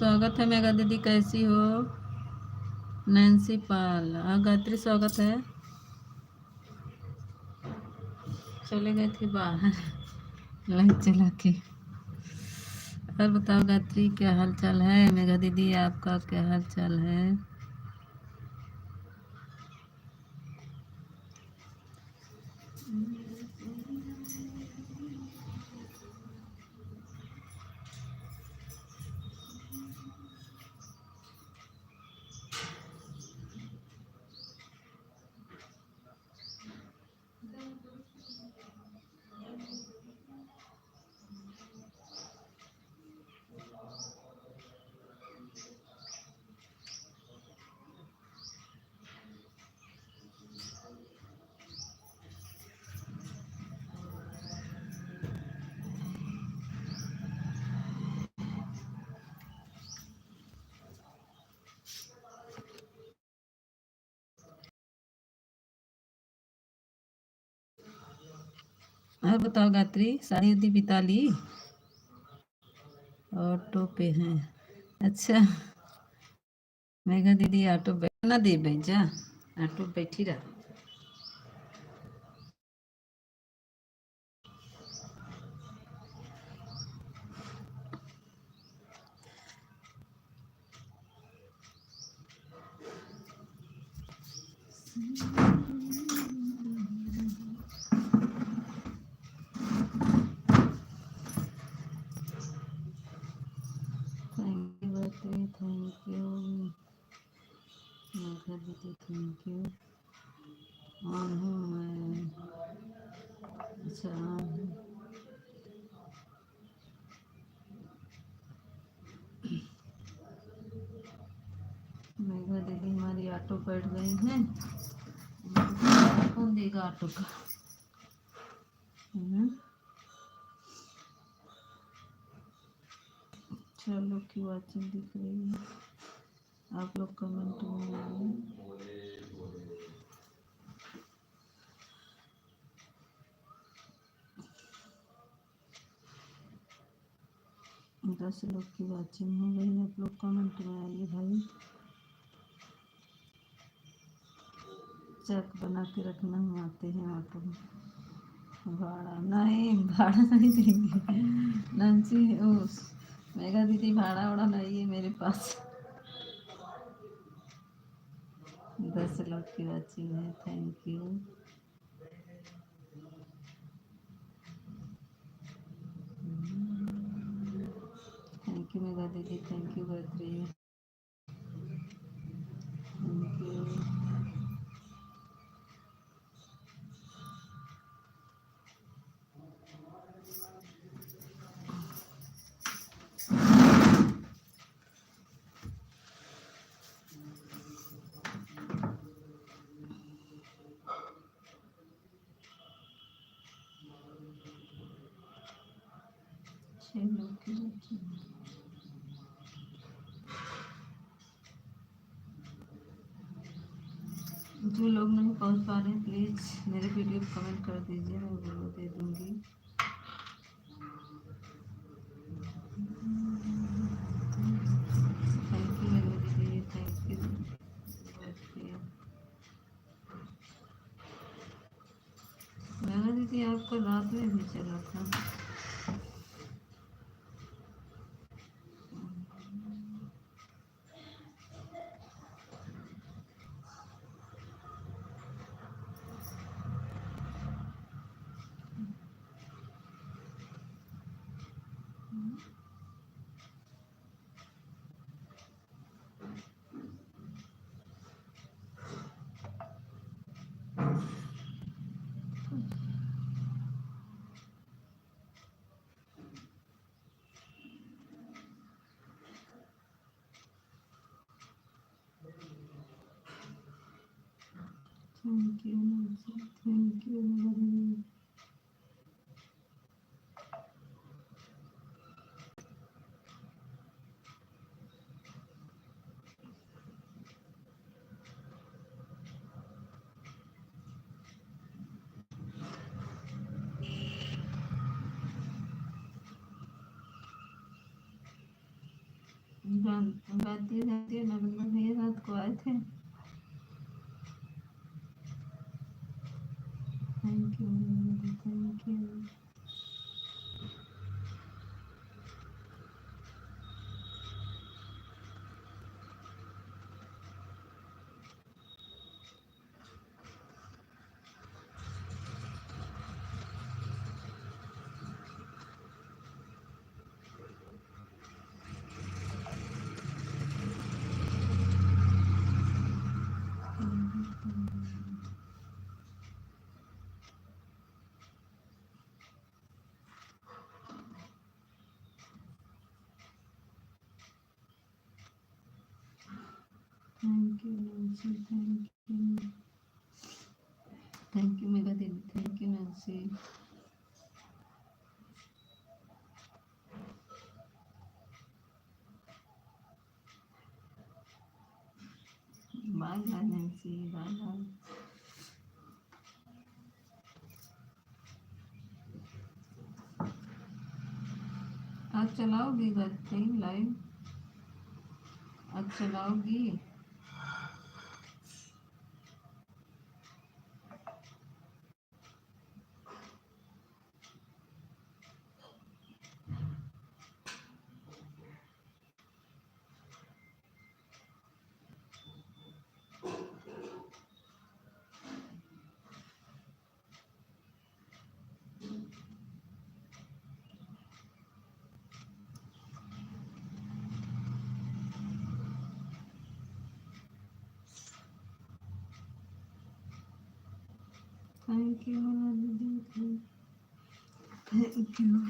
स्वागत है मेगा दीदी, कैसी हो? नैन्सी पाल। हाँ गायत्री, स्वागत है। चले गए थे बाहर लाइट चला के। और बताओ गायत्री, क्या हाल चाल है? मेगा दीदी, आपका क्या हाल चाल है? और बताओ गायत्री, शादी उदी बिता ली? ऑटो पे हैं? अच्छा। मेगा दीदी ऑटो बैठना दे भेजा, ऑटो बैठी रहा। Thank you Gayatri, thank you Mega दीदी, थैंक यू। ऑन हूँ मैं। अच्छा, ऑन हूँ। मेघा दीदी हमारी ऑटो बैठ गई हैं। कौन देगा ऑटो का? चलो की वाचिंग दिख रही है, आप लोग कमेंट में आइए। 10 लोग की वाचिंग हो गई, आप लोग कमेंट में आइए भाई। चेक बना के रखना, हम आते हैं ऑटो में। भाड़ा नहीं, भाड़ा नहीं देंगे नंसी। उस मेगा दीदी, भाड़ा वाड़ा नहीं है मेरे पास। 10 लोग की वाचिंग है, thank you. Thank you Mega दीदी, thank you Gayatri, thank you. जो लोग नहीं पहुंच पा रहे हैं, प्लीज़ मेरे वीडियो को कमेंट कर दीजिए, मैं वीडियो दे दूंगी। थैंक यू मेरे दीदी, थैंक यू। मेरा दीदी आपका रात में भी चला था। थैंक यू, थैंक यू मेरा दीदी। गाती है गाती है नरेंद्र भैया रात को आए थे। Thank you, thank you. Thank you Nancy, thank you Mega दीदी, thank you Nancy. Bye bye Nancy, bye bye. आज चलाओगी घर कहीं लाइव? आज चलाओगी? थैंक यू दीदी, थैंक यू।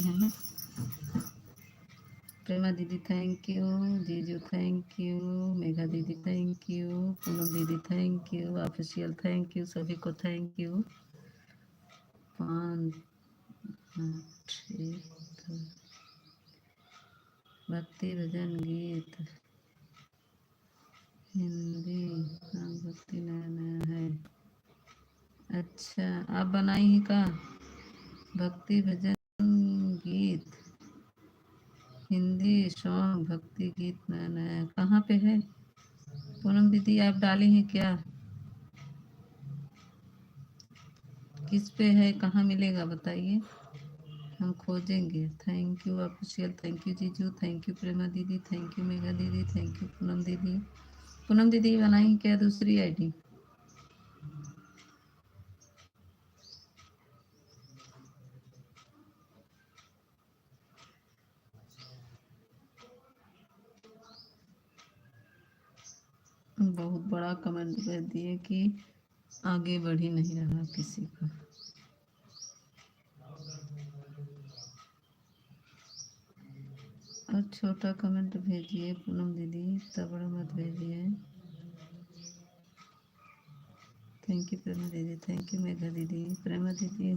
हैं। प्रेमा दीदी थैंक यू, जीजू थैंक यू, मेघा दीदी थैंक यू, पूनम दीदी thank you, official thank you, सभी को थैंक यू। 5 भक्ति भजन गीत हिंदी। हाँ भक्ति नया नया है। अच्छा आप बनाई है का भक्ति भजन गीत हिंदी सॉन्ग भक्ति गीत नया नया कहाँ पे है? पूनम दीदी आप डाली हैं क्या? किस पे है, कहाँ मिलेगा बताइए, हम खोजेंगे। Thank you official, thank you जीजू, थैंक यू प्रेमा दीदी, थैंक यू मेघा दीदी, थैंक यू पूनम दीदी। पूनम दीदी बनाई क्या दूसरी आईडी? बहुत बड़ा कमेंट कर दिए कि आगे बढ़ ही नहीं रहा किसी का। और छोटा कमेंट भेजिए पूनम दीदी, इतना बड़ा मत भेजिए। थैंक यू प्रेमा दीदी, थैंक यू मेघा दीदी। प्रेमा दीदी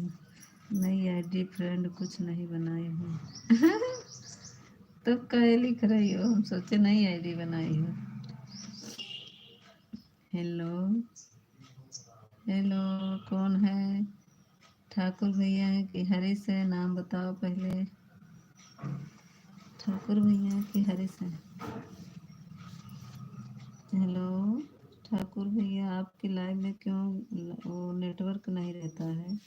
नई आईडी फ्रेंड कुछ नहीं बनाई हूँ। तो कहे लिख रही हो, हम सोचे नई आईडी बनाई हो। हेलो हेलो कौन है? ठाकुर भैया है कि हरीश है? नाम बताओ पहले। ठाकुर भैया कि हरीश है? हेलो ठाकुर भैया, आपकी लाइव में क्यों वो नेटवर्क नहीं रहता है,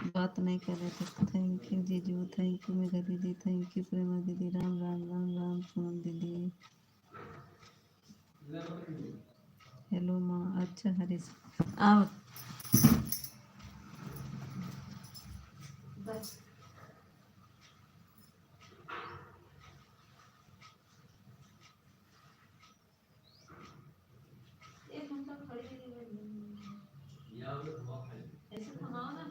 बात नहीं कर रहे थे। थैंक यू जीजू, थैंक यू मेघा दीदी, थैंक यू प्रेमा दीदी, राम राम राम राम पूनम दीदी। हेलो माँ, अच्छा हरीश आओ। बस एक घंटा खड़ी ऐसे थमाओ ना।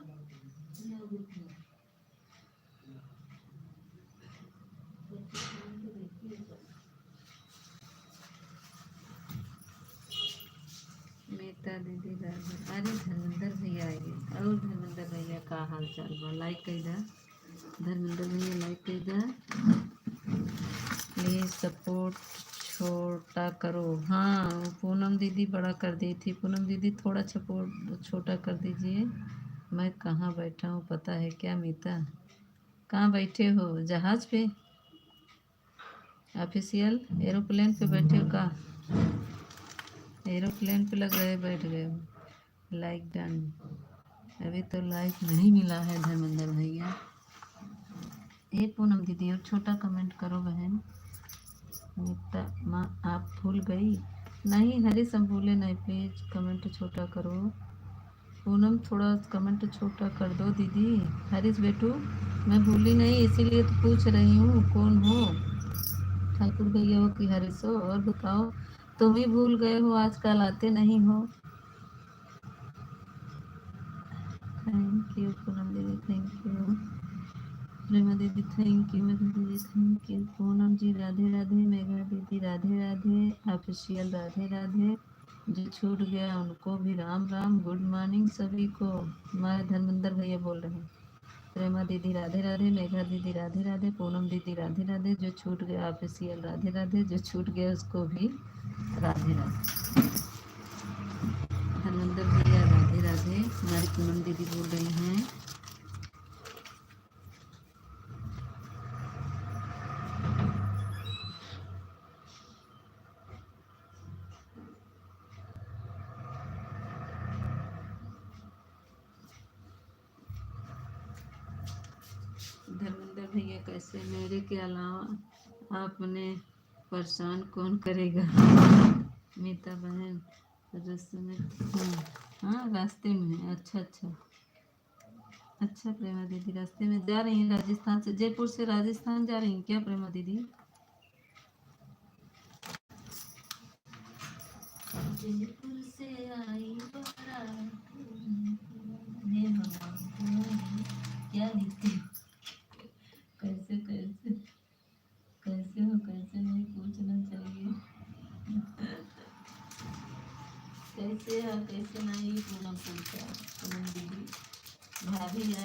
मेता दीदी राजा, अरे धर्मेंद्र भैया आएंगे। और धर्मेंद्र भैया का हाल चाल बा? लाइक कैदा धर्मेंद्र भैया, लाइक कैदा। प्लीज सपोर्ट छोटा करो। हाँ वो पूनम दीदी बड़ा कर दी थी। पूनम दीदी थोड़ा सपोर्ट छोटा कर दीजिए। मैं कहाँ बैठा हूँ पता है क्या मीता? कहाँ बैठे हो? जहाज पे? ऑफिशियल एरोप्लेन पे बैठे हो का? एरोप्लेन पे लग रहे बैठ गए हो। Like done. अभी तो लाइक नहीं मिला है धर्मेंद्र भैया। ये पूनम दीदी और छोटा कमेंट करो बहन। मीता माँ आप भूल गई? नहीं हरी सब भूले नहीं, प्लीज कमेंट छोटा करो। पूनम थोड़ा कमेंट छोटा कर दो दीदी। हरीश बेटू मैं भूली नहीं, इसीलिए तो पूछ रही हूँ कौन हो। ठाकुर भैया हो कि हरीश हो? और बताओ, तुम ही भूल गए हो, आजकल आते नहीं हो। थैंक यू पूनम दीदी, थैंक यू प्रेमा दीदी, थैंक यू मेघा दीदी, थैंक यू पूनम जी, राधे राधे मेघा दीदी, राधे राधे ऑफिशियल, राधे राधे। जो छूट गया उनको भी राम राम, गुड मॉर्निंग सभी को। मैं धर्मेंद्र भैया बोल रहे हैं। प्रेमा दीदी राधे राधे, मेघा दीदी राधे राधे, पूनम दीदी राधे राधे। जो छूट गया ऑफिशियल राधे राधे, जो छूट गया उसको भी राधे राधे। धर्मेंद्र भैया राधे राधे, हमारी पूनम दीदी बोल रही हैं। धर्मेंद्र भैया कैसे? मेरे के अलावा आपने परेशान कौन करेगा? मीता बहन रास्ते में हूँ। हाँ रास्ते में है। अच्छा अच्छा अच्छा प्रेमा दीदी रास्ते में जा रही हैं राजस्थान से, जयपुर से राजस्थान जा रही हैं क्या प्रेमा दीदी? जयपुर से आई बारात, ये भगवान क्या लिखते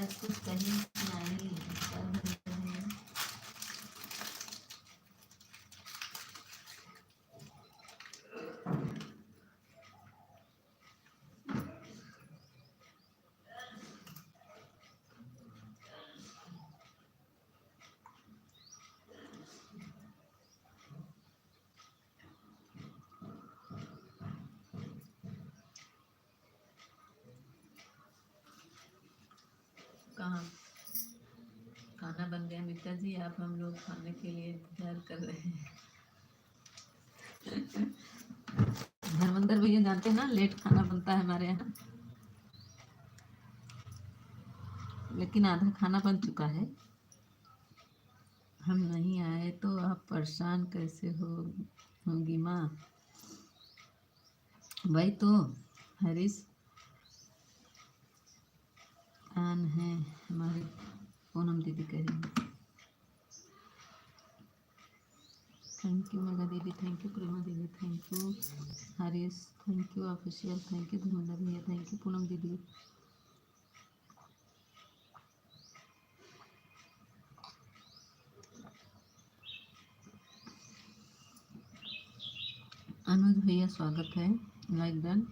आज कुछ कहीं नहीं है। कहाँ खाना बन गया मित्रा जी, आप हम लोग खाने के लिए इंतजार कर रहे हैं। धर्मेंद्र भैया जानते हैं ना, लेट खाना बनता है हमारे यहाँ, लेकिन आधा खाना बन चुका है। हम नहीं आए तो आप परेशान कैसे होंगी माँ? भाई तो हरीश आन है हमारे, पूनम दीदी कहेंगे। थैंक यू मेगा दीदी, थैंक यू प्रेमा दीदी, thank you Harish, thank you official, thank you Dharmendra भैया, थैंक यू पूनम दीदी। अनुज भैया स्वागत है, लाइक डन,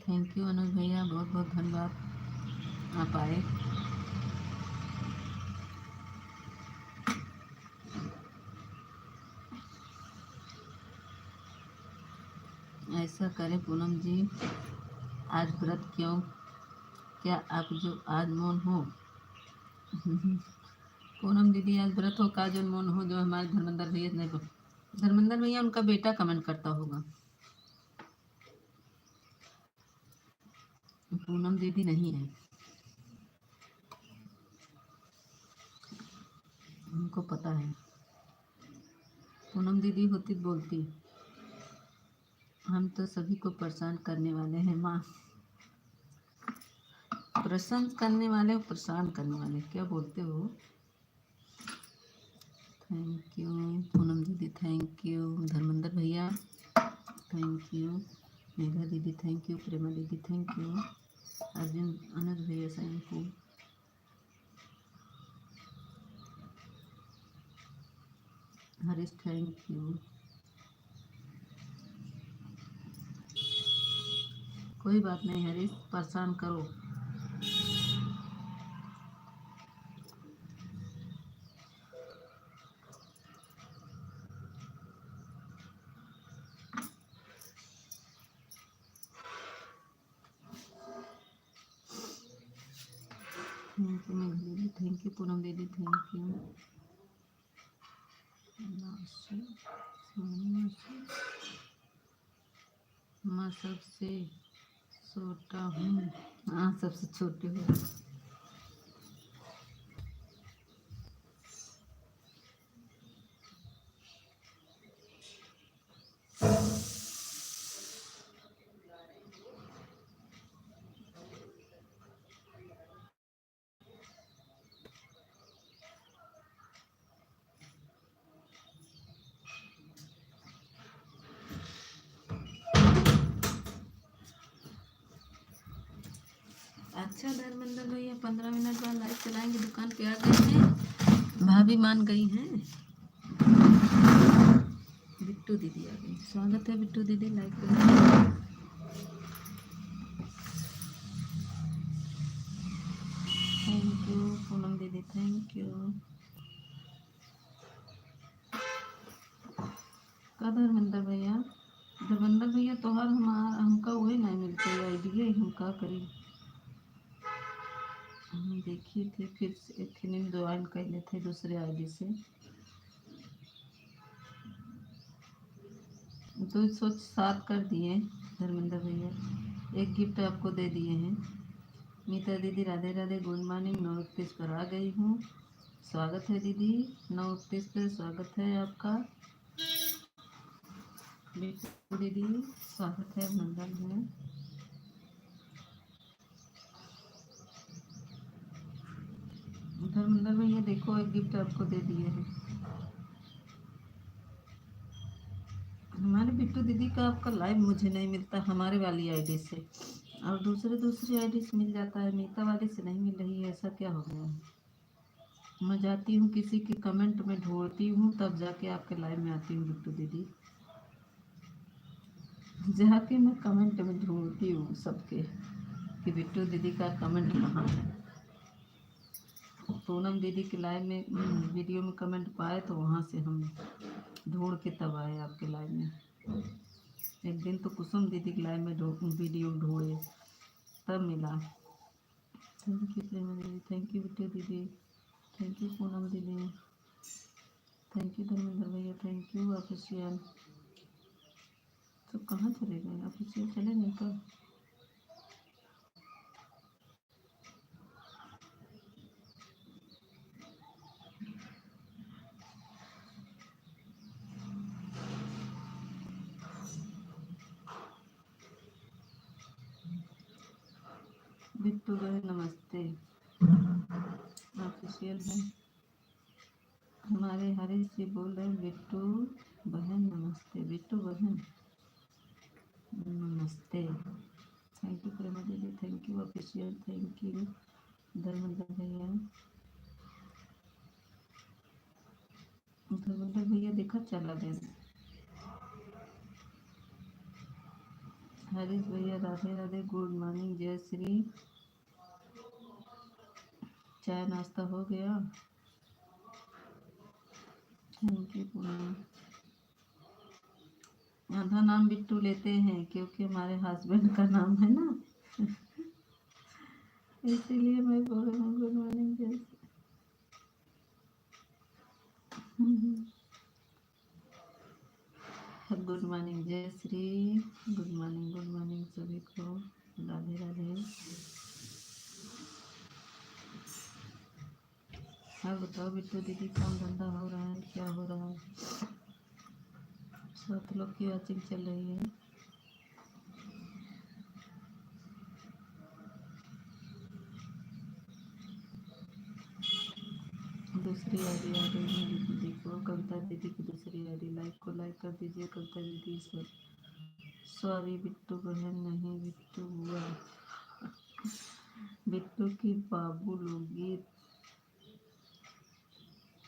थैंक यू अनुज भैया, बहुत बहुत धन्यवाद आप आए। ऐसा करें पूनम जी, आज व्रत क्यों? क्या आप जो आज मौन हो? पूनम दीदी आज व्रत हो का जो मौन हो, जो हमारे धर्मेंद्र भैया नहीं को, धर्मेंद्र भैया उनका बेटा कमेंट करता होगा, पूनम दीदी नहीं है, उनको पता है। पूनम दीदी होती बोलती, हम तो सभी को परेशान करने वाले हैं माँ। प्रशंस करने वाले, परेशान करने वाले, क्या बोलते हो? थैंक यू पूनम दीदी, थैंक यू धर्मेंद्र भैया, थैंक यू मेघा दीदी, थैंक यू प्रेमा दीदी, थैंक यू अर्जुन अनुज भैया, thank you Harish, thank you. कोई बात नहीं हरीश, परेशान करो। थैंक यू मेघा दीदी, थैंक यू पूनम दीदी, थैंक यू मैं सबसे छोटा हूँ। हाँ सबसे छोटे हो। अच्छा धर्मेंद्र भैया 15 मिनट बाद लाइव चलाएंगे, दुकान पे आ गए हैं, भाभी मान गई हैं। बिट्टू दीदी आ गई, स्वागत है बिट्टू दीदी, लाइक करें। थैंक यू पूनम दीदी, थैंक यू। का धर्मेंद्र भैया, धर्मेंद्र भैया तोहार हमारा हमका वही नहीं मिलते आइडिया, हम का करी। हम देखिए थे, फिर से एक फिल्म ज्वाइन कर लेते दूसरे आईडी से, तो सोच 7 कर दिए धर्मेंद्र भैया, एक गिफ्ट आपको दे दिए हैं। मीता दीदी राधे राधे, गुड मॉर्निंग, 9:31 पर आ गई हूँ, स्वागत है दीदी, 9:31 पर स्वागत है आपका। बिट्टू दीदी स्वागत है, अभिनंदन है। धर्मेंद्र भैया देखो एक गिफ्ट आपको दे दिए हैं। हमारे बिट्टू दीदी का आपका लाइव मुझे नहीं मिलता हमारे वाली आईडी से, और दूसरी आईडी से मिल जाता है, मीता वाली से नहीं मिल रही है, ऐसा क्या हो गया है? मैं जाती हूँ किसी के कमेंट में ढूंढती हूँ, तब जाके आपके लाइव में आती हूँ बिट्टू दीदी। जाके मैं कमेंट में ढूंढती हूँ सबके कि बिट्टू दीदी का कमेंट कहाँ है। पूनम दीदी के लाइव में वीडियो में कमेंट पाए तो वहाँ से हम ढूंढ के तब आए आपके लाइव में। एक दिन तो कुसुम दीदी के लाइव में वीडियो ढूंढे तब मिला। थैंक यू प्रेमा दीदी, थैंक यू बिट्टू दीदी, थैंक यू पूनम दीदी, थैंक यू धर्मेंद्र भैया, थैंक यू ऑफिशियल। तो कहाँ चले गए ऑफिशियल, चले गए कब? बिट्टू बहन नमस्ते, ऑफिशियल है। हमारे हरीश जी बोल रहे हैं बिट्टू बहन नमस्ते, बिट्टू बहन नमस्ते। थैंक यू प्रेमा दीदी, thank you official, thank you Dharmendra भैया। धर्मेंद्र भैया देखा चला गया। हरीश भैया राधे राधे, गुड मॉर्निंग, जय श्री। चाय नाश्ता हो गया? Thank you Poonam. आधा नाम बिट्टू लेते हैं क्योंकि हमारे हस्बैंड का नाम है ना, इसीलिए मैं बोल रहा हूँ गुड मॉर्निंग जय। गुड मॉर्निंग जय श्री, गुड मॉर्निंग सभी को, राधे राधे। हाँ बताओ बिट्टू दीदी, काम धंधा हो रहा है, क्या हो रहा है? 7 लोग की वॉचिंग चल रही है। दूसरी आईडी आ गई मेरी दीदी को, कविता दीदी की दूसरी आईडी। लाइक को लाइक कर दीजिए कविता दीदी से। सॉरी बिट्टू बहन नहीं, बिट्टू हुआ, बिट्टू की बाबू लोगी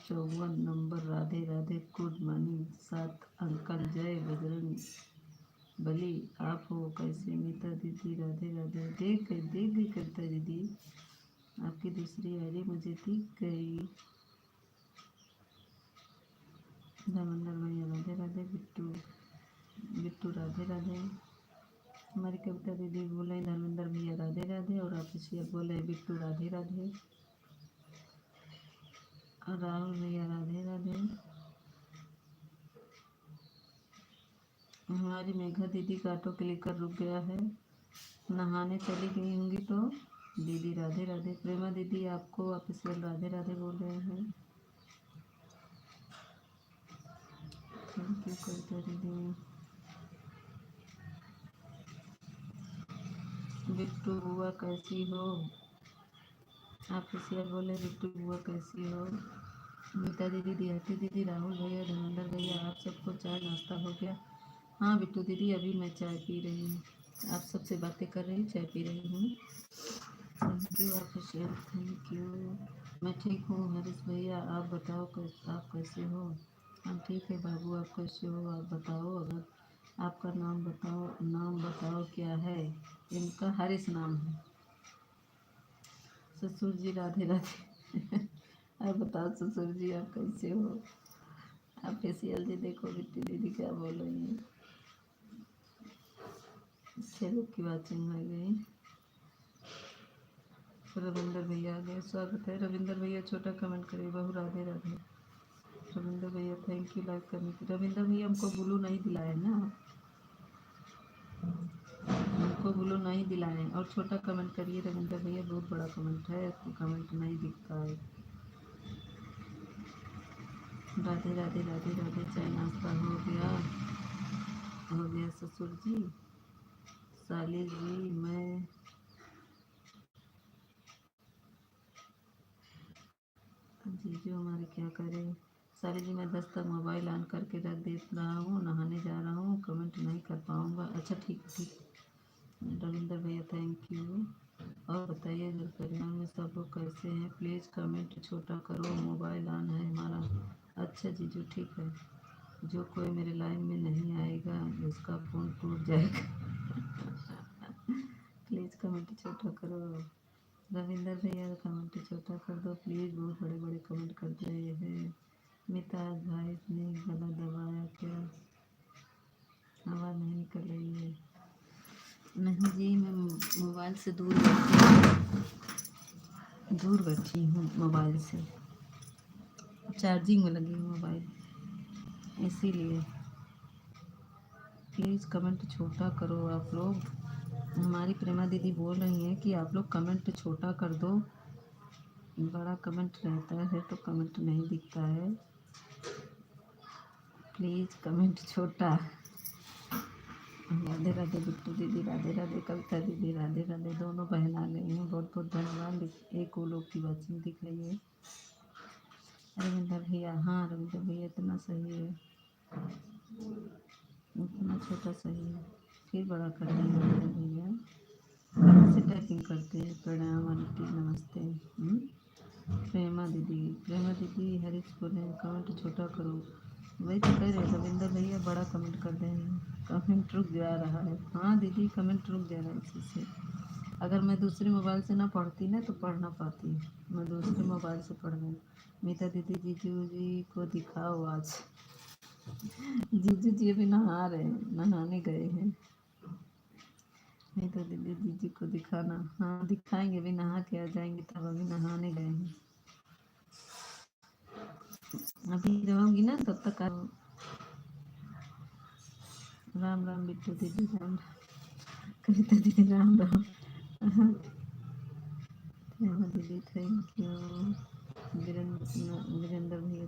54 number. Radhe Radhe, good morning. 7 uncle, जय बजरंग बली। आप हो कैसे मीता दीदी? राधे राधे। देख गई कविता दीदी, आपकी दूसरी आईडी मुझे दिख गई। धर्मेंद्र भैया राधे राधे, बिट्टू बिट्टू राधे राधे। हमारी कविता दीदी बोले धर्मेंद्र भैया राधे राधे, और ऑफिशियल बोले बिट्टू राधे राधे, और राहुल भैया राधे राधे। हमारी मेघा दीदी का ऑटो क्लिकर रुक गया है, नहाने चली गई होंगी तो। दीदी राधे राधे। प्रेमा दीदी आपको ऑफिशियल राधे राधे बोल रहे हैं। थैंक यू कविता दीदी। बिट्टू बुआ कैसी हो? ऑफिशियल बोले बिट्टू बुआ कैसी हो? मीता दीदी, दियाती दीदी, राहुल भैया, धर्मेंद्र भैया, आप सबको चाय नाश्ता हो गया? हाँ बिट्टू दीदी, अभी मैं चाय पी रही हूँ, आप सबसे बातें कर रही, चाय पी रही हूँ। Thank you official, thank you. मैं ठीक हूँ हरीश भैया, आप बताओ आप कैसे हो? हम ठीक है बाबू, आप कैसे हो? आप बताओ, अगर आपका नाम बताओ क्या है? इनका हरीश नाम है। ससुर जी राधे राधे। आप बताओ ससुर जी आप कैसे हो? आप फेसियल जी देखो बिट्टी दीदी क्या बोल रही है। 6 लोग की वाचिंग हो गई। रविंदर भैया आ गए, स्वागत है रविंदर भैया, छोटा कमेंट करिए, बहु राधे राधे। रविंदर भैया थैंक यू लाइक करने की। रविंदर भैया हमको ब्लू नहीं दिलाए ना, हमको ब्लू नहीं दिलाए। और छोटा कमेंट करिए रविंदर भैया, बहुत बड़ा कमेंट है, कमेंट नहीं दिखता है। राधे राधे राधे राधे। चाय नाश्ता हो गया? हो गया ससुर जी। साली जी मैं जीजू हमारे क्या करें? साली जी मैं 10 तक मोबाइल ऑन करके रख दे रहा हूँ, नहाने जा रहा हूँ, कमेंट नहीं कर पाऊँगा। अच्छा ठीक ठीक, रविंदर भैया थैंक यू। और बताइए घर परिवार में सब लोग कैसे हैं? प्लीज़ कमेंट छोटा करो, मोबाइल ऑन है हमारा। अच्छा जीजू ठीक है। जो कोई मेरे लाइन में नहीं आएगा उसका फ़ोन टूट जाएगा। प्लीज़ कमेंट छोटा करो। रविंदर भैया कमेंट छोटा कर दो प्लीज़, बहुत बड़े बड़े कमेंट कर दे रहे हैं। मिताज भाई ने गला दबाया क्या? आवाज़ नहीं निकल रही है। नहीं जी, मैं मोबाइल से दूर बैठी हूँ मोबाइल से, चार्जिंग में लगी हूँ मोबाइल, इसीलिए प्लीज़ कमेंट छोटा करो आप लोग। हमारी प्रेमा दीदी बोल रही हैं कि आप लोग कमेंट छोटा कर दो, बड़ा कमेंट रहता है तो कमेंट नहीं दिखता है। प्लीज़ कमेंट छोटा। राधे राधे बिट्टू दीदी, राधे राधे कविता दीदी, राधे राधे। दोनों बहन आ गई हैं, बहुत बहुत धन्यवाद। एक वो लोग की वाचिंग दिख रही है। रविंदर भैया, हाँ रविंदर भैया इतना सही है, इतना छोटा सही है, फिर बड़ा कर रहे हैं रविंदर भैया। कहाँ से टाइपिंग करते हैं? प्रणाम आंटी, नमस्ते। प्रेमा दीदी हरीश बोले कमेंट छोटा करो। वही तो कह रहे रविंदर भैया, बड़ा कमेंट कर रहे हैं, कमेंट रुक जा रहा है। हाँ दीदी, कमेंट रुक जा रहा है इसी से। अगर मैं दूसरे मोबाइल से ना पढ़ती ना तो पढ़ ना पाती, मैं दूसरे मोबाइल से पढ़ रही। मीता दीदी, जीजू जी को दिखाओ आज। जीजू जी अभी नहा रहे हैं, नहाने गए हैं। मीता दीदी, जीजू को दिखाना। हाँ दिखाएंगे, अभी नहा के आ जाएंगे, तब अभी नहाने गए हैं। अभी रहूँगी ना तब तक राम राम बिट्टू दीदी, राम कविता दीदी, राम राम। प्रेमा दीदी थैंक यू। वीरेंद्र भैया,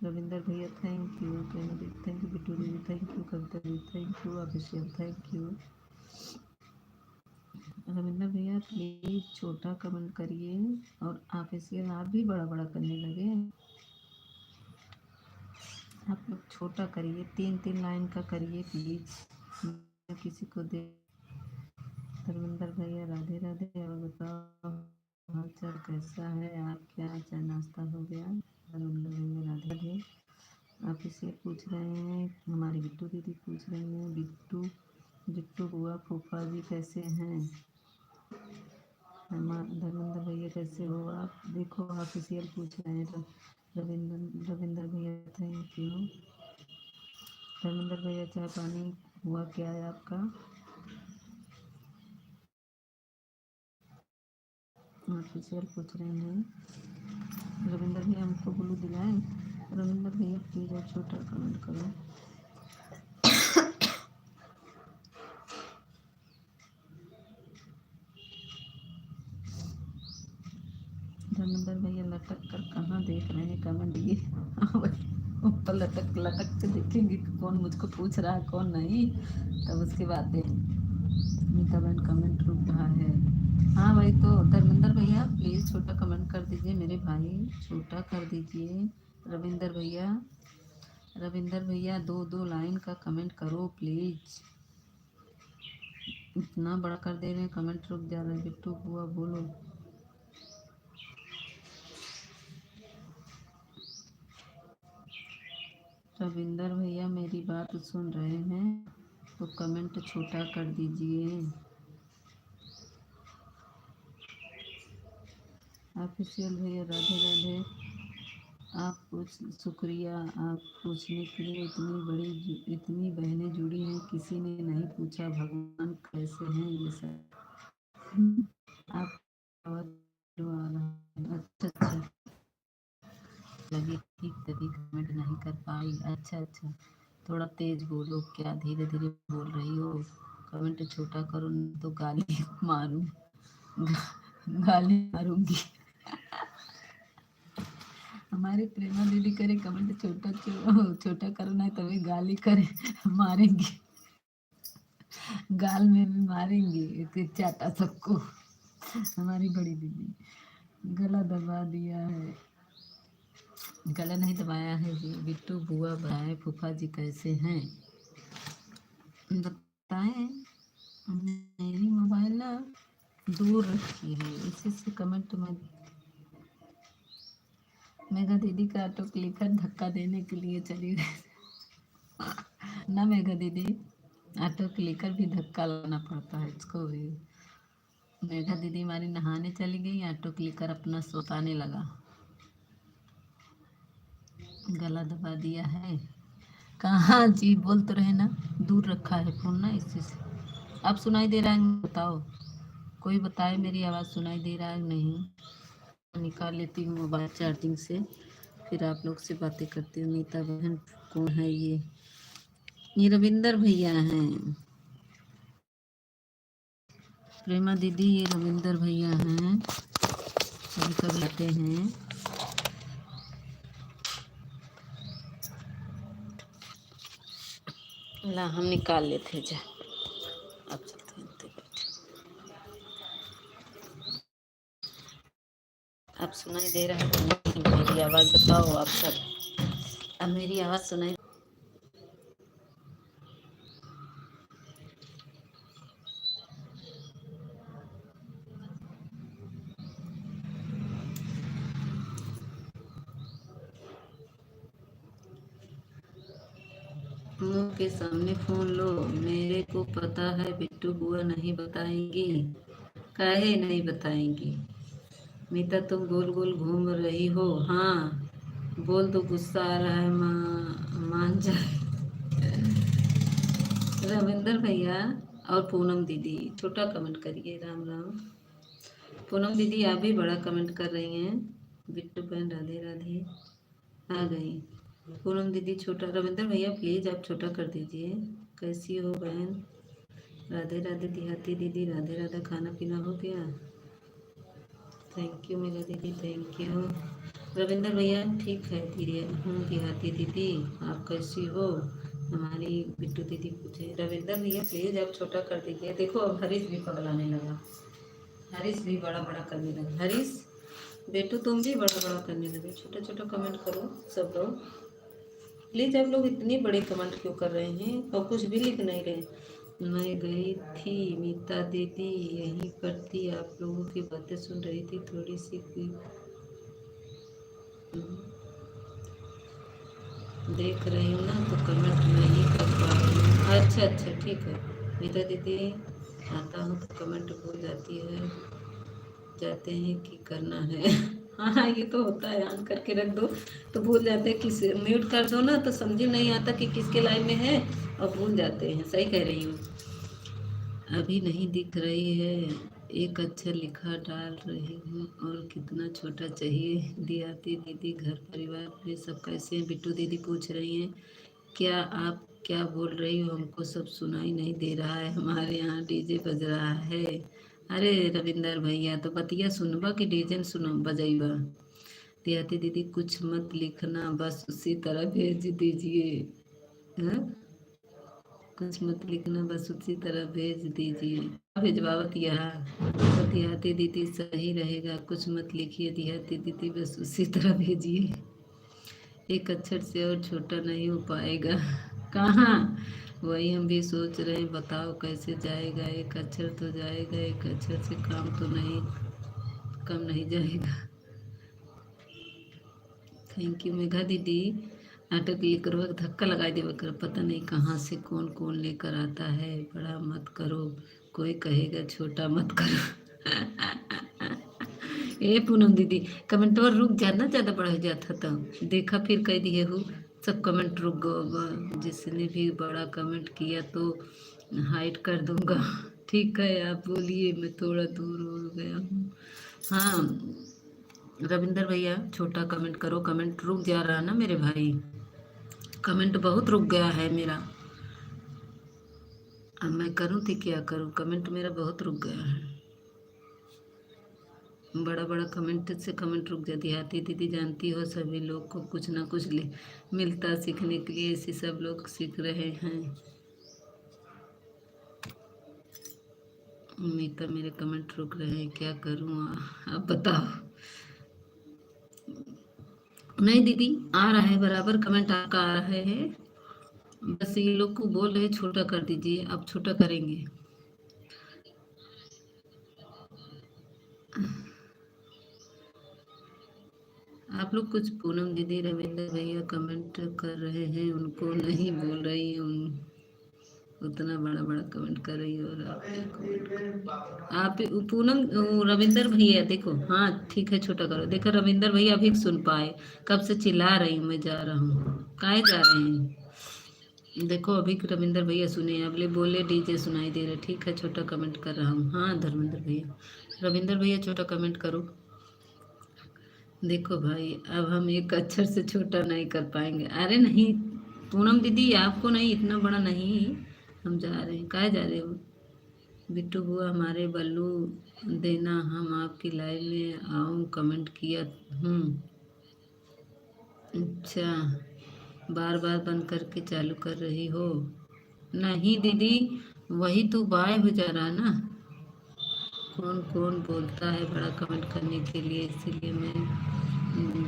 रविंदर भैया थैंक यू। प्रेमा दीदी थैंक यू, बिट्टू दीदी थैंक यू, कविता दीदी thank you, Abhishek thank you. Ravinder भैया प्लीज़ छोटा कमेंट करिए, और ऑफिशियल आप भी बड़ा बड़ा करने लगे। आप लोग छोटा करिए, 3-3 लाइन का करिए प्लीज़, किसी को दे। धर्मेंद्र भैया राधे राधे। और बताओ हाल चाल कैसा है आप? क्या चाय नाश्ता हो गया? धर्मेंद्र भैया राधे राधे। आप इससे पूछ रहे हैं, हमारी बिट्टू दीदी पूछ रही हैं, बिट्टू बुआ फूफा जी कैसे हैं? धर्मेंद्र भैया कैसे हो आप? देखो ऑफिशियल पूछ रहे हैं। रविंद्र भैया थैंक यू। धर्मेंद्र भैया चाय पानी हुआ क्या है आपका? ऑफिशियल पूछ रहे हैं। रविंद्र भैया हमको ब्लू दिलाएं। रविंद्र भैया प्लीज़ और छोटा कमेंट करो। धर्मेंद्र भैया लटक कर कहाँ देख रहे हैं कमेंट? ये ऊपर लटक लटक के देखेंगे कि कौन मुझको पूछ रहा है कौन नहीं, तब उसके बाद कमेंट रुक रहा है। हाँ भाई, तो धर्मेंद्र भैया प्लीज़ छोटा कमेंट कर दीजिए, मेरे भाई छोटा कर दीजिए। रविंदर भैया 2-2 लाइन का कमेंट करो प्लीज़, इतना बड़ा कर दे रहे हैं, कमेंट रुक जा रहा है। बिट्टू बुआ बोलो। रविंदर भैया मेरी बात सुन रहे हैं तो कमेंट छोटा कर दीजिए। ऑफिशियल भैया राधे राधे। आप कुछ शुक्रिया, आप पूछने के लिए इतनी बहनें जुड़ी हैं, किसी ने नहीं पूछा भगवान कैसे हैं ये सब। आप आवाज़ आ रहा है। अच्छा अच्छा, लगी ठीक तभी कमेंट नहीं कर पाई। अच्छा अच्छा, थोड़ा तेज बोलो, क्या धीरे धीरे बोल रही हो? कमेंट छोटा करो नहीं तो गाली मारूं, गाली मारूंगी। हमारी प्रेमा दीदी करे कमेंट छोटा करना है तभी गाली करे, मारेंगी, गाल में भी मारेंगी चाटा सबको। हमारी बड़ी दीदी गला दबा दिया है, गला नहीं दबाया है जी। बिट्टू बुआ बताए फूफा जी कैसे हैं? बताएं। मेरी मोबाइल ना दूर रखी है, इसी से कमेंट में मेघा दीदी का ऑटो क्लिकर धक्का देने के लिए चली गई ना मेघा दीदी, ऑटो क्लिकर भी धक्का लाना पड़ता है इसको भी। मेघा दीदी हमारी नहाने चली गई, ऑटो क्लिकर अपना सोताने लगा, गला दबा दिया है। कहाँ जी, बोल तो रहे ना, दूर रखा है फोन ना इसी से। अब सुनाई दे रहा है? बताओ, कोई बताए मेरी आवाज़ सुनाई दे रहा है नहीं? निकाल लेती हूँ मोबाइल चार्जिंग से, फिर आप लोग से बातें करती हूँ। नीता बहन कौन है ये रविंदर भैया हैं। प्रेमा दीदी ये रविंदर भैया हैं, कभी कभी आते हैं। ला हम निकाल लेते जा, अब चलते हैं तो बैठे। अब सुनाई दे रहा है मेरी आवाज़? बताओ आप सब, अब मेरी आवाज़ सुनाई? मुंह के सामने फोन लो, मेरे को पता है बिट्टू बुआ नहीं बताएंगी। काहे नहीं बताएंगी? मीता तुम गोल गोल घूम रही हो। हाँ बोल दो, गुस्सा आ रहा है, मान जाए। रविंदर भैया और पूनम दीदी छोटा कमेंट करिए, राम राम। पूनम दीदी आप भी बड़ा कमेंट कर रही हैं। बिट्टू बहन राधे राधे आ गई। पूनम दीदी छोटा, रविंदर भैया प्लीज़ आप छोटा कर दीजिए। कैसी हो बहन? राधे राधे देहाती दीदी, राधे राधे। खाना पीना हो गया? थैंक यू मेरा दीदी, थैंक यू। रविंदर भैया ठीक है, धीरे हूँ देहाती दीदी, आप कैसी हो? हमारी बिट्टू दीदी पूछे। रविंदर भैया प्लीज़ आप छोटा कर दीजिए। देखो अब हरीश भी पगलाने लगा, हरीश भी बड़ा बड़ा करने लगा। हरीश बेटू तुम भी बड़ा बड़ा करने लगे, छोटा छोटा कमेंट करो सब लोग प्लीज़। आप लोग इतनी बड़ी कमेंट क्यों कर रहे हैं और कुछ भी लिख नहीं रहे? मैं गई थी मीता दीदी, यहीं पर थी, आप लोगों की बातें सुन रही थी, थोड़ी सी देख रही हूँ ना तो कमेंट नहीं कर पा रही हूँ। अच्छा अच्छा ठीक है मीता दीदी, आता हूँ तो कमेंट भूल जाती है, जाते हैं कि करना है हाँ हाँ ये तो होता है, ऑन करके रख दो तो भूल जाते हैं, किस म्यूट कर दो ना तो समझ नहीं आता कि किसके लाइन में है और भूल जाते हैं। सही कह रही हूँ। अभी नहीं दिख रही है, एक अक्षर लिखा डाल रही हूँ, और कितना छोटा चाहिए? दियाती दीदी घर परिवार में सब कैसे हैं? बिट्टू दीदी पूछ रही हैं क्या आप क्या बोल रही हो, हमको सब सुनाई नहीं दे रहा है, हमारे यहाँ डीजे बज रहा है। अरे रविंदर भैया तो बतिया सुनबा कि डीजे सुनो बजाइबा? दियाती दीदी कुछ मत लिखना, बस उसी तरह भेज दीजिए। हाँ? कुछ मत लिखना, बस उसी तरह भेज दीजिए। भिजवावत यहाँ तो दिहाती दीदी सही रहेगा, कुछ मत लिखिए दिहाती दीदी, बस उसी तरह भेजिए। एक अक्षर से और छोटा नहीं हो पाएगा कहाँ? वही हम भी सोच रहे हैं, बताओ कैसे जाएगा? एक अक्षर तो जाएगा, एक अक्षर से काम तो नहीं, कम नहीं जाएगा। थैंक यू मेघा दीदी। नाटक ये करो, धक्का लगाई देवा कर, पता नहीं कहाँ से कौन कौन लेकर आता है। बड़ा मत करो, कोई कहेगा छोटा मत करो ए पूनम दीदी कमेंट और रुक जाना, ज़्यादा बढ़ जाता तो देखा फिर कह दिए हो सब कमेंट रुक गो, जिसने भी बड़ा कमेंट किया तो हाइड कर दूंगा ठीक है आप बोलिए, मैं थोड़ा दूर हो गया हूँ। हाँ रविंदर भैया छोटा कमेंट करो, कमेंट रुक जा रहा ना मेरे भाई, कमेंट बहुत रुक गया है मेरा। अब मैं करूँ तो क्या करूँ, कमेंट मेरा बहुत रुक गया है। बड़ा बड़ा कमेंट से कमेंट रुक जाती है। आती दीदी जानती हो सभी लोग को कुछ ना कुछ मिलता सीखने के लिए, ऐसे सब लोग सीख रहे हैं। मीता मेरे कमेंट रुक रहे हैं, क्या करूँ आप बताओ? नहीं दीदी आ रहा है, बराबर कमेंट आपका आ रहा है, बस ये लोग को बोल रहे छोटा कर दीजिए, अब छोटा करेंगे। आप लोग कुछ पूनम दीदी रविंद्र भैया कमेंट कर रहे हैं, उनको नहीं बोल रही हूँ। उतना बड़ा बड़ा कमेंट कर रही हो और आप पूनम रविंदर भैया देखो, हाँ ठीक है छोटा करो। देखो रविंदर भैया अभी सुन पाए, कब से चिल्ला रही हूँ मैं जा रहा हूँ, काहे जा रहे हैं। देखो अभी रविंदर भैया सुने, अगले बोले डीजे सुनाई दे रहा। ठीक है छोटा कमेंट कर रहा हूँ। हाँ धर्मेंद्र भैया, रविंदर भैया छोटा कमेंट करो। देखो भाई अब हम एक अक्षर से छोटा नहीं कर पाएंगे। अरे नहीं पूनम दीदी आपको नहीं, इतना बड़ा नहीं। हम जा रहे हैं, काहे जा रहे हो। बिट्टू बुआ हमारे बल्लू देना, हम आपकी लाइव में आऊँ कमेंट किया हूँ। अच्छा बार बार बंद करके चालू कर रही हो। नहीं दीदी वही तो बाय हो जा रहा ना। कौन कौन बोलता है बड़ा कमेंट करने के लिए, इसीलिए मैं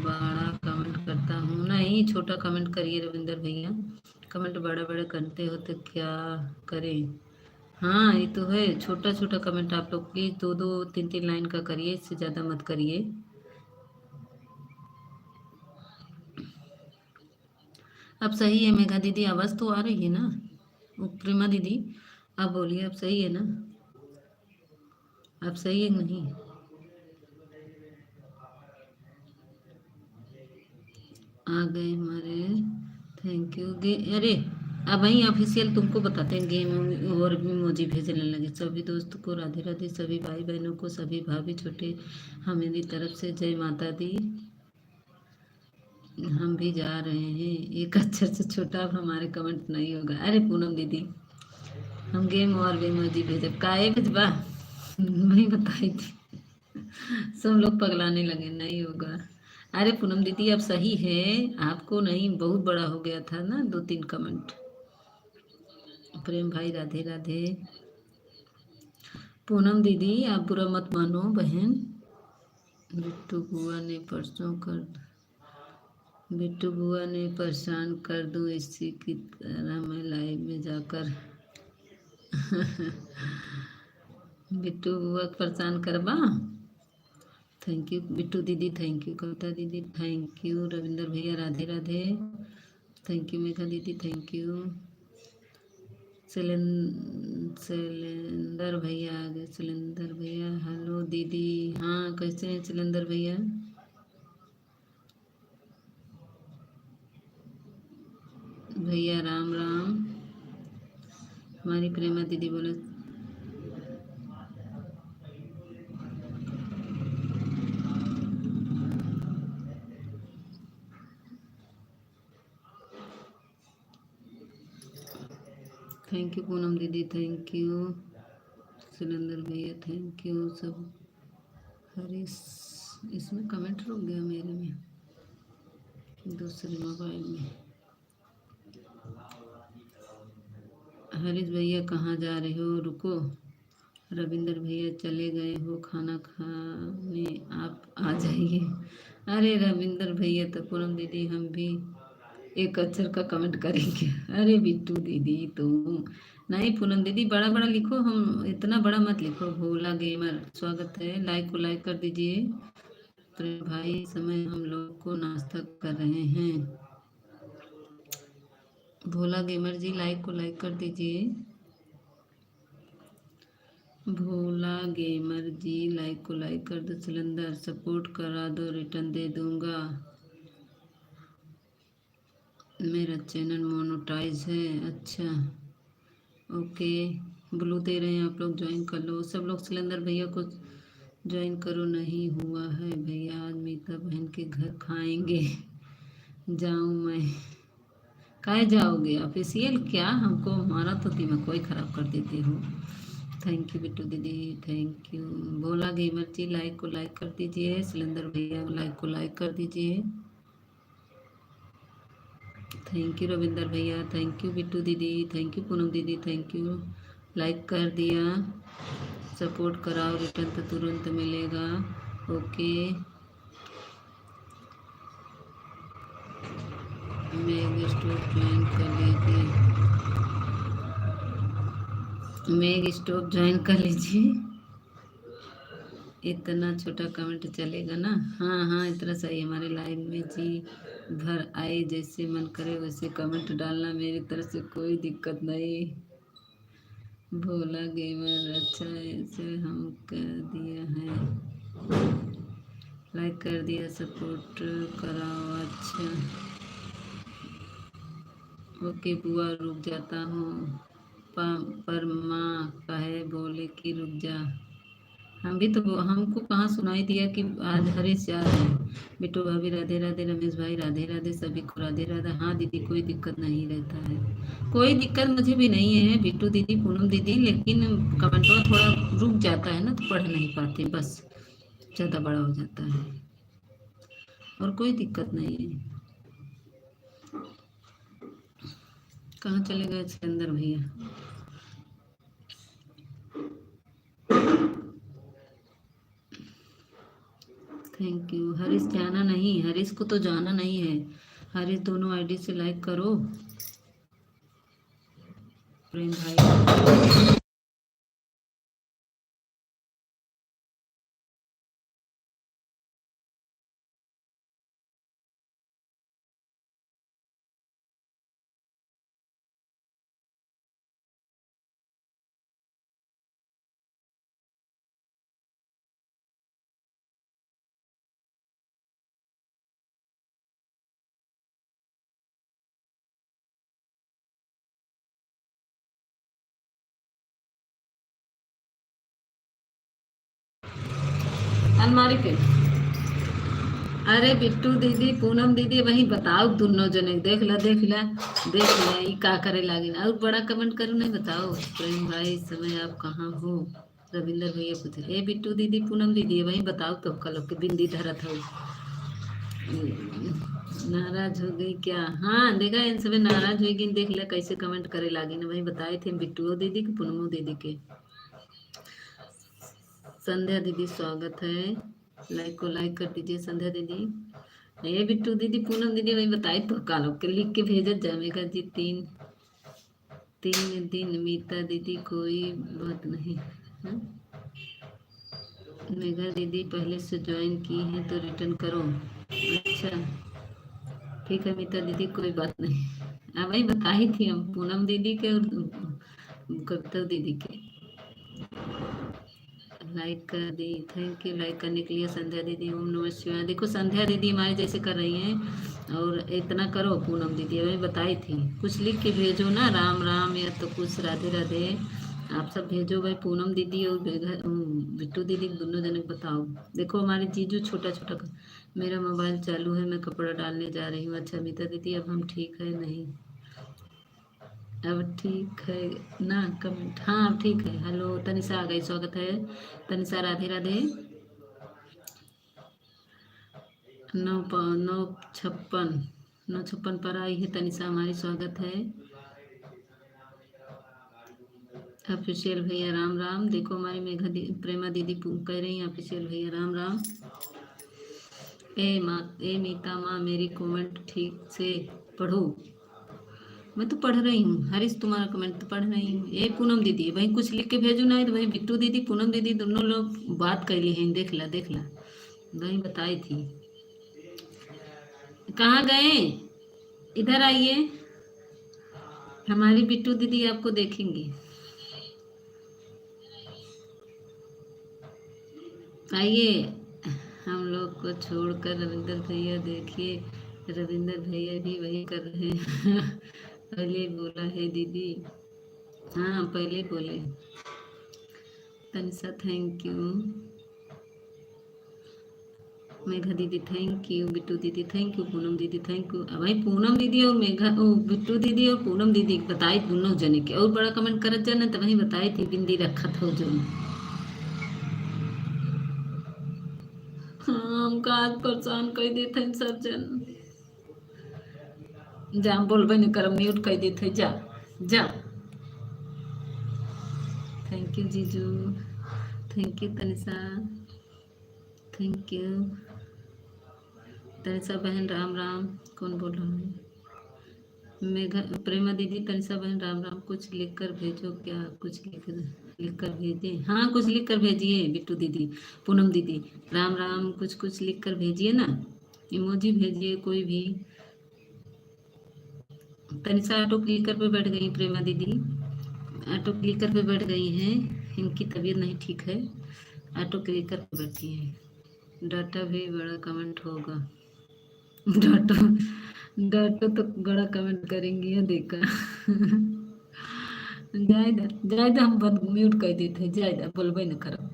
बड़ा कमेंट करता हूँ। नहीं छोटा कमेंट करिए रविंदर भैया, कमेंट बड़ा बड़ा करते हो तो क्या करें। हाँ ये तो है, छोटा छोटा कमेंट आप लोग प्लीज दो दो तीन तीन लाइन का करिए, इससे ज़्यादा मत करिए। अब सही है मेघा दीदी, आवाज़ तो आ रही है ना। प्रेमा दीदी आप बोलिए, अब सही है ना, अब सही है नहीं। आ गए हमारे, थैंक यू गे। अरे अब वही ऑफिशियल तुमको बताते हैं गेम और भी मोजी भेजने लगे। सभी दोस्तों को राधे राधे, सभी भाई बहनों को, सभी भाभी छोटे, हम मेरी तरफ से जय माता दी। हम भी जा रहे हैं, एक अक्षर से छोटा अब हमारे कमेंट नहीं होगा। अरे पूनम दीदी हम गेम और भी मोजी भेजब, काहे भेजबा वही बताई थी। सब लोग पगलाने लगे, नहीं होगा। अरे पूनम दीदी अब सही है, आपको नहीं, बहुत बड़ा हो गया था ना दो तीन कमेंट। प्रेम भाई राधे राधे। पूनम दीदी आप बुरा मत मानो बहन। बिट्टू बुआ ने परसों कर, बिट्टू बुआ ने परेशान कर दूं इसी की तरह मैं लाइव में जाकर बिट्टू बुआ को परेशान करवा। थैंक यू बिट्टू दीदी, थैंक यू कविता दीदी, थैंक यू रविंदर भैया राधे राधे, थैंक यू मेघा दीदी, थैंक यू सिलेंडर भैया आ गए। सिलेंडर भैया हेलो दीदी, हाँ कैसे हैं सिलेंडर भैया। भैया राम राम। हमारी प्रेमा दीदी बोले थैंक यू पूनम दीदी, थैंक यू सिलेंडर भैया, थैंक यू सब। हरीश इसमें कमेंट रुक गया मेरे में, दूसरे मोबाइल में। हरीश भैया कहाँ जा रहे हो, रुको। रविंदर भैया चले गए हो खाना खाने, आप आ जाइए। अरे रविंदर भैया तो पूनम दीदी हम भी एक अक्षर का कमेंट करेंगे। अरे बिट्टू दीदी तुम नहीं, पूनम दीदी बड़ा बड़ा लिखो, हम इतना बड़ा मत लिखो। भोला गेमर स्वागत है, लाइक को लाइक कर दीजिए। प्रेम भाई समय हम लोग को नाश्ता कर रहे हैं। भोला गेमर जी लाइक को लाइक कर दीजिए। भोला गेमर जी लाइक को लाइक कर दो। सिलेंडर सपोर्ट करा दो, रिटर्न दे दूंगा। मेरा चैनल मोनेटाइज है, अच्छा ओके। ब्लू दे रहे हैं आप लोग, ज्वाइन कर लो सब लोग। सिलेंडर भैया को ज्वाइन करो। नहीं हुआ है भैया, आज मीता बहन के घर खाएंगे। जाऊँ मैं, काहे जाओगे ऑफिशियल क्या, हमको हमारा तो दिमाग कोई ख़राब कर देते हो। थैंक यू बिट्टू दीदी, thank you. Bhola gamer ji like को लाइक कर दीजिए। सिलेंडर भैया लाइक को लाइक कर दीजिए। थैंक यू रविंदर भैया, थैंक यू बिट्टू दीदी, थैंक यू पूनम दीदी, थैंक यू। लाइक कर दिया, सपोर्ट कराओ, रिटर्न तो तुरंत मिलेगा। ओके मेग स्टोव ज्वाइन कर लीजिए, मेग स्टोव ज्वाइन कर लीजिए। इतना छोटा कमेंट चलेगा ना? हाँ हाँ, इतना सही। हमारे लाइव में जी भर आए, जैसे मन करे वैसे कमेंट डालना, मेरी तरफ से कोई दिक्कत नहीं। भोला गेमर, अच्छा ऐसे हम कर दिया है, लाइक कर दिया, सपोर्ट कराओ। अच्छा ओके बुआ, रुक जाता हूँ। पर माँ कहे बोले कि रुक जा। हम भी तो हमको कहाँ सुनाई दिया कि आज हरीश जा रहे हैं। बिट्टू भाभी राधे राधे, रमेश भाई राधे राधे, सभी को राधे राधे। हाँ दीदी, कोई दिक्कत नहीं रहता है, कोई दिक्कत मुझे भी नहीं है बिट्टू दीदी, पूनम दीदी, लेकिन कमेंटवा थोड़ा रुक जाता है ना, तो पढ़ नहीं पाते, बस ज़्यादा बड़ा हो जाता है, और कोई दिक्कत नहीं है। कहाँ चले गए सिकंदर भैया? Thank you. हरीश जाना नहीं, हरीश को तो जाना नहीं है। हरीश दोनों आईडी से लाइक करो। प्रेम भाई, अलमारी पे। अरे बिट्टू दीदी, पूनम दीदी, वही बताओ दोनों जने, देख ला देख ला देख ला, ये का करे लागिन, और बड़ा कमेंट करो, नहीं बताओ। प्रेम भाई, इस समय आप कहाँ हो? रविंदर भैया पूछे, ए बिट्टू दीदी, पूनम दीदी, वही बताओ तो, कल के बिंदी धरत हो। नाराज हो गई क्या? हाँ देखा, इन समय नाराज हुई, देख ले कैसे कमेंट करे लागिन, वही बताए थे बिट्टू दीदी के, पूनमो दीदी के। संध्या दीदी स्वागत है, लाइक को लाइक कर दीजिए संध्या दीदी। ये बिट्टू दीदी, पूनम दीदी, वही बताई तो, कालो के लिख के भेजत जाएगा जी। 3 दिन मीता दीदी, कोई बात नहीं। हाँ? मेघा दीदी पहले से ज्वाइन की है तो रिटर्न करो। अच्छा ठीक है मीता दीदी, कोई बात नहीं। हाँ वही बताई थी हम, पूनम दीदी के और कविता दीदी के। लाइक कर दी, थैंक यू लाइक करने के लिए संध्या दीदी। ओम नमः शिवाय। देखो संध्या दीदी हमारे जैसे कर रही हैं, और इतना करो। पूनम दीदी अभी बताई थी, कुछ लिख के भेजो ना, राम राम या तो कुछ राधे राधे, आप सब भेजो भाई। पूनम दीदी और बिट्टू दीदी दोनों जने बताओ। देखो हमारे जीजू छोटा छोटा मेरा मोबाइल चालू है, मैं कपड़ा डालने जा रही हूँ। अच्छा मीता दीदी, अब हम ठीक है नहीं? अब ठीक है ना? कमेंट, हाँ अब ठीक है। हेलो तनिषा आ गई, स्वागत है तनिषा, राधे राधे। 956 पर आई है तनिषा हमारी, स्वागत है। ऑफिशियल भैया राम राम। देखो हमारी प्रेमा दीदी कह रही हैं ऑफिशियल भैया राम राम। ए मीता माँ, मेरी कमेंट ठीक से पढ़ो। मैं तो पढ़ रही हूँ हरीश, तुम्हारा कमेंट तो पढ़ रही हूँ। ये पूनम दीदी वही कुछ लिख के भेजो ना, तो वही बिट्टू दीदी पूनम दीदी दोनों लोग बात कर ली हैं, देख ला देख ला, वही बताई थी। कहाँ गए? इधर आइए, हमारी बिट्टू दीदी आपको देखेंगी। आइए, हम लोग को छोड़कर रविंदर भैया देखिए, रविंदर भैया भी वही कर रहे हैं। पहले बोला है दीदी, हाँ पहले बोले। तनिषा थैंक यू, मेघा दीदी थैंक यू, बिट्टू दीदी थैंक यू, पूनम दीदी थैंक यू। भाई पूनम दीदी और बिट्टू दीदी और पूनम दीदी बताई दोनों जने के, और बड़ा कमेंट करत जाना, तो वही बताई थी बिंदी रखत हो जो। हाँ हमका आज परेशान कर देते हैं सब जन। जा बोलबे नहीं करम, म्यूट कर देते, जा जा। थैंक यू जीजू, thank you Tanisha, thank you Tanisha बहन राम राम। कौन बोल रहा है? मेघा प्रेमा दीदी, तनिषा बहन राम राम, कुछ लिख कर भेजो। क्या कुछ लिख लिख कर भेजिए, हाँ कुछ लिख कर भेजिए बिट्टू दीदी, पूनम दीदी, राम राम कुछ कुछ लिख कर भेजिए ना, इमोजी भेजिए कोई भी। तनिषा ऑटो क्लिकर पे बैठ गई, प्रेमा दीदी ऑटो क्लिकर पे बैठ गई हैं, इनकी तबीयत नहीं ठीक है, ऑटो क्लिकर पे बैठी हैं। डाटा भी बड़ा कमेंट होगा। डाटा डाटा तो बड़ा कमेंट करेंगी, ये देखा। जायदा जायदा हम बंद म्यूट कर देते हैं, जायदा बोलबे न करो।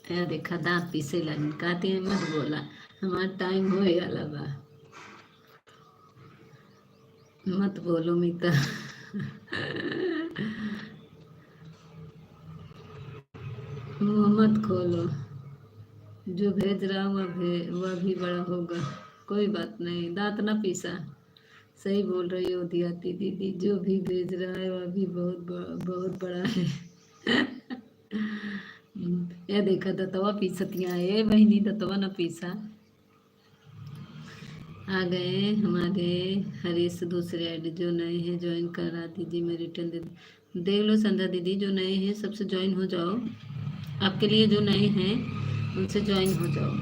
ये देखा दांत पीसे लगी, कहती है मत बोला, हमारा टाइम हो गया बा, मत बोलो मीता। मुंह मत खोलो, जो भेज रहा हूँ वह भी बड़ा होगा, कोई बात नहीं, दांत ना पीसा। सही बोल रही हो दियाती दीदी, जो भी भेज रहा है वह भी बहुत बड़ा है। ये देखा दतवा पीसतियाँ, ये बहनी दतवा ना पीसा। आ गए हमारे हरीश दूसरे आईडी, जो नए हैं ज्वाइन करा दीजिए, मैं रिटर्न दे देख लो संध्या दीदी, जो नए हैं सबसे ज्वाइन हो जाओ, आपके लिए जो नए हैं उनसे ज्वाइन हो जाओ।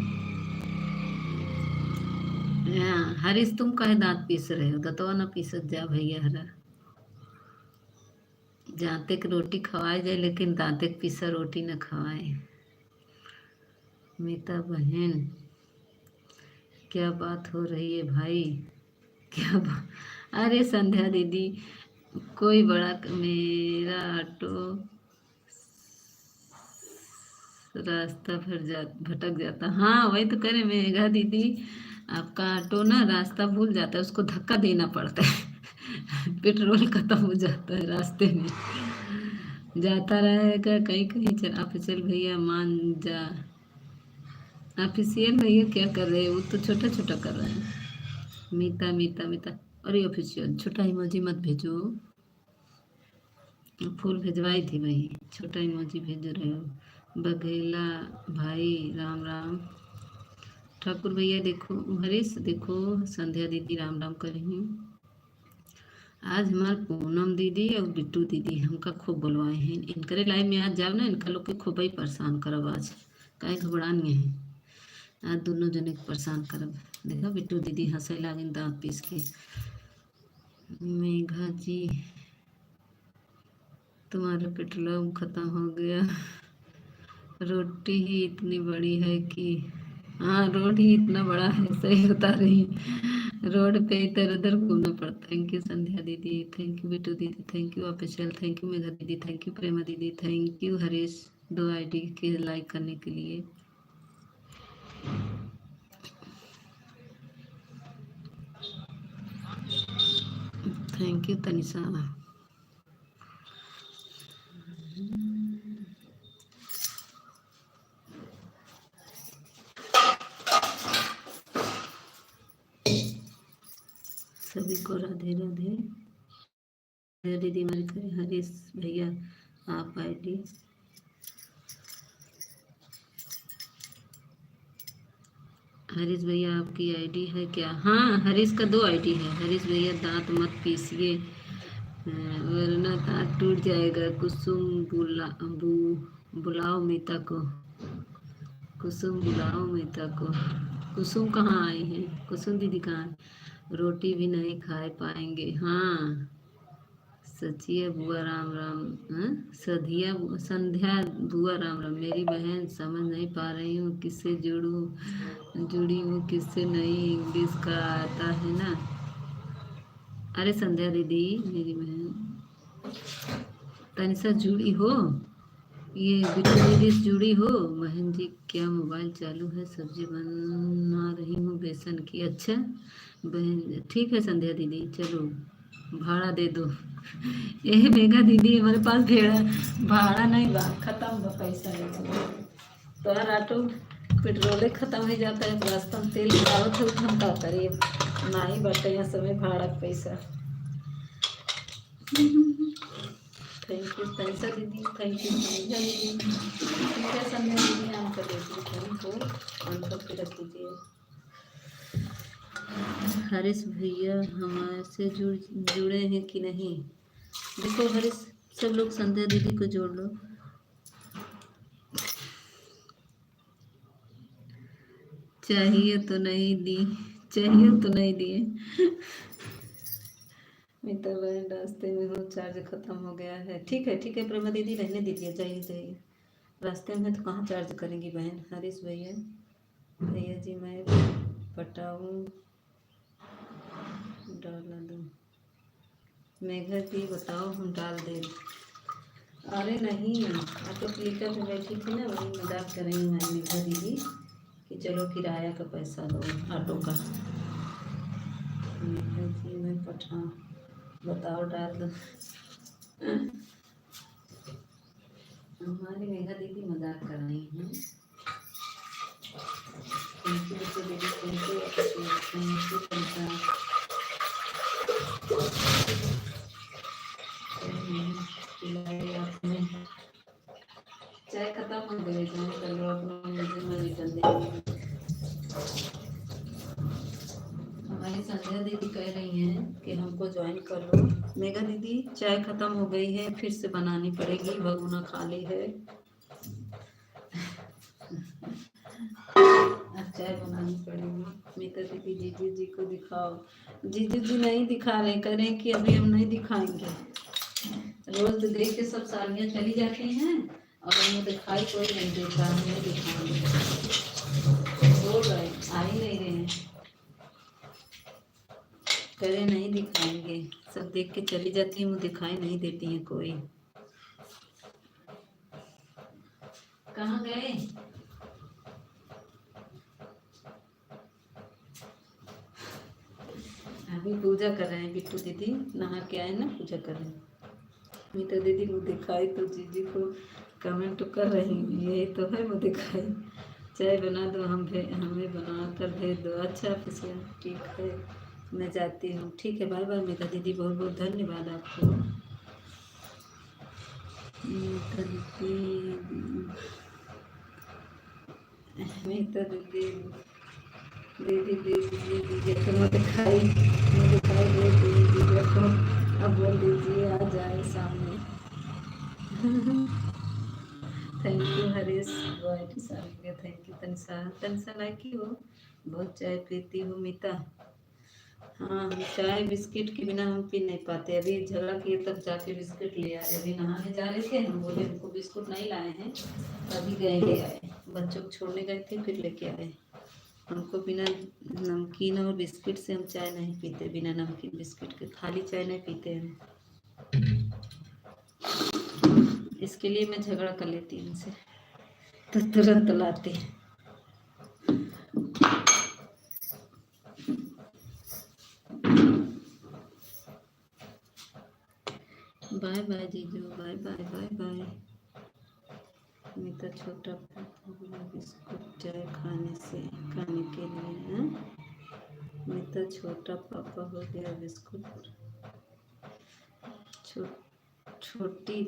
हाँ हरीश तुम काहे दांत पीस रहे हो, दतवा ना पीसत जा भैया हरा, जहाँ तक रोटी खवाए जाए लेकिन दांत तक पीसा रोटी न खवाए। मीता बहन क्या बात हो रही है भाई, क्या बात, अरे संध्या दीदी कोई बड़ा, मेरा ऑटो रास्ता भटक जाता, हाँ वही तो करे मेघा दीदी, आपका ऑटो ना रास्ता भूल जाता है, उसको धक्का देना पड़ता है। पेट्रोल खत्म हो जाता है रास्ते में, जाता रहेगा कहीं कहीं, चल आप चल भैया मान जा। ऑफिशियल भैया क्या कर रहे हैं, वो तो छोटा छोटा कर रहे हैं। मीता मीता मीता, अरे ऑफिशियल छोटा इमोजी मत भेजो, फूल भिजवाई थी भाई, छोटा इमोजी भेज रहे हो। बघेला भाई राम राम, ठाकुर भैया देखो, हरीश देखो, संध्या दीदी राम राम कर रही हूँ। आज हमारे पूनम दीदी और बिट्टू दीदी हमका खूब बुलवाए हैं, इनकरे लाइव में आज जाओ ना, इनका लोग के खूब ही परेशान करब आज, काहे घबरानी है, आज दोनों जने के परेशान करब। देखा बिट्टू दीदी हंसे लागिन दांत पीस के। मेघा जी तुम्हारा पेट्रोल खत्म हो गया, रोटी ही इतनी बड़ी है कि, हाँ रोड ही इतना बड़ा है, सही बता रही, रोड पे इधर उधर घूमना पड़ता। थैंक यू संध्या दीदी, थैंक यू बिट्टू दीदी, thank you official, thank you Megha दीदी, थैंक यू प्रेमा दीदी, थैंक यू हरीश, दो आईडी के लाइक करने के लिए। Thank you Tanisha. सभी को राधे राधे। दीदी हमारी करे, हरीश भैया आप आईडी, हरीश भैया आपकी आईडी है क्या, हाँ हरीश का दो आईडी है। हरीश भैया दांत मत पीसिए वरना दांत टूट जाएगा। कुसुम बुलाओ मीता को, कुसुम बुलाओ मीता को, कुसुम कहाँ आई है? कुसुम दीदी कहाँ है? रोटी भी नहीं खा पाएंगे। हाँ, सचिया बुआ राम राम। हाँ, संध्या बुआ राम राम। मेरी बहन, समझ नहीं पा रही हूँ किससे जुड़ी हूँ किससे नहीं, इंग्लिश का आता है ना। अरे संध्या दीदी, मेरी बहन तनिषा जुड़ी हो, ये बिट्टू दीदी से जुड़ी हो। बहन जी क्या मोबाइल चालू है, सब्जी बना रही हूँ बेसन की। अच्छा बहन, ठीक है संध्या दीदी, चलो भाड़ा दे दो। ये मेघा दीदी, हमारे पास भेड़ा भाड़ा नहीं बा, खत्म बा पैसा नहीं। तो यार ऑटो पेट्रोल खत्म हो जाता है, रास्ता में तेल गिरावत है, हम का करिए, ना ही बटे यहाँ समय भाड़ा का पैसा। थैंक यू तनिषा दीदी, थैंक यू संध्या दीदी। ठीक है संध्या दीदी, हम कर देती फोन को ऑन करके रख दीजिए। हरीश भैया हमारे जुड़े हैं कि नहीं? देखो हरीश, सब लोग संध्या दीदी को जोड़ लो। चाहिए तो नहीं दी, चाहिए तो नहीं दिए। मीता बहन रास्ते में हूँ, चार्ज खत्म हो गया है। ठीक है प्रेमा दीदी, रहने दीजिए, चाहिए रास्ते में तो कहाँ चार्ज करेंगी बहन। हरीश भैया, भैया जी मैं पटाऊँ डाला दूँ? मेघा जी बताओ, हम डाल दें। अरे नहीं, ऑटो क्लिकर पे बैठी थी ना, वही मजाक कर रही हूँ मेघा दीदी कि चलो किराया का पैसा दो ऑटो का। मेघा जी मैं पठाऊँ, बताओ डाल दो। हमारी मेघा दीदी मजाक कर रही हैं। थैंक यू दीदी, थैंक यू चाय खत्म हो गई, चलो अपना मुझे मैं रिटर्न देंगे। हमारी संध्या दीदी कह रही हैं कि हमको ज्वाइन कर लो। मेघा दीदी चाय खत्म हो गई है, फिर से बनानी पड़ेगी, भगोना खाली है। अब चाय बनानी पड़ेगी। मेघा दीदी जीजू जी को दिखाओ। जीजू जी नहीं दिखा रहे, करें कि अभी हम नहीं दिखाएंगे। रोज देख के सब सालियाँ चली जाती हैं और हमें दिखाई कोई नहीं देता, हम नहीं दिखाएंगे। बोल रहे आ ही नहीं रहे हैं, करे नहीं दिखाएंगे, सब देख के चली जाती हैं, वो दिखाई नहीं देती हैं कोई। कहाँ गए? अभी पूजा कर रहे हैं, बिट्टू दीदी नहा के आए ना, पूजा कर रहे हैं। मीता दीदी वो दिखाई तो जीजी को कमेंट कर रही हूँ, यही तो है वो दिखाई। चाय बना दो, हमें बना कर भेज दो। अच्छा फिर ठीक है, मैं जाती हूँ। ठीक है, बाय बाय मीता दीदी, बहुत बहुत धन्यवाद आपको। मीता दीदी दीदी दीदी दीदी तो दिखाई दे दीदी को, अब बोल दीजिए आ जाए सामने। थैंक यू हरीश वाइटी साल के, थैंक यू तनिषा लाइक की हो, बहुत चाय पीती हूँ मीता। हाँ, चाय बिस्किट के बिना हम पी नहीं पाते। अभी झगड़ा किए तब जाके बिस्किट ले आए, अभी नहाने जा रहे थे, हम बोले हमको बिस्कुट नहीं लाए हैं, अभी गए ले आए, बच्चों को छोड़ने गए थे फिर लेके आए। हमको बिना नमकीन और बिस्किट से हम चाय नहीं पीते, बिना नमकीन बिस्किट के खाली चाय नहीं पीते हैं। इसके लिए मैं झगड़ा कर लेती हूँ उनसे, तो तुरंत लाते। बाय बाय जीजू, बाय बाय बाय बाय। मैं तो छोटा बिस्कुट चाय खाने के लिए है। मैं तो छोटा पापा हो गया बिस्कुट, छोटी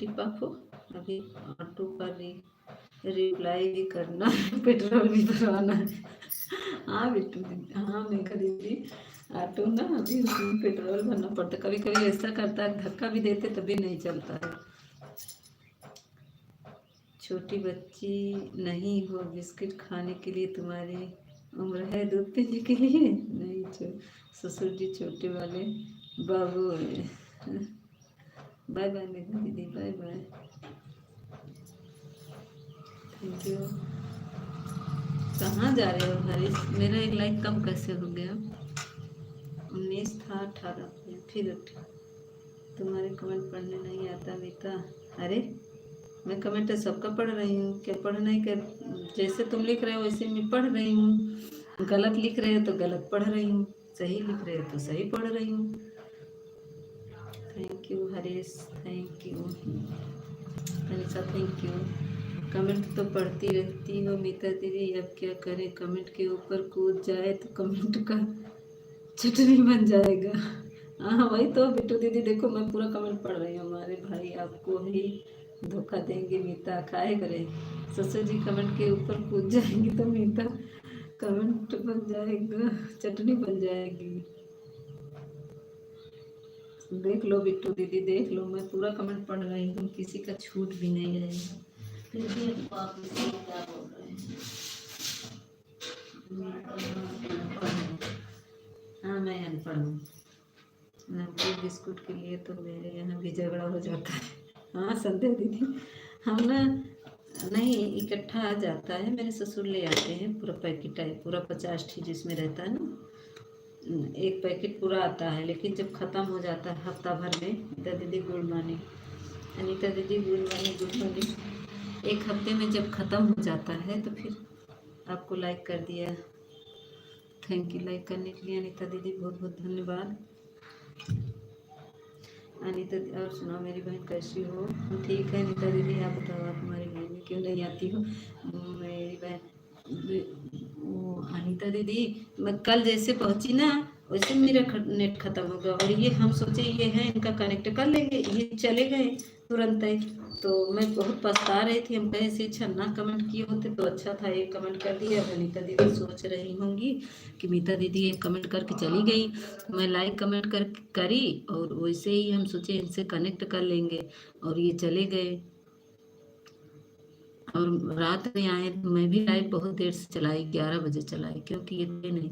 पापो अभी ऑटो पर रिप्लाई भी करना है, पेट्रोल भी भरवाना है। हाँ बिट्टू दीदी, हाँ मेघा दीदी, ऑटो ना अभी उसमें पेट्रोल भरना पड़ता, कभी कभी ऐसा करता है, धक्का भी देते तभी नहीं चलता है। छोटी बच्ची नहीं हो, बिस्किट खाने के लिए तुम्हारी उम्र है दूध पीने के लिए? नहीं, ससुर जी छोटे वाले बाबू हैं। बाय बाय मेरी दीदी, बाय बाय, थैंक यू। कहाँ जा रहे हो हरीश? मेरा एक लाइक कम कैसे हो गया? 19 था, 18 फिर 18। तुम्हारे कमेंट पढ़ने नहीं आता मीता? अरे मैं कमेंट सबका पढ़ रही हूँ, क्या पढ़ नहीं कर? जैसे तुम लिख रहे हो वैसे मैं पढ़ रही हूँ। गलत लिख रहे हो तो गलत पढ़ रही हूँ, सही लिख रहे हो तो सही पढ़ रही हूँ। Thank you Harish, thank you Anisha, thank you. Comment तो पढ़ती रहती हो मीता दीदी, अब क्या करें? कमेंट के ऊपर कूद जाए तो कमेंट का चटनी बन जाएगा। हाँ वही तो बिट्टू दीदी, देखो मैं पूरा कमेंट पढ़ रही हूँ। हमारे भाई आपको ही धोखा देंगे मीता, खाए करे। ससुर जी कमेंट के ऊपर कूद जाएंगे तो मीता कमेंट बन जाएगा, चटनी बन जाएगी। देख लो बिट्टू दीदी, देख लो, मैं पूरा कमेंट पढ़ रही हूँ, किसी का छूट भी नहीं रहेगा। फिर भी आप इसे क्या बोल रहे हैं? हाँ मैं अनपढ़ हूँ। नमकीन बिस्कुट के लिए तो मेरे यहाँ भी झगड़ा हो जाता है। हाँ संध्या दीदी, हम ना नहीं इकट्ठा आ जाता है, मेरे ससुर ले आते हैं पूरा पैकेट है, पूरा 50 ठी जिसमें रहता है ना, एक पैकेट पूरा आता है। लेकिन जब ख़त्म हो जाता है हफ्ता भर में, अनीता दीदी गुड मॉर्निंग, अनीता दीदी गुड मॉर्निंग, गुड मॉर्निंग। एक हफ्ते में जब ख़त्म हो जाता है तो फिर आपको लाइक कर दिया, थैंक यू लाइक करने के लिए अनीता दीदी, बहुत बहुत धन्यवाद। अनीता और सुनाओ मेरी बहन कैसी हो? ठीक है अनीता दीदी, आप बताओ आप हमारी बहन में क्यों नहीं आती हो? मेरी बहन वो अनीता दीदी, मैं कल जैसे पहुंची ना वैसे मेरा नेट खत्म हो गया, और ये हम सोचे ये हैं इनका कनेक्ट कर लेंगे, ये चले गए तुरंत ही। तो मैं बहुत पछता रही थी, हम कहे से छन्ना कमेंट किए होते तो अच्छा था, एक कमेंट कर दिया। अनीता दीदी सोच रही होंगी कि मीता दीदी एक कमेंट करके चली गई, मैं लाइक कमेंट करी, और वैसे ही हम सोचे इनसे कनेक्ट कर लेंगे, और ये चले गए। और रात में आए, मैं भी लाइट बहुत देर से चलाई, 11 बजे चलाई, क्योंकि ये थे नहीं।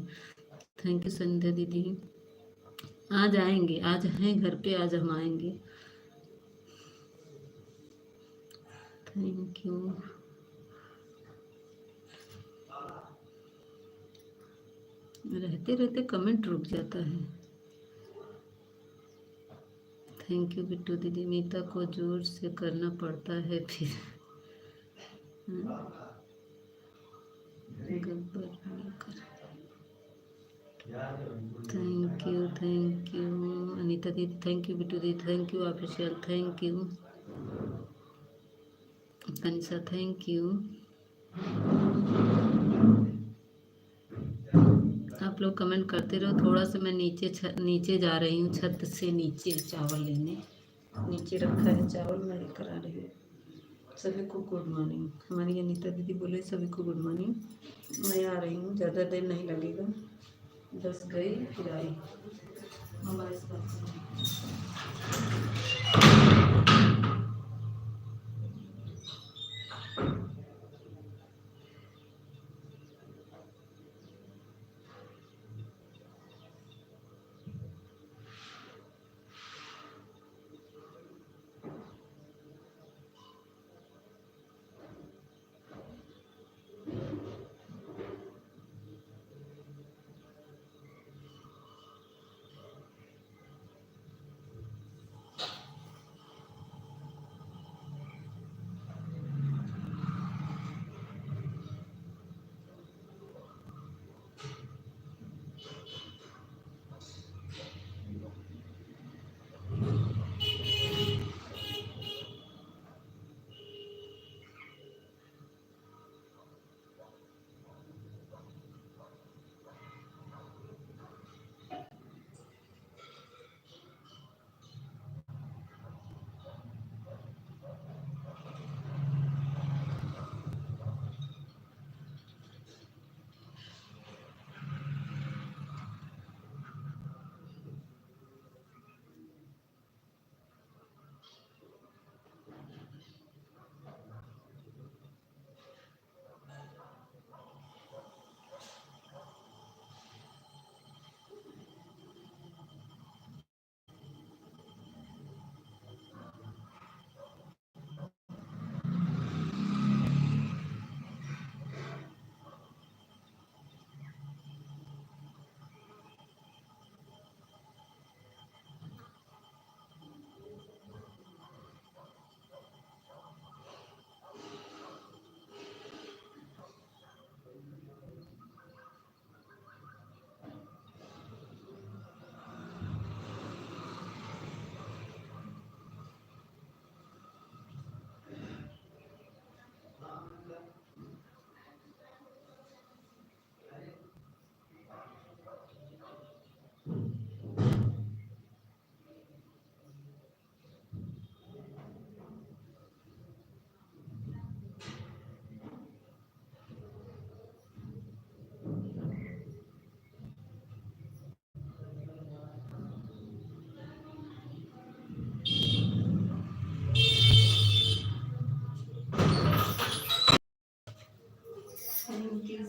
थैंक यू संध्या दीदी, आज आएंगे, आज हैं घर पे, आज हम आएंगे। Thank you. रहते रहते कमेंट रुक जाता है। थैंक यू बिट्टू दीदी, मीता को जोर से करना पड़ता है फिर। गब्बर कर। थैंक यू अनीता दीदी, थैंक यू बिट्टू दीदी, thank you official, thank you Kanisha, thank you. आप लोग कमेंट करते रहो, थोड़ा सा मैं नीचे जा रही हूँ, छत से नीचे चावल लेने, नीचे रखा है चावल, मैं लेकर आ रही हूँ। सभी को गुड मॉर्निंग, हमारी अनीता दीदी बोले सभी को गुड मॉर्निंग। मैं आ रही हूँ, ज़्यादा देर नहीं लगेगा, बस गई फिर आई। हमारे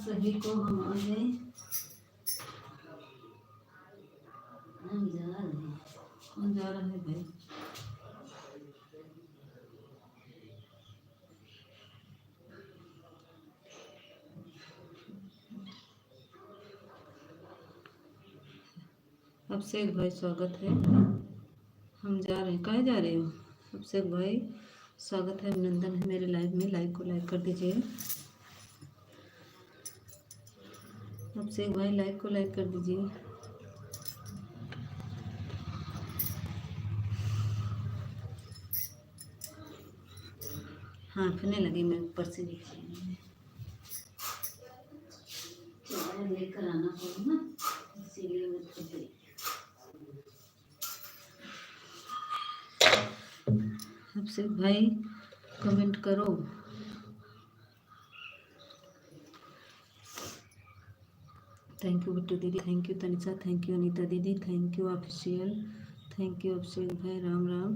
सभी को हम आ गए। हम जा रहे हैं। कौन जा रहा है भाई? अभिषेक भाई स्वागत है। हम जा रहे हैं। कहाँ जा रहे हो अभिषेक भाई? स्वागत है, अभिनंदन है मेरे लाइव में। लाइक को लाइक कर दीजिए। अभिषेक भाई लाइक को लाइक कर दीजिए। हाँ फने लगी मैं ऊपर से नीचे। चाय लेकर आना पड़ा ना, इसीलिए मैं खुद गई। अभिषेक भाई कमेंट करो। थैंक यू बिट्टू दीदी, thank you Tanisha, thank you Anita दीदी, thank you official, thank you Abhishek भाई। राम राम।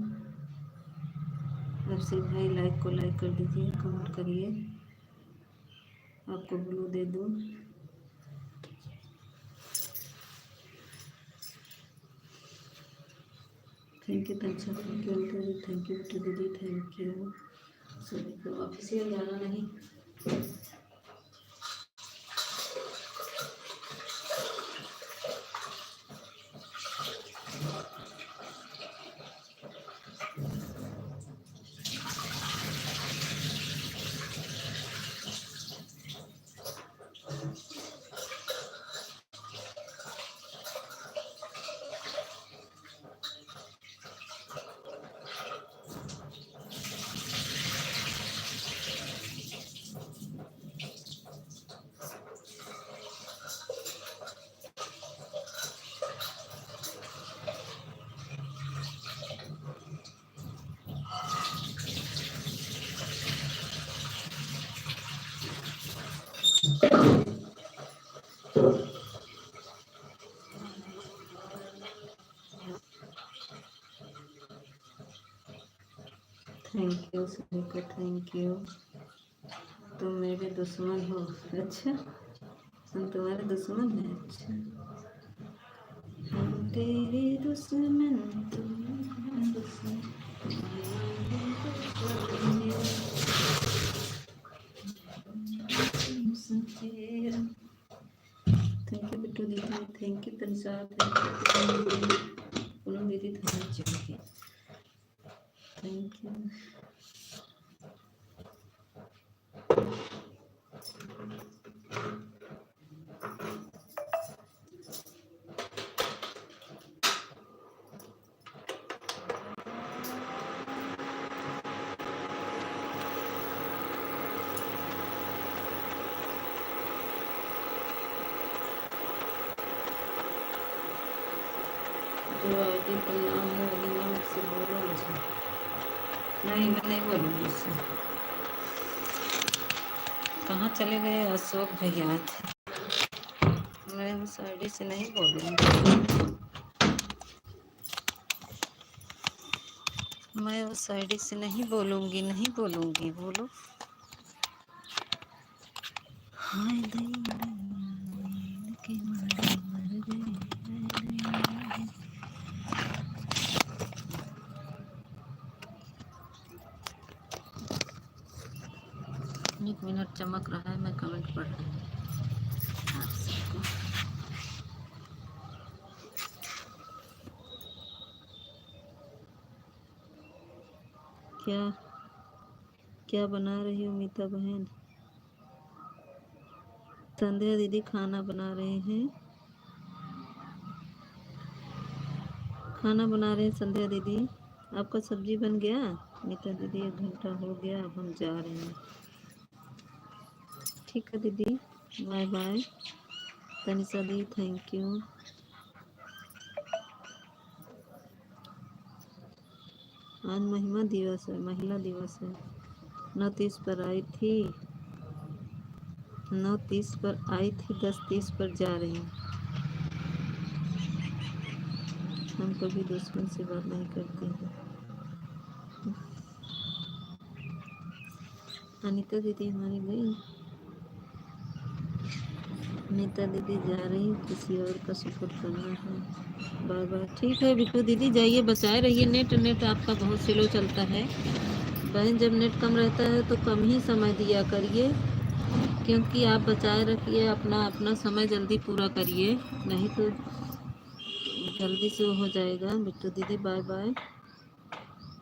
अभिषेक भाई लाइक को लाइक कर दीजिए, कमेंट करिए। आपको ब्लू दे दूँ? Thank you Tanisha, thank you Anita दीदी, थैंक यू बिट्टू दीदी, थैंक यू सभी को। ऑफिशियल जाना नहीं। थैंक यू सभी को, थैंक यू। तुम मेरे दुश्मन हो? अच्छा, हम तुम्हारे दुश्मन हैं? अच्छा, हम तेरे दुश्मन, तुम मेरे दुश्मन। थैंक यू बिट्टू दीदी, thank you Tanisha, thank you Poonam दीदी, थैंक यू, थैंक यू। जो आईडी का नाम है वही नाम से बोलो मुझे। नहीं मैं नहीं बोलूँगी उससे। कहाँ चले गए अशोक भैया? मैं उस आईडी से नहीं बोलूँगी। मैं उस आईडी से नहीं बोलूँगी, नहीं बोलूँगी। बोलो। हाय दैया के मारे मर गए। एक मिनट चमक रहा है, मैं कमेंट पढ़ रही हूँ आप सबको। क्या क्या बना रही हो मीता बहन? संध्या दीदी खाना बना रहे हैं। खाना बना रहे हैं संध्या दीदी। आपका सब्जी बन गया? मीता दीदी 1 घंटा हो गया, अब हम जा रहे हैं। ठीक है दीदी, बाय बाय। तनिषा दी थैंक यू। आज महिला दिवस है, महिला दिवस है। 9:30 पर आई थी, 9:30 पर आई थी, 10:30 पर जा रही हूँ। हम कभी दुश्मन से बात नहीं करते हैं। अनीता दीदी हमारी गई। नीता दीदी जा रही, किसी और का सपोर्ट करना है। Bye bye. ठीक है बिट्टू दीदी, जाइए, बचाए रहिए। नेट नेट आपका बहुत स्लो चलता है बहन। जब नेट कम रहता है तो कम ही समय दिया करिए, क्योंकि आप बचाए रखिए अपना अपना समय, जल्दी पूरा करिए, नहीं तो जल्दी से हो जाएगा। बिट्टू दीदी बाय बाय।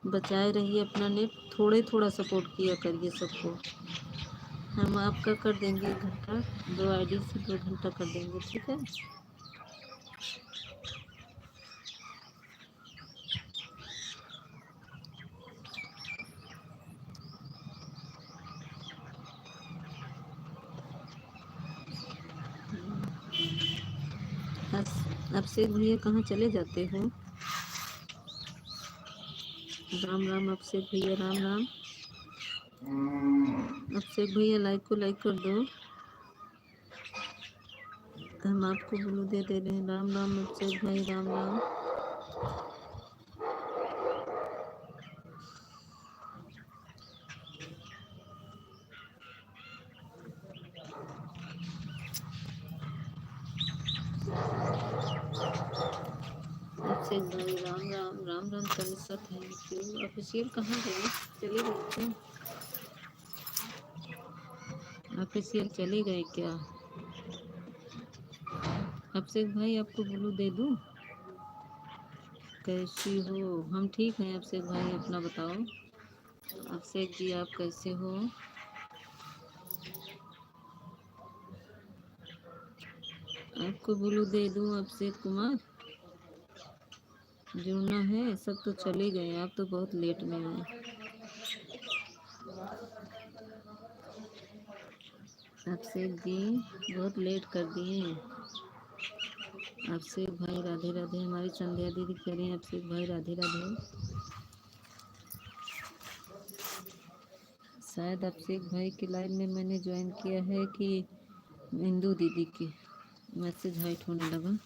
बचाए रहिए अपना नेट, थोड़े थोड़ा सपोर्ट किया करिए सबको। हम आपका कर देंगे 1 घंटा, 2 आईडी से 2 घंटा कर देंगे, ठीक है। अभिषेक भैया कहाँ चले जाते हो? राम राम अभिषेक भैया, राम राम। अभिषेक भैया लाइक को लाइक कर दो, हम आपको ब्लू दे रहे हैं। राम राम अभिषेक भाई, राम राम। अभिषेक भाई Ram Ram, Ram Ram Tanisha, thank you. Official कहाँ गए? चले गए क्या? ऑफिशियल चले गए क्या? अभिषेक भाई आपको ब्लू दे दूँ? कैसी हो? हम ठीक हैं अभिषेक भाई, अपना बताओ। अभिषेक जी आप कैसे हो? आपको ब्लू दे दूँ अभिषेक कुमार? जुड़ना है? सब तो चले गए, आप तो बहुत लेट में आए। अभिषेक जी बहुत लेट कर दिए। अभिषेक भाई राधे राधे। हमारी संध्या दीदी कह रही हैं अभिषेक भाई राधे राधे। शायद अभिषेक भाई की लाइव में मैंने ज्वाइन किया है कि इंदू दीदी की मैसेज हाइट होने लगा।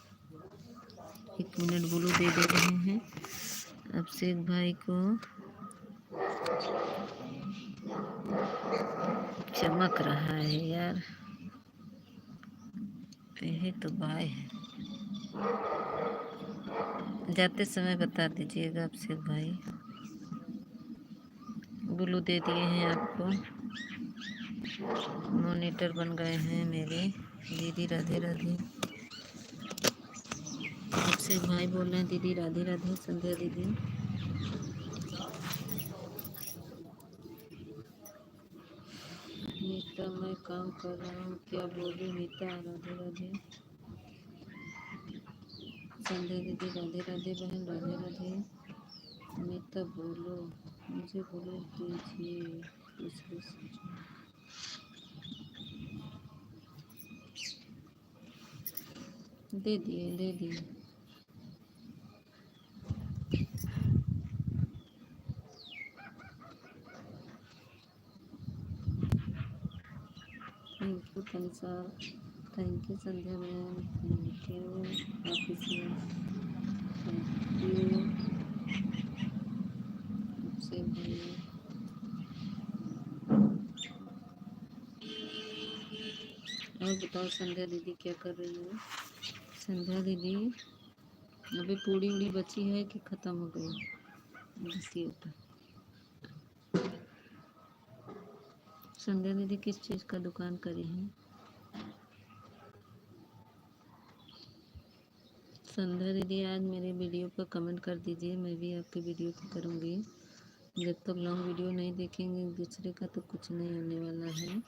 1 मिनट ब्लू दे रहे हैं अभिषेक भाई को। चमक रहा है यार, यही तो बाय है। जाते समय बता दीजिएगा अभिषेक भाई। ब्लू दे दिए हैं आपको, मॉनिटर बन गए हैं मेरे। दीदी राधे राधे। अभिषेक भाई बोल रहे हैं दीदी राधे राधे। संध्या दीदी नीता मैं काम कर रहा हूँ, क्या बोलूँ? नीता राधे राधे। संध्या दीदी राधे राधे। बहन राधे राधे। नीता बोलो, मुझे बोलो दीजिए दूसरे से। दे दिए दे दिए। Thank you Kansa, thank you Sandhya ma'am, thank you official, thank you आपसे भी। और बताओ संध्या दीदी क्या कर रही हो? संध्या दीदी अभी पूड़ी उड़ी बची है कि ख़त्म हो गई? बिस्किट। संध्या दीदी किस चीज़ का दुकान करी है? संध्या दीदी आज मेरे वीडियो पर कमेंट कर दीजिए, मैं भी आपके वीडियो पर करूँगी। जब तक लॉन्ग वीडियो नहीं देखेंगे एक दूसरे का तो कुछ नहीं होने वाला है।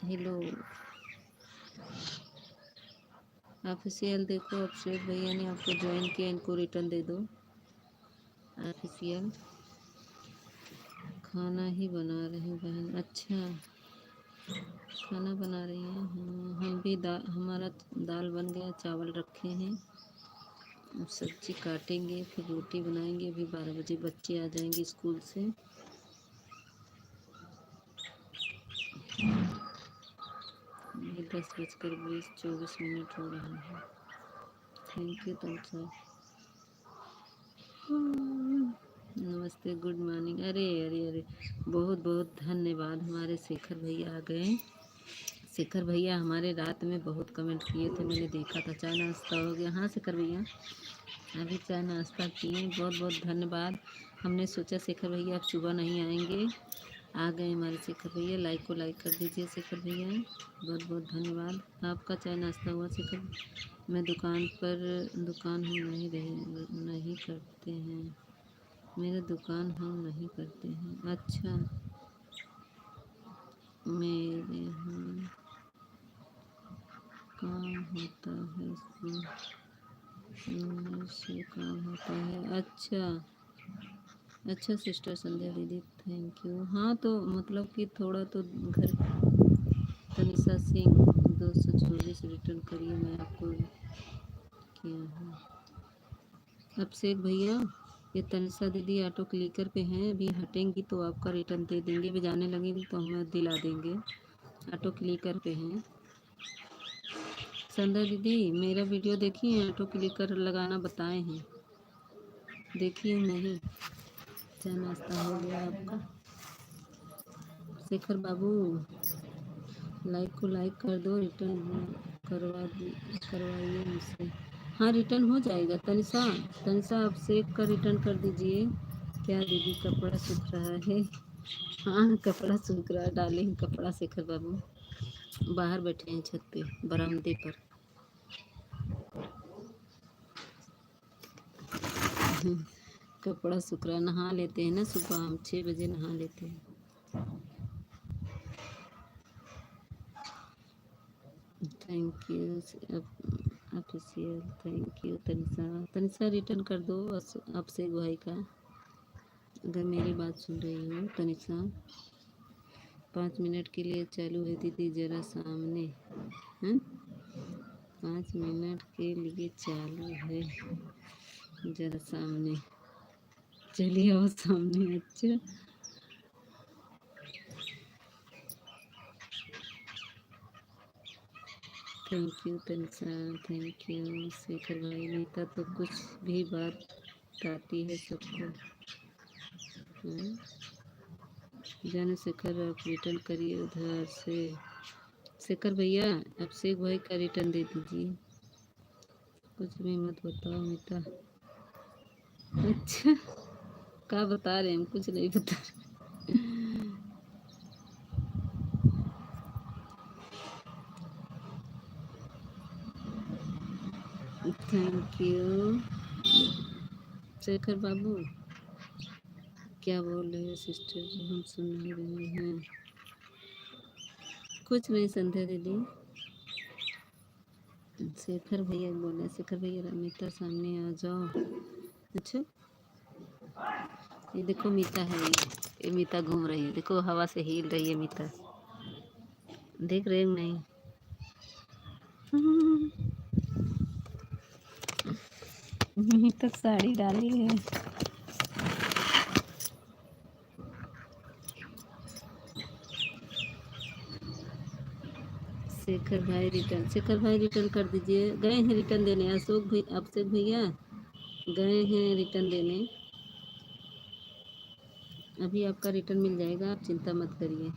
हेलो ऑफिशियल देखो, अभिषेक भैया ने आपको ज्वाइन किया, इनको रिटर्न दे दो। ऑफिशियल खाना ही बना रहे हैं बहन। अच्छा खाना बना रही हैं। हम भी हमारा दाल बन गया, चावल रखे हैं, अब सब्जी काटेंगे, फिर रोटी बनाएंगे। अभी 12 बजे बच्चे आ जाएंगे स्कूल से। ये 10:20 हो रहा है। थैंक यू तुमसे। नमस्ते, गुड मॉर्निंग। अरे अरे अरे बहुत बहुत धन्यवाद, हमारे शेखर भैया आ गए। शेखर भैया हमारे रात में बहुत कमेंट किए थे, मैंने देखा था। चाय नाश्ता हो गया? हाँ शेखर भैया अभी चाय नाश्ता किए, बहुत बहुत धन्यवाद। हमने सोचा शेखर भैया आप सुबह नहीं आएंगे, आ गए हमारे शेखर भैया। लाइक को लाइक कर दीजिए शेखर भैया, बहुत बहुत धन्यवाद। आपका चाय नाश्ता हुआ शेखर? मैं दुकान हम नहीं करते हैं, मेरे दुकान हम नहीं करते हैं। अच्छा मेरे यहाँ काम होता है, सुनने से काम होता है। अच्छा सिस्टर संध्या दीदी थैंक यू। हाँ तो मतलब कि थोड़ा तो घर। तनिषा सिंह 224 रिटर्न करिए, मैं आपको किया है। अभिषेक भैया ये तनिषा दीदी ऑटो क्लिकर पे हैं, अभी हटेंगी तो आपका रिटर्न दे देंगे, भी जाने लगेंगी तो हमें दिला देंगे। ऑटो क्लिकर पे हैं। संध्या दीदी मेरा वीडियो देखिए, ऑटो क्लिकर लगाना बताए हैं, देखिए नहीं। चाय नाश्ता हो गया आपका? शेखर बाबू लाइक को लाइक कर दो, रिटर्न करवाइए मुझसे। हाँ रिटर्न हो जाएगा। तनिषा आप शेख का रिटर्न कर दीजिए। क्या दीदी कपड़ा सूख रहा है? हाँ कपड़ा सूख रहा है, डालेंगे कपड़ा शेखर बाबू। बाहर बैठे हैं छत पे बरामदे पर। कपड़ा सूख रहा, नहा लेते हैं ना सुबह, हम 6 बजे नहा लेते हैं। Thank you official, thank you Tanisha return कर दो अभिषेक भाई का, अगर मेरी बात सुन रही हो तनिषा। 5 मिनट के लिए चालू है दीदी, ज़रा सामने हैं। 5 मिनट के लिए चालू है, ज़रा सामने चलिए आओ सामने। अच्छा thank you Tanisha, thank you Shekhar भाई। नेता तो कुछ भी बात बताती है सबको। जाने शेखर आप रिटर्न करिए उधर से। शेखर भैया अभिषेक भाई का रिटर्न दे दीजिए, कुछ भी मत बताओ मीता। अच्छा क्या बता रहे हैं? हम कुछ नहीं बता रहे। थैंक यू शेखर बाबू। क्या बोल रहे हैं सिस्टर जी, हम सुन नहीं रहे हैं। कुछ नहीं संध्या दीदी। शेखर भैया बोले, शेखर भैया मीता सामने आ जाओ। अच्छा ये देखो मीता है, ये मीता घूम रही है, देखो हवा से हिल रही है मीता, देख रहे हो नहीं? मीता साड़ी डाली है। शेखर भाई रिटर्न कर दीजिए। गए हैं रिटर्न देने, अभिषेक भैया गए हैं रिटर्न देने। अभी आपका रिटर्न मिल जाएगा, आप चिंता मत करिए।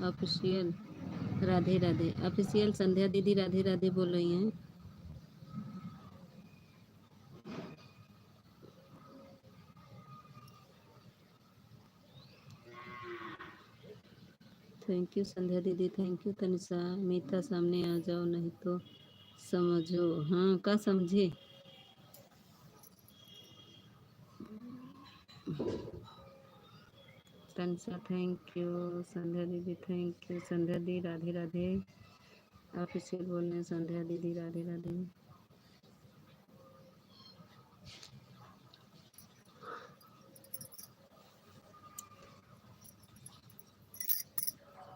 ऑफिशियल राधे राधे, ऑफिशियल संध्या दीदी राधे राधे बोल रही हैं। थैंक यू संध्या दीदी, थैंक यू तनिषा। मीता सामने आ जाओ नहीं तो समझो। हाँ क्या समझे? तनिषा थैंक यू, संध्या दीदी थैंक यू, संध्या दी राधे राधे। ऑफिशियल बोल रहे हैं संध्या दीदी राधे राधे।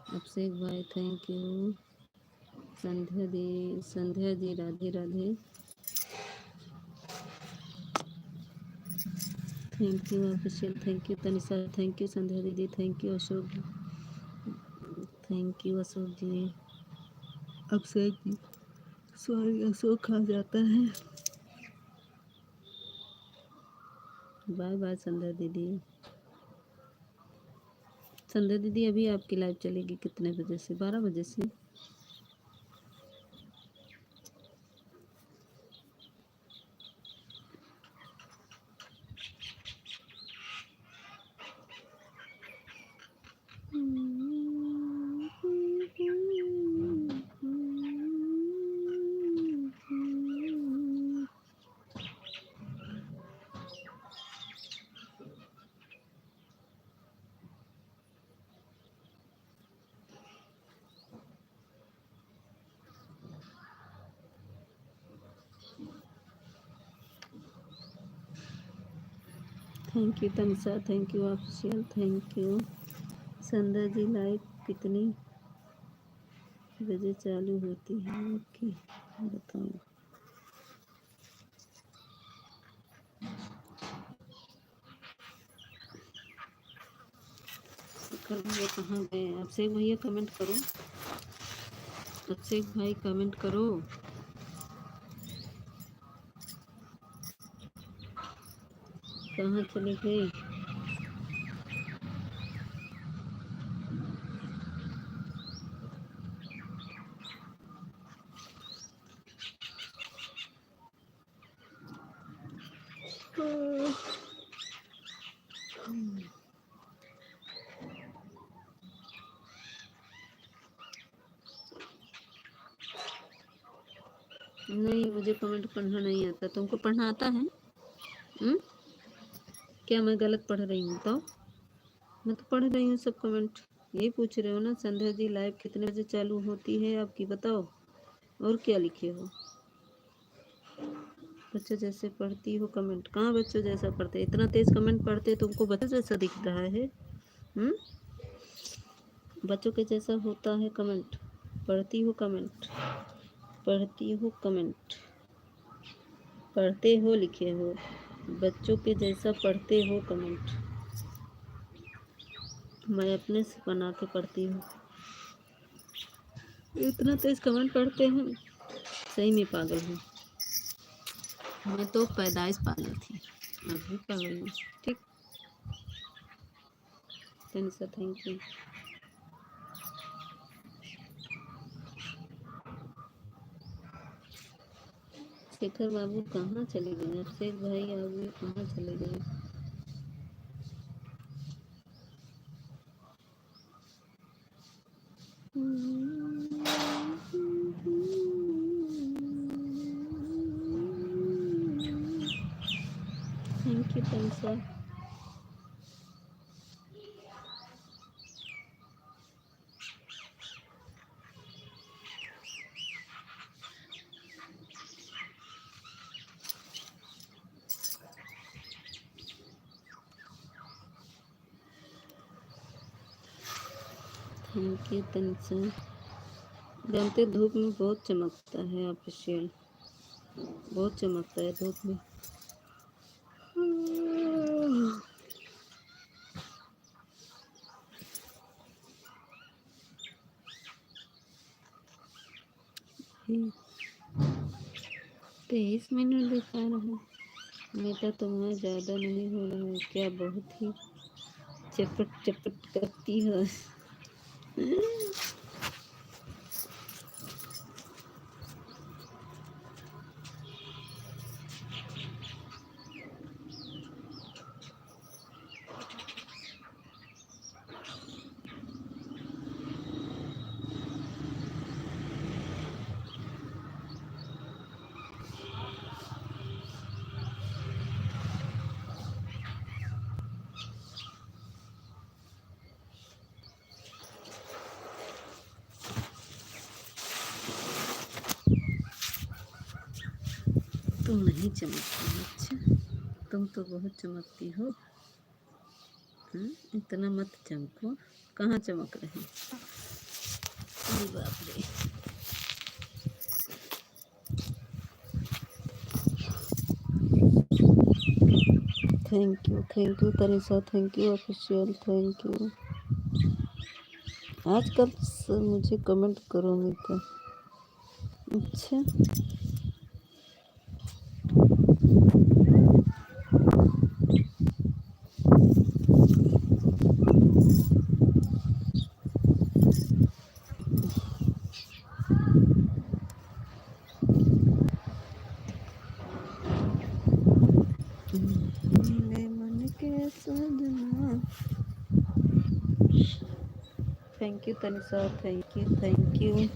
अभिषेक भाई thank you, Sandhya ji Radhe Radhe. Thank you official, thank you Tanisha, thank you Sandhya दीदी, thank you Ashok, thank you Ashok ji. Abhishek ji sorry Ashok खा जाता है। बाय बाय संध्या दीदी। संध्या दीदी अभी आपकी लाइव चलेगी कितने बजे से? 12 बजे से। Thank you Tamsa, thank you official, thank you. Sandhya ji live कितनी बजे चालू होती है आपकी, बताओ। शेखर भैया कहाँ गए? अभिषेक भैया कमेंट करो, अभिषेक भाई कमेंट करो। कहाँ चले गए? नहीं, मुझे कमेंट पढ़ना नहीं आता। तुमको पढ़ना आता है? क्या मैं गलत पढ़ रही हूँ? तो मैं तो पढ़ रही हूँ सब कमेंट। यही पूछ रहे हो ना, संध्या जी लाइव कितने बजे चालू होती है आपकी, बताओ। और क्या लिखे हो? बच्चों जैसे पढ़ती हो कमेंट। कहाँ बच्चों जैसा पढ़ते? इतना तेज कमेंट पढ़ते तुमको बच्चों जैसा दिख रहा है? बच्चों के जैसा होता है कमेंट? पढ़ती हो कमेंट, पढ़ती हो कमेंट, पढ़ते हो लिखे हो, बच्चों के जैसा पढ़ते हो कमेंट। मैं अपने से बना के पढ़ती हूँ। इतना तेज कमेंट पढ़ते हैं, सही में पागल हूँ मैं तो। पैदाइश पागल थी, अभी पागल हूँ। ठीक, तनिषा थैंक यू। शेखर बाबू कहाँ चले गए? अभिषेक भाई आगे कहाँ चले गए? Thank you Tanisha. Thank you Tanisha. जानते धूप में बहुत चमकता है ऑफिशियल, बहुत चमकता है धूप में। हम्म, 23 मिनट दिखा रहा है। बेटा तुम्हें ज़्यादा नहीं हो रहा है क्या? बहुत ही चपट चपट करती हो। तुम नहीं चमकती। अच्छा, तुम तो बहुत चमकती हो। इतना मत चमको। कहाँ चमक रहे? अरे बाप रे। Thank you Tanisha, thank you official, thank you. आज कब से मुझे कमेंट करोगे तो? अच्छा, मेरे मन के सजना। Thank you Tanisha, thank you, thank you.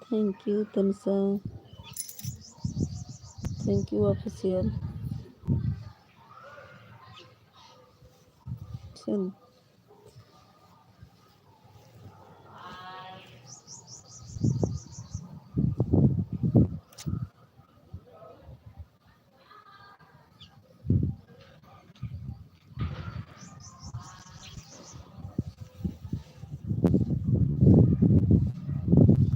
Thank you Tanisha, thank you official. चल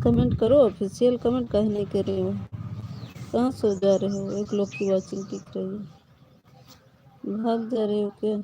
कमेंट करो, ऑफिशियल कमेंट काहे नहीं कर रहे हो? कहाँ सो जा रहे हो? एक लोग की वॉचिंग दिख रही है, भाग जा रहे हो क्या?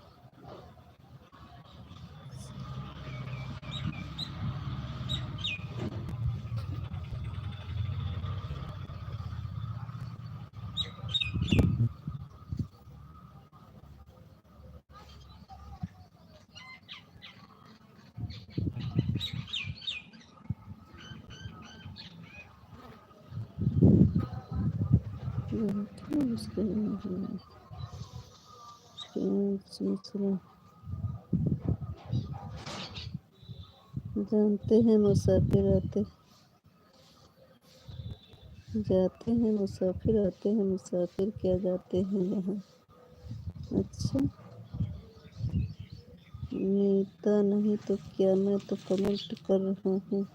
जानते हैं मुसाफिर आते जाते हैं, मुसाफिर आते हैं, मुसाफिर क्या जाते हैं यहाँ। अच्छा, नेता नहीं तो क्या, मैं तो कमेंट कर रहा हूँ।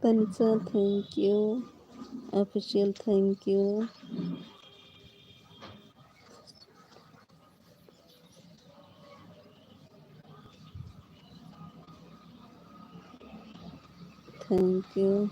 Tanisha thank you, official thank you. Thank you.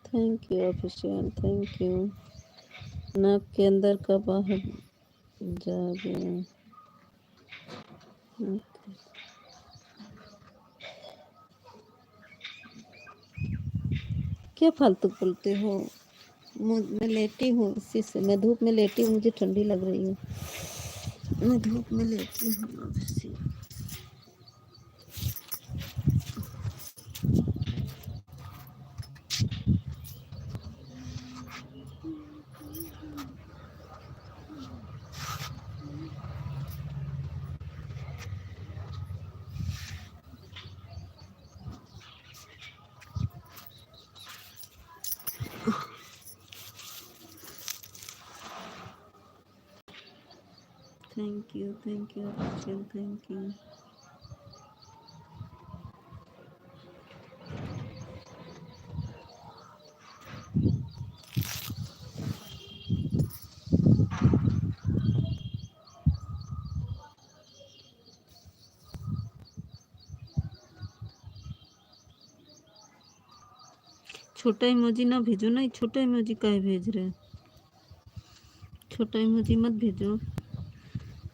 Thank you official, thank you. नाक के अंदर का बाहर जा गया। क्या फालतू बोलते हो? मैं लेटी हूँ, इसी से मैं धूप में लेटी हूँ, मुझे ठंडी लग रही है, मैं धूप में लेटी हूँ इसी। Thank you official, thank you. छोटा इमोजी ना भेजो ना, छोटा इमोजी काहे भेज रहे? छोटा इमोजी मत भेजो।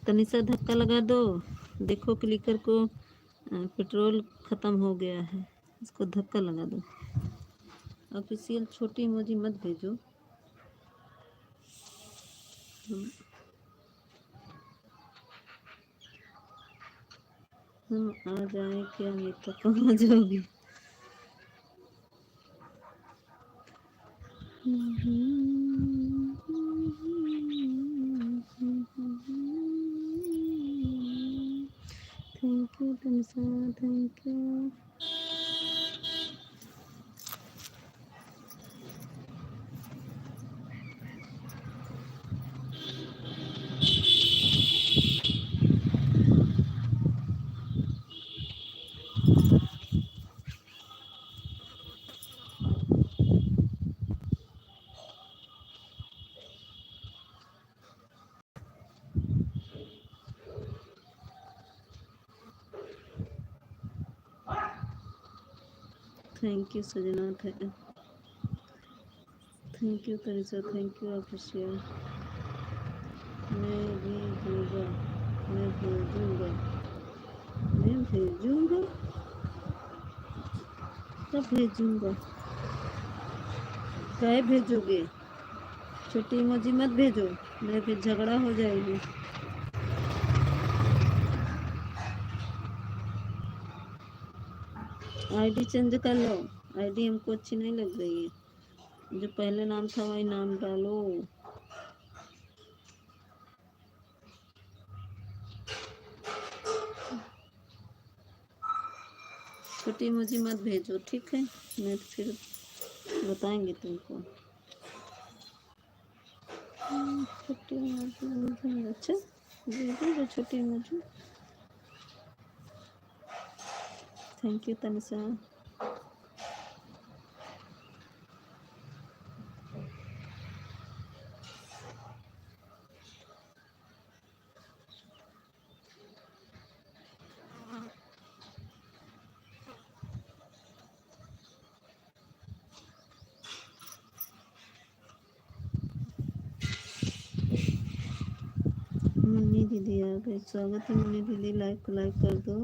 तनिषा धक्का लगा दो, देखो क्लिकर को पेट्रोल ख़त्म हो गया है, इसको धक्का लगा दो। ऑफिशियल छोटी इमोजी मत भेजो। हम आ जाए क्या? नहीं तो कहाँ जाओगी? Thank you Tanisha, thank you. Thank you Sajna, thank you Tanisha, thank you official. मैं भेजूंगा, मैं भेजूंगा, मैं भेजूंगा, कब भेजूंगा? क्या भेजोगे? छोटी इमोजी मत भेजो, मेरे फिर झगड़ा हो जाएगी। आईडी चेंज कर लो, आईडी हमको अच्छी नहीं लग रही है, जो पहले नाम था वही नाम डालो। छोटी इमोजी मत भेजो, ठीक है, नहीं तो फिर बताएंगे तुमको। छोटी इमोजी अच्छा भेजो छोटी emoji. Thank you Tanisha. Munni दीदी आ गए, स्वागत है मुन्नी दीदी, लाइक कर दो।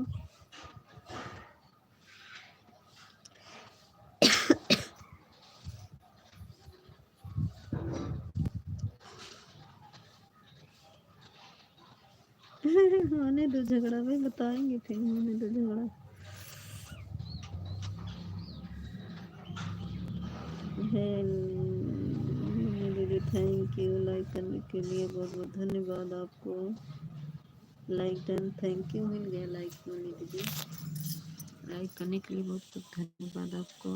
होने दो झगड़ा भाई, बताएंगे फिर, होने दो झगड़ा। दीदी थैंक यू लाइक करने के लिए, बहुत बहुत धन्यवाद आपको। लाइक डन, थैंक यू, मिल गया लाइक मुन्नी दीदी। लाइक करने के लिए बहुत बहुत धन्यवाद आपको।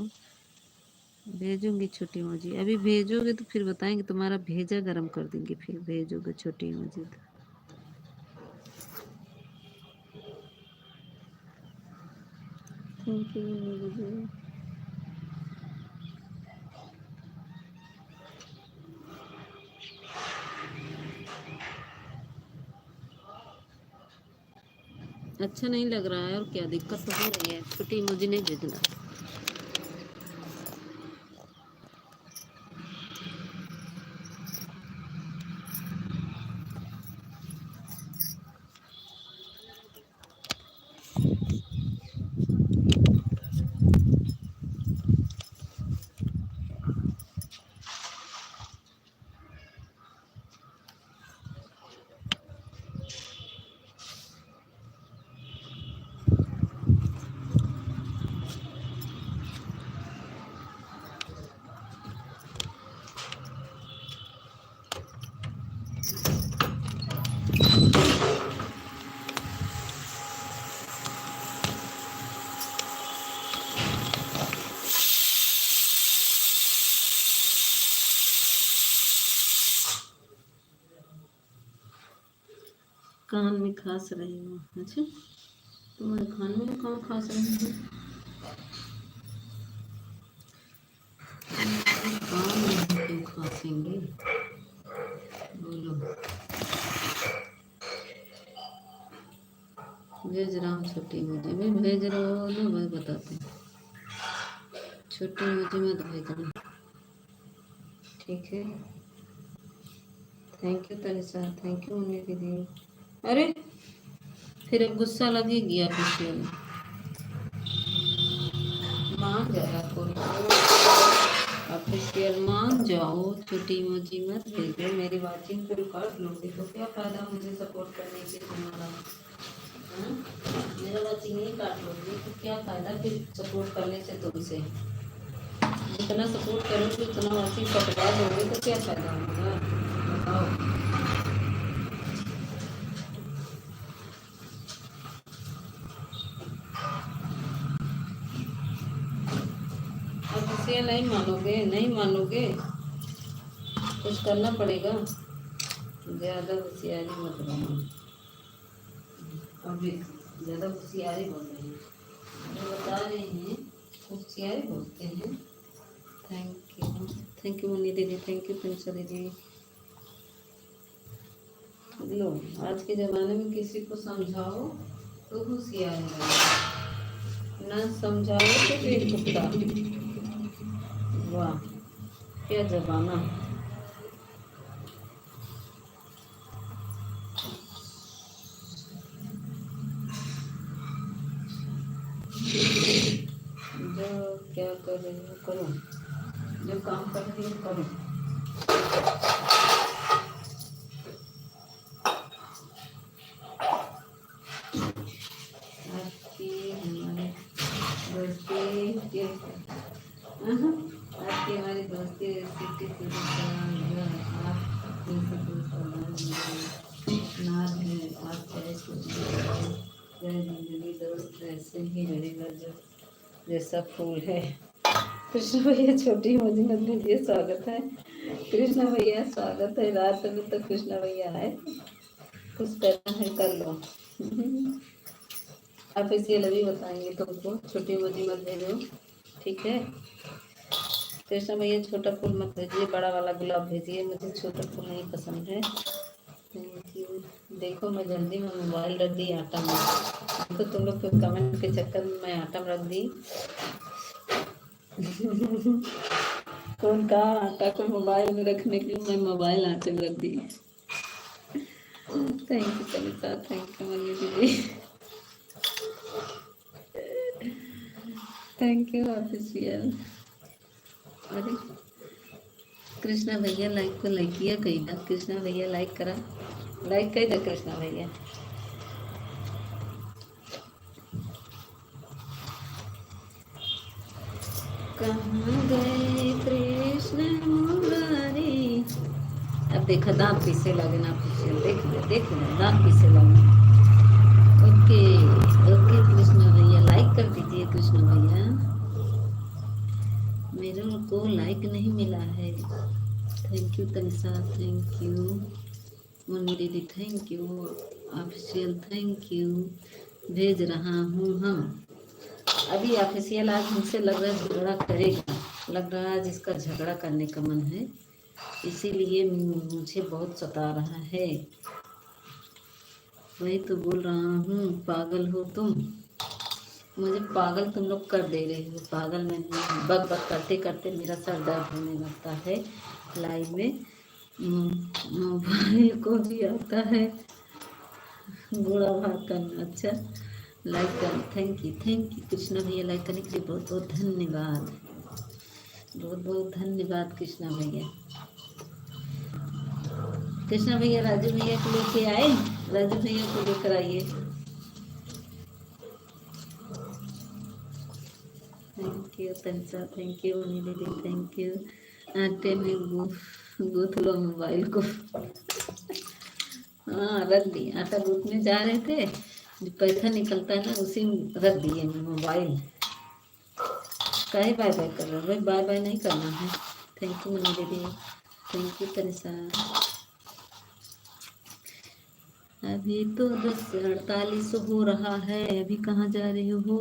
भेजूंगी छोटी इमोजी, अभी भेजोगे तो फिर बताएंगे, तुम्हारा भेजा गरम कर देंगे, फिर भेजोगे छोटी इमोजी तो। थैंक यू मुन्नी दीदी। अच्छा नहीं लग रहा है और क्या दिक्कत तो हो रही है, छोटी इमोजी नहीं भेजना। कान में खांस रही हूँ। अच्छा, तुम्हारे खान में कौन खांस रही है? कान में क्यों खांसेंगे, बोलो। भेज रहा हूँ छोटी इमोजी, भी भेज रहा हो ना, मैं बताती हूँ। छोटी इमोजी मत भेजना, ठीक है। Thank you Tanisha, thank you Munni दीदी। अरे फिर अब गुस्सा लगेगी आप इसलिए मान जाए आपको, ऑफिशियल मान जाओ, छोटी इमोजी मत भेजो। मेरी वाचिंग को रिकॉर्ड लोगे तो क्या फायदा मुझे सपोर्ट करने के तुम्हारा, मेरा वाचिंग नहीं काट लोगे तो क्या फायदा फिर सपोर्ट करने से तुमसे। जितना सपोर्ट करोगे उतना वाचिंग कटवा दोगे तो क्या फायदा होगा, बताओ। ऑफिशियल नहीं मानोगे, नहीं मानोगे, कुछ करना पड़ेगा। ज़्यादा होशियारी मत बनो, अभी ज़्यादा होशियारी बोल रही हैं, जो बता रहे हैं होशियारी बोलते हैं। थैंक यू मुन्नी दीदी, थैंक यू प्रिंसा दीदी। लो, आज के ज़माने में किसी को समझाओ तो होशियार है, ना समझाओ तो फिर कुत्ता। वाह क्या जमाना। जो क्या कर रही हो करो, जो काम कर रही हो करो। आपकी हमारी दोस्ती आपकी हमारी दोस्ती सिटी आप नाज है, आप चाहे कुछ भी करें, चाहे जिंदगी दोस्त ऐसे ही रहेगा। जब जैसा फूल है। कृष्ण भैया छोटी इमोजी मत भेजिए, स्वागत है कृष्ण भैया, स्वागत है। रात में तो कृष्ण भैया आए, कुछ करना है कर लो। आप इसे अभी बताएंगे तुमको, छोटी इमोजी मत भेजो, ठीक है। कृष्ण भैया छोटा फूल मत भेजिए, बड़ा वाला गुलाब भेजिए, मुझे छोटा फूल नहीं पसंद है। Thank you. देखो मैं जल्दी में मोबाइल रख दी आटा में, तो तुम लोग के कमेंट के चक्कर में मैं आटा में रख दी। कौन कहा आटा को मोबाइल में रखने के लिए, मैं मोबाइल आटे में रख दी। Thank you Kavita, thank you mummy दीदी, थैंक यू ऑफिशियल। अरे कृष्णा भैया लाइक को लाइक किया कहीं ना, कृष्णा भैया लाइक करा, लाइक कर दे कृष्णा भैया। कहाँ गए कृष्ण मुरारी। अब देखा दांत पीसे लगे ना, देख ले देख ले दांत पीसे लगे। ओके ओके कृष्णा भैया लाइक कर दीजिए, कृष्णा भैया मेरे को लाइक नहीं मिला है। Thank you Tanisha, thank you Munni दीदी, thank you official, thank you. भेज रहा हूँ हम अभी ऑफिशियल। आज मुझसे लग रहा है झगड़ा करेगा, लग रहा है जिसका झगड़ा करने का मन है, इसीलिए मुझे बहुत सता रहा है। वही तो बोल रहा हूँ, पागल हो तुम, मुझे पागल तुम लोग कर दे रहे हो। पागल मैं नहीं, बक बक करते करते मेरा सर दर्द होने लगता है। लाइव में मोबाइल को भी आता है बुरा भाग करना। अच्छा लाइक कर, थैंक यू कृष्णा भैया, लाइक करने के लिए बहुत बहुत धन्यवाद, बहुत बहुत धन्यवाद कृष्णा भैया। कृष्णा भैया राजू भैया को लेके आए, राजू भैया को लेकर आइए। Thank you Tanisha, thank you Muni दीदी, थैंक यू। आटे में गूथ लो मोबाइल को। हाँ रख दिए, आटा गूथने जा रहे थे, जो पैसा निकलता है ना उसी में रख दिए मोबाइल। काहे बाय बाय कर रहे हो भाई, बाय बाय नहीं करना है। थैंक यू मुनी दीदी, थैंक यू तनिषा। अभी तो 10:48 हो रहा है, अभी कहाँ जा रहे हो?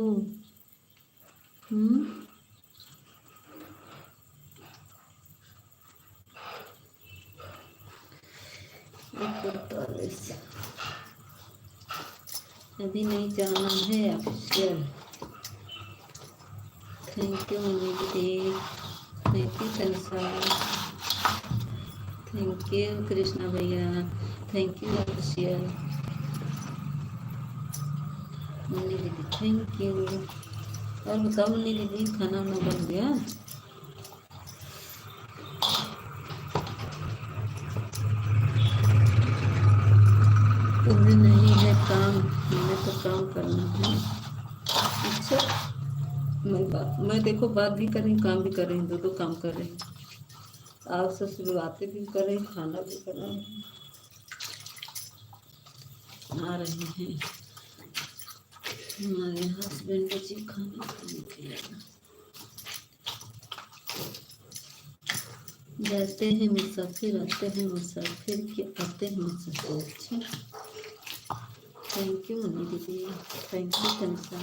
अभी नहीं जाना है ऑफिशियल। थैंक यू मम्मी दीदी, thank you Tanisha, thank you Krishna भैया, थैंक यू ऑफिशियल मम्मी दीदी, थैंक यू। और बताओ मम्मी दीदी खाना वाना बन गया? तुम्हें नहीं है काम, हमें तो काम करना है। अच्छा मैं देखो बात भी कर रही, काम भी कर रही, दो काम कर रही। आप सबसे बातें भी कर रही, खाना भी कर रही। आ रहे हैं हमारे हस्बैंड बच्चे खाना खाने के लिए। जाते हैं मुसाफिर, आते हैं मुसाफिर के आते हैं मुसाफिर। अच्छा थैंक यू मम्मी दीदी, थैंक यू तनिषा।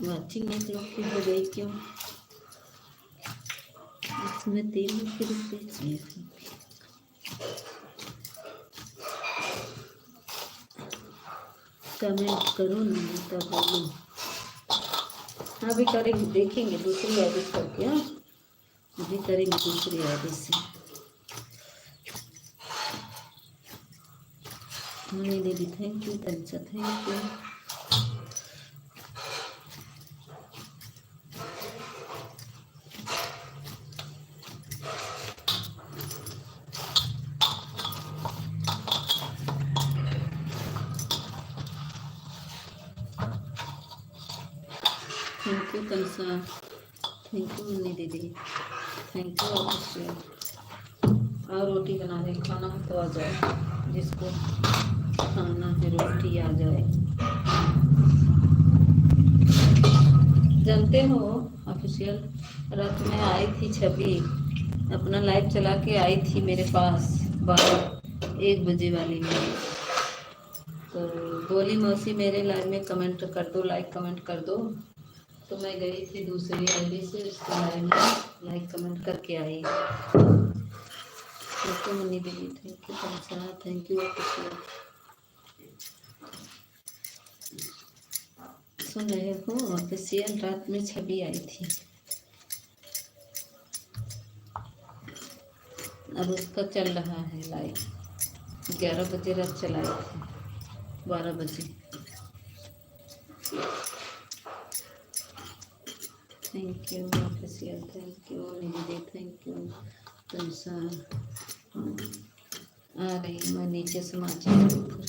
वाचिंग एक लोग की हो गई क्यों? इसमें 3 रुपये चाहिए। कमेंट करो नहीं तो बोलो। अभी करेंगे, देखेंगे दूसरी एडिट करके। हाँ अभी करेंगे दूसरी एडिट से। मनी दीदी thank you, Tanisha thank you. Thank you Tanisha, thank you Mani दीदी, थैंक यू ऑफिशियल। और रोटी बना रही, खाना हो तो आ जाए, जिसको खाना है रोटी आ जाए। जानते हो ऑफिशियल, रात में आई थी छवि, अपना लाइव चला के आई थी मेरे पास 12-1 बजे वाली में। तो बोली मौसी मेरे लाइव में कमेंट कर दो, लाइक कमेंट कर दो। तो मैं गई थी दूसरी आईडी से उसके लाइव में लाइक कमेंट करके आई। थैंक यू मनी दीदी, thank you Kansa, thank you official. सुन रहे हो ऑफिशियल, रात में छवि आई थी, अब उसका चल रहा है लाइव। 11 बजे रात चलाई थी, 12 बजे। Thank you official, thank you Nidhi, thank you Kansa. आ रही मैं नीचे समाचार ऊपर।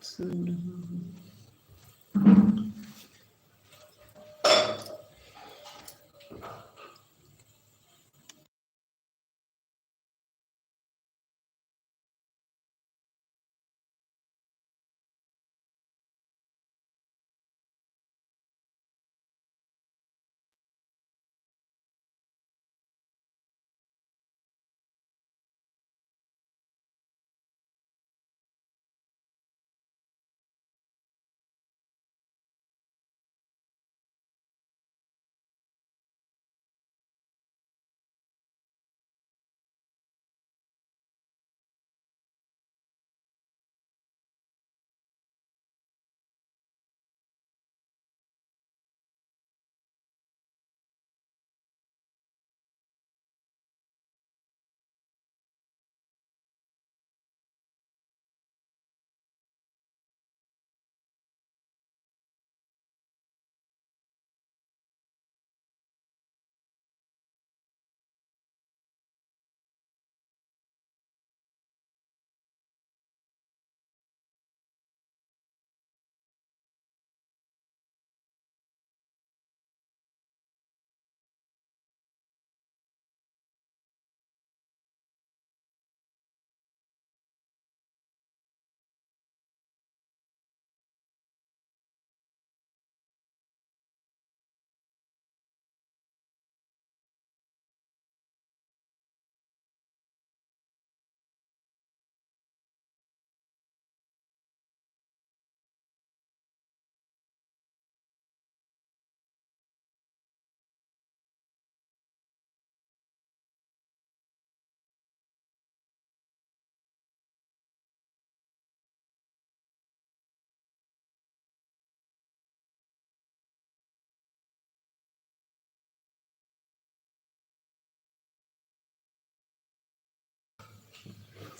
सुन रहा हूँ।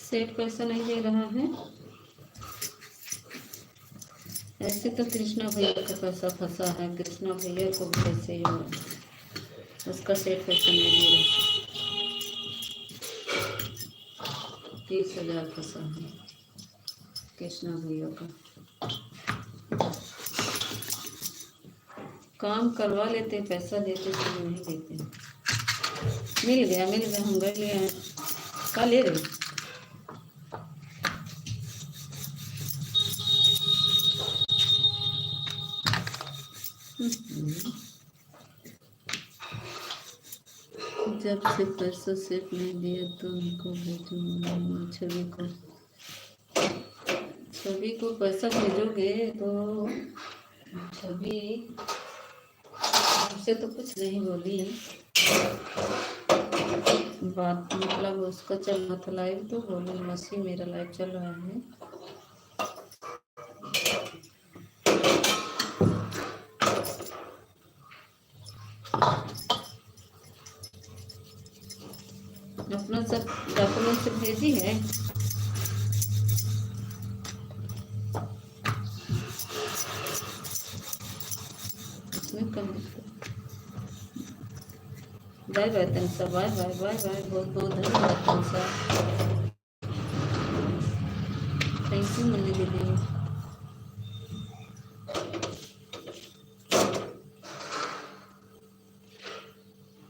सेठ पैसा नहीं दे रहा है, ऐसे तो कृष्णा भैया का पैसा फंसा है, कृष्णा भैया को भी पैसे ही हो, उसका सेठ पैसा नहीं दे रहा। 30,000 फंसा है कृष्णा भैया का। काम करवा लेते, पैसा देते तो नहीं देते। मिल गया हम गए, कल ले रहे। जब से पैसा सेट नहीं दिया तो उनको भेजूंगा। छवि को पैसा भेजोगे तो छवि हमसे तो कुछ नहीं बोली, बात मतलब उसका चल रहा था लाइव, तो बोली मसी मेरा लाइव चल रहा है। अपना सब डॉक्यूमेंट से भेजी है। इसमें कम bye bye Tansa, bye bye bye bye, बहुत बहुत धन्यवाद तनसा। थैंक यू मुन्नी दीदी।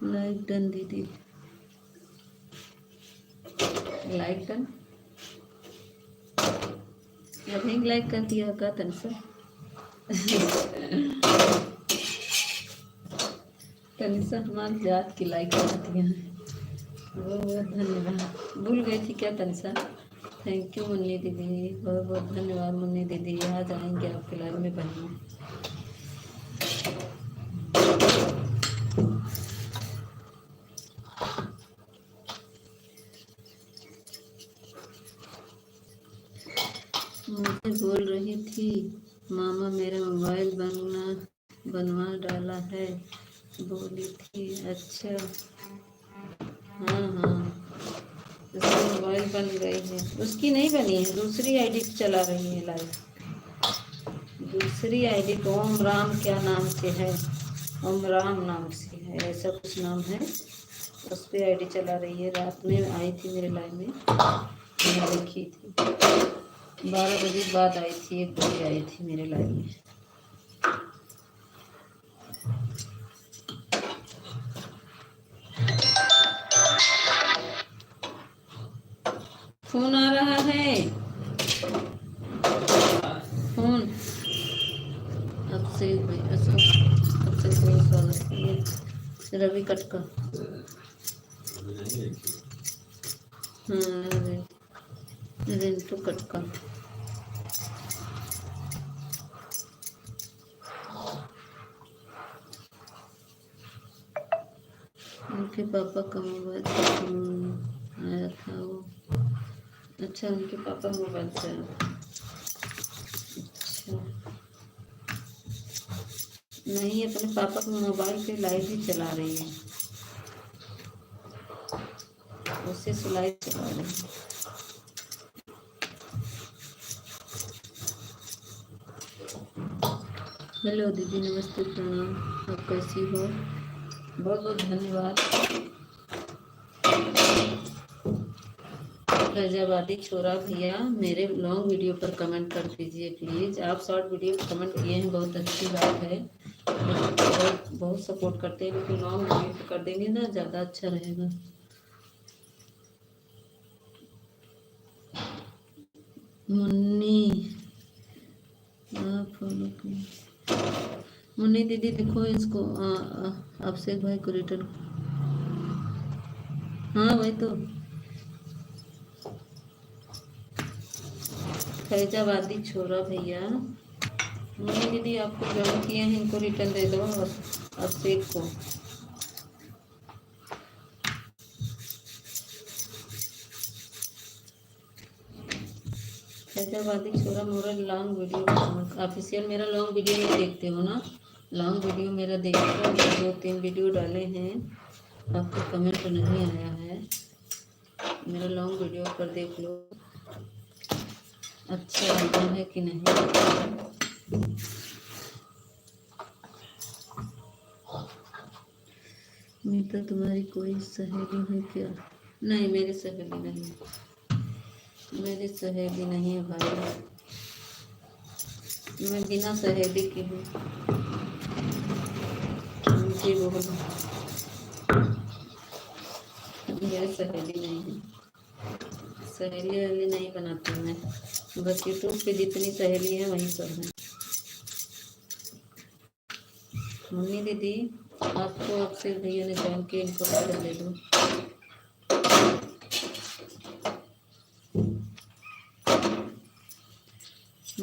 लाइक डन दीदी, लाइक डन। अभी लाइक कर दिया का तनसा? तनिषा हमारे जात की लाइक कर दिया है, बहुत बहुत धन्यवाद। भूल गई थी क्या तनिषा? थैंक यू मुन्नी दीदी, बहुत बहुत धन्यवाद मुन्नी दीदी। यहाँ जाएंगे आपके लाइव में बहन। मुझे बोल रही थी मामा मेरा मोबाइल बनवा डाला है, बोली थी। अच्छा, हाँ हाँ, उसकी मोबाइल बन गई है। उसकी नहीं बनी है, दूसरी आईडी चला रही है लाइव। दूसरी आईडी तो ओम राम क्या नाम से है, ओम राम नाम से है, ऐसा कुछ नाम है। उस पर आईडी चला रही है। रात में आई थी मेरे लाइव में, मैंने देखी थी। 12 बजे बाद आई थी, 1 बजे आई थी मेरे लाइव में। फोन आ रहा है, फोन। अब से स्वागत है रवि कटका। हाँ, रिंटू कटका। उनके पापा का मोबाइल आया था वो। अच्छा, उनके पापा मोबाइल से आया था। अच्छा, नहीं, अपने पापा के मोबाइल पे लाइव ही चला रही है, उससे से लाइव चला रही है। हेलो दीदी, नमस्ते, प्रणाम, आप कैसी हो? बहुत बहुत धन्यवाद। फैजाबादी छोरा भैया, मेरे लॉन्ग वीडियो पर कमेंट कर दीजिए प्लीज़। आप शॉर्ट वीडियो पर कमेंट किए हैं, बहुत अच्छी बात है, बहुत बहुत सपोर्ट करते हैं, लेकिन लॉन्ग वीडियो पर कर देंगे ना, ज़्यादा अच्छा रहेगा। मुन्नी, फॉलो मुन्नी दीदी देखो इसको, अभिषेक भाई को रिटर्न। हाँ वही तो, फैजाबादी छोरा भैया। मुन्नी दीदी आपको ज्वाइन किए हैं, इनको रिटर्न दे दो अभिषेक को। फैजाबादी छोरा मोरा लॉन्ग वीडियो ऑफिशियल, मेरा लॉन्ग वीडियो नहीं देखते हो ना? लॉन्ग वीडियो मेरा देखो, 2-3 वीडियो डाले हैं, आपको कमेंट नहीं आया है, मेरा लॉन्ग वीडियो पर देख लो, अच्छा लगा है कि नहीं। मीता तुम्हारी कोई सहेली है क्या? नहीं, मेरी सहेली नहीं, मेरी सहेली नहीं है भाई, मैं बिना सहेली की हूँ। जी बोलो, मेरी सहेली नहीं है, सहेली वहेली नहीं बनाती मैं, बस यूट्यूब पे जितनी सहेली है वही सब है। मुन्नी दीदी, आपको अक्षय भैया ने ज्वाइन किया, इनको कर दे दो।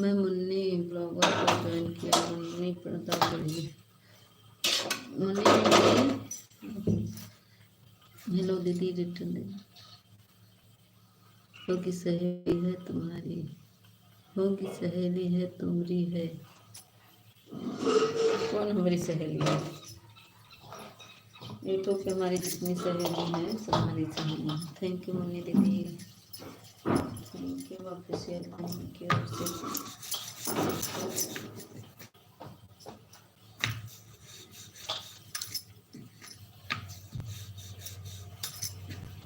मैं मुन्नी ब्लॉगर को ज्वाइन किया, मुन्नी प्रताप बढ़िया। मुन्नी दीदी, हेलो दीदी, रिटर्न दे। होगी सहेली है तुम्हारी, होगी सहेली है तुम्हारी है। कौन हमारी सहेली है? यूट्यूब पे हमारी जितनी सहेली है सब हमारी सहेली है। थैंक यू मुन्नी दीदी, thank you official, thank you official.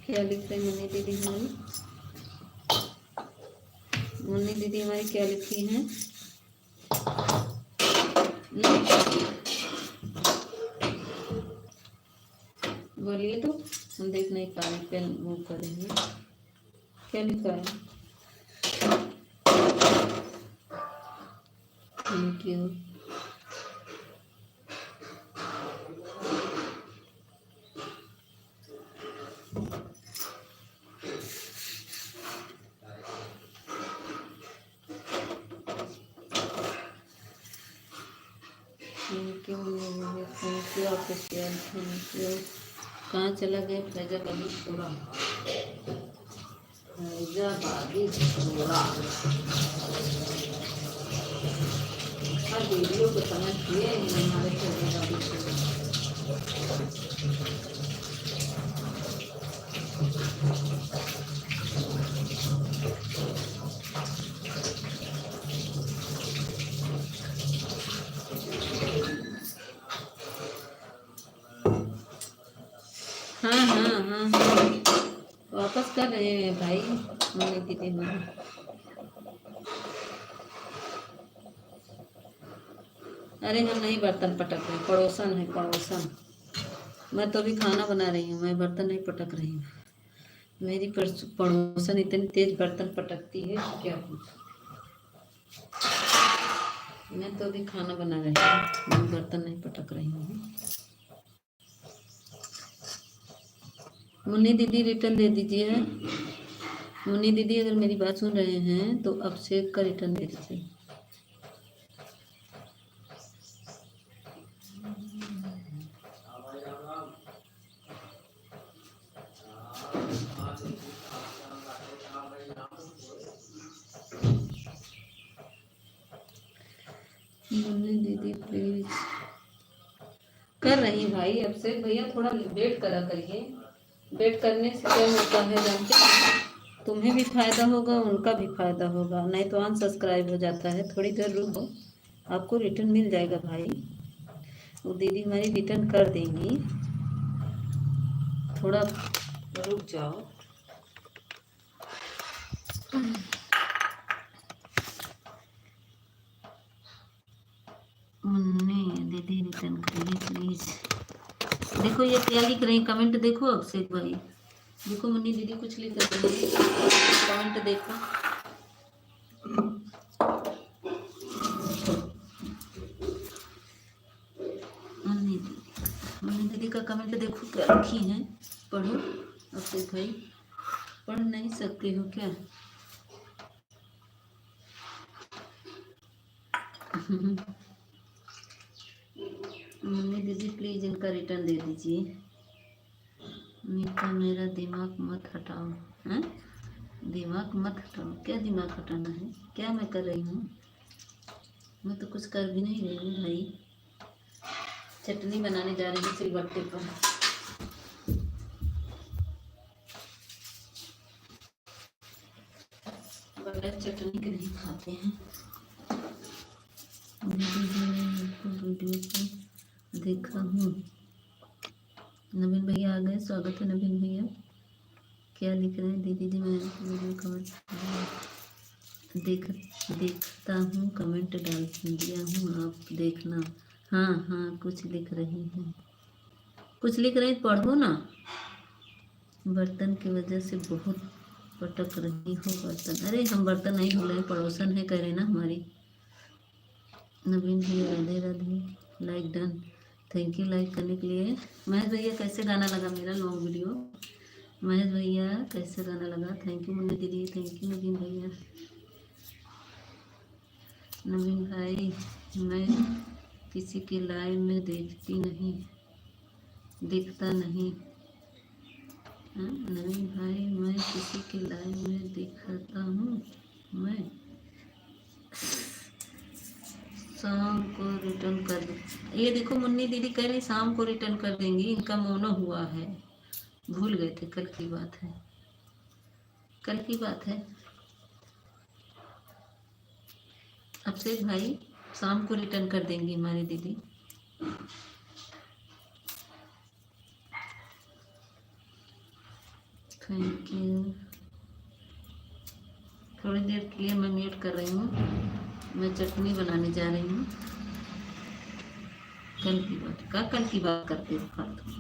क्या लिख रहे मुन्नी दीदी हमारी? मुन्नी दीदी हमारी क्या लिखी हैं? बोलिए तो, हम देख नहीं पा रहे, पेन मूव करेंगे। क्या लिखा है? Thank you. Thank you official, thank you. कहाँ चला गया फैजाबादी छोड़ा? फैजाबादी छोड़ा हर वीडियो को समझ लिए हमारे फैजाबादी छोड़ा। हाँ हाँ हाँ हाँ, वापस कर रहे हैं भाई मुन्नी दीदी हमारे। अरे हम नहीं बर्तन पटक रहे, पड़ोसन है पड़ोसन। मैं तो अभी खाना बना रही हूँ, मैं बर्तन नहीं पटक रही हूँ। मेरी पड़ोसन इतनी तेज बर्तन पटकती है क्या पूछ। मैं तो अभी खाना बना रही हूँ, मैं बर्तन नहीं पटक रही हूँ। मुन्नी दीदी रिटर्न दे दीजिए। मुन्नी दीदी अगर मेरी बात सुन रहे हैं तो अभिषेक का रिटर्न दे दीजिए। मुन्नी दीदी प्लीज। कर रही भाई, अभिषेक भैया थोड़ा वेट करा करिए। वेट करने से क्या होता है जानते हैं? तुम्हें भी फायदा होगा, उनका भी फायदा होगा। नहीं तो अनसब्सक्राइब हो जाता है। थोड़ी देर रुको, आपको रिटर्न मिल जाएगा भाई। वो दीदी हमारी रिटर्न कर देंगी, थोड़ा रुक जाओ। मुन्नी दीदी रिटर्न करिए प्लीज। देखो ये क्या लिख रही, कमेंट देखो अभिषेक भाई। देखो मुन्नी दीदी कुछ लिख रही है, कमेंट देखो। मुन्नी दीदी का कमेंट देखो क्या लिखी है, पढ़ो अभिषेक भाई। पढ़ नहीं सकते हो क्या? मुन्नी दीदी प्लीज इनका रिटर्न दे दीजिए। मीठा मेरा दिमाग मत हटाओ। हैं? दिमाग मत हटाओ? क्या दिमाग हटाना है? क्या मैं कर रही हूँ? मैं तो कुछ कर भी नहीं रही हूँ भाई। चटनी बनाने जा रही हूँ सिलबट्टे पर। बगैर चटनी के नहीं खाते हैं। वीडियो को देखा हूँ। नवीन भैया आ गए, स्वागत है नवीन भैया। क्या लिख रहे हैं? दीदी जी मैं वीडियो कमेंट देखता हूँ, कमेंट डाल दिया हूँ, आप देखना। हाँ हाँ कुछ लिख रही हैं, कुछ लिख रही, पढ़ो ना। बर्तन की वजह से बहुत पटक रही हो बर्तन। अरे हम बर्तन नहीं धो रहे, पड़ोसन है कह रहे ना हमारी। नवीन भैया Radhe Radhe, like done, thank you like करने के लिए। महेश भैया कैसे गाना लगा मेरा लॉन्ग वीडियो? महेश भैया कैसे गाना लगा? थैंक यू मुन्नी दीदी, थैंक यू नवीन भैया। नवीन भाई मैं किसी की लाइव में देखता नहीं। नवीन भाई मैं किसी की लाइव में देखता हूँ। मैं शाम को रिटर्न कर दे। ये देखो मुन्नी दीदी कह रही शाम को रिटर्न कर देंगी, इनका मोनो हुआ है, भूल गए थे, कल की बात है, कल की बात है। अभिषेक भाई शाम को रिटर्न कर देंगी हमारी दीदी। Thank you. थोड़ी देर के लिए मैं म्यूट कर रही हूँ। मैं चटनी बनाने जा रही हूँ। कल की बात करते हो फालतू।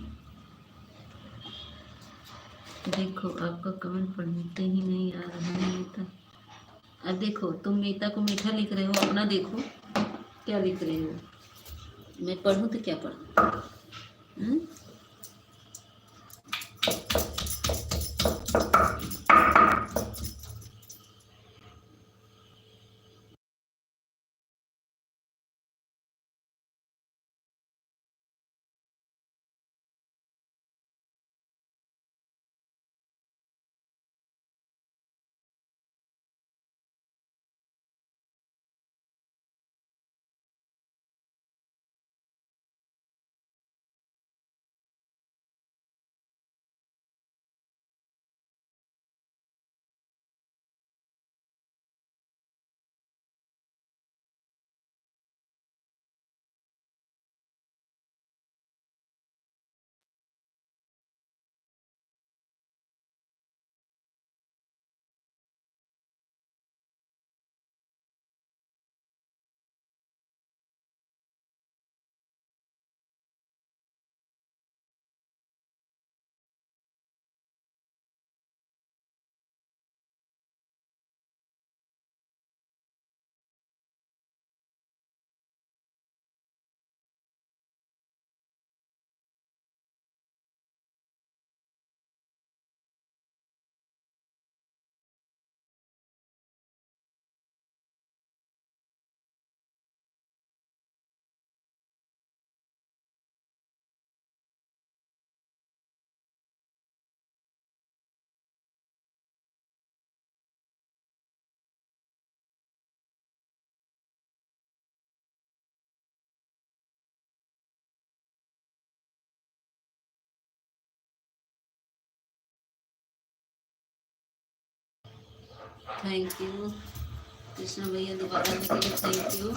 देखो आपका कमेंट पढ़ते ही नहीं आ रहा है मीता। अब देखो तुम मीता को मीठा लिख रहे हो, अपना देखो क्या लिख रहे हो। मैं पढ़ूँ तो क्या पढ़ूँ? थैंक यू कृष्णा भैया, दोबारा आने के लिए thank you.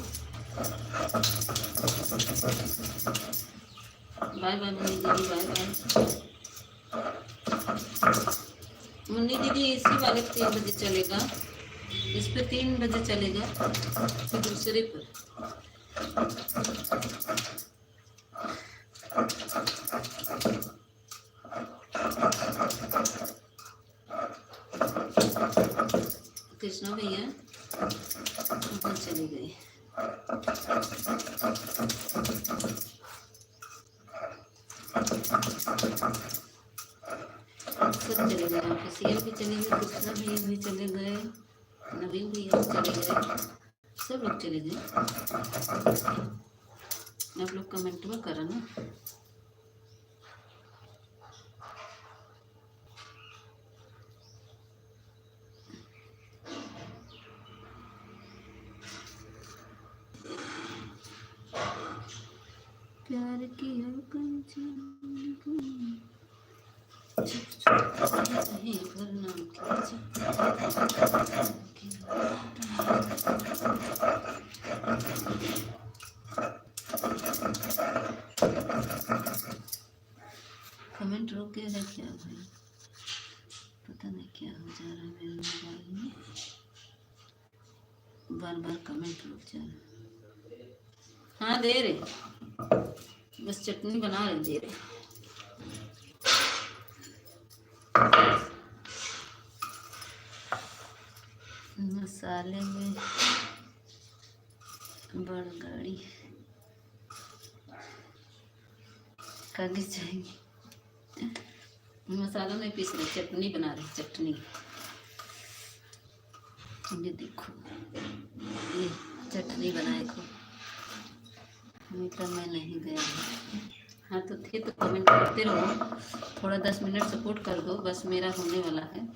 Bye bye Munni दीदी, बाय बाय। मुन्नी दीदी इसी वाले 3 बजे चलेगा, इस पे 3 बजे चलेगा, फिर दूसरे पर। कृष्णा भैया ऊपर चले गए। सब चले गए, ऑफिशियल भी चले गए, कृष्णा भैया भी चले गए, नवीन भैया भी चले गए, सब लोग चले गए। आप लोग कमेंट में करो ना। प्यार किया कमेंट रुक गया है क्या भाई, पता नहीं क्या हो जा रहा है मेरे मोबाइल में, बार बार कमेंट रुक जा रहा है। हाँ दे रहे, बस चटनी बना रहे, दे रहे। मसाले में बड़ गाड़ी कागज चाहिए, मसाला नहीं पीस रहे, चटनी बना रहे, चटनी। ये देखो ये चटनी बनाए को, मीठा मैं नहीं गया। हाँ तो थे तो कमेंट करते रहो, थोड़ा 10 मिनट सपोर्ट कर दो, बस मेरा होने वाला है।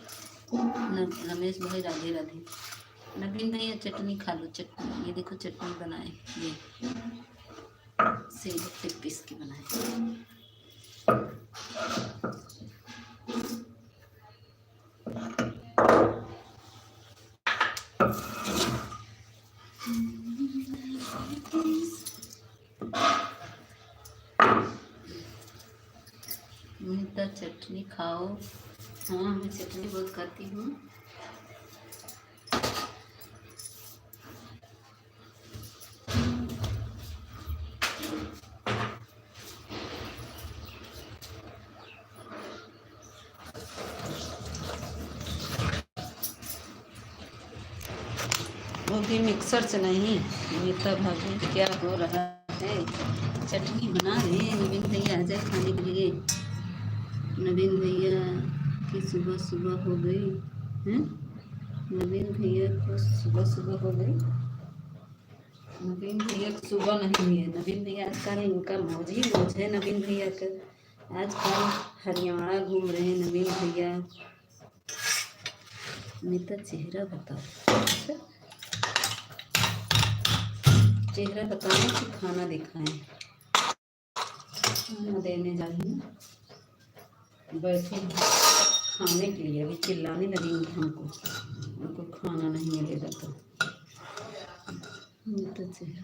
रमेश भाई राधे राधे। नवीन भैया चटनी खा लो, चटनी ये देखो चटनी बनाए, ये सिलबट्टे पीस के बनाए। मीठा चटनी खाओ। हाँ मैं चटनी बहुत खाती हूँ। वो भी मिक्सर से नहीं। मीता भाभी क्या हो रहा है? चटनी बना रहे नवीन भैया आ जाए खाने के लिए। नवीन भैया की सुबह सुबह हो गई है। नवीन भैया को सुबह सुबह हो गई। नवीन भैया को सुबह नहीं हुई है। नवीन भैया आजकल इनका मौज ही मौज है। नवीन भैया का आजकल हरियाणा घूम रहे हैं नवीन भैया। मीता चेहरा बताओ। अच्छा चेहरा बताने कि खाना दिखाएं। खाना देने जाइए बैठे खाने के लिए। अभी चिल्लाने लगेंगे हमको खाना नहीं मिलेगा तो। चेहरा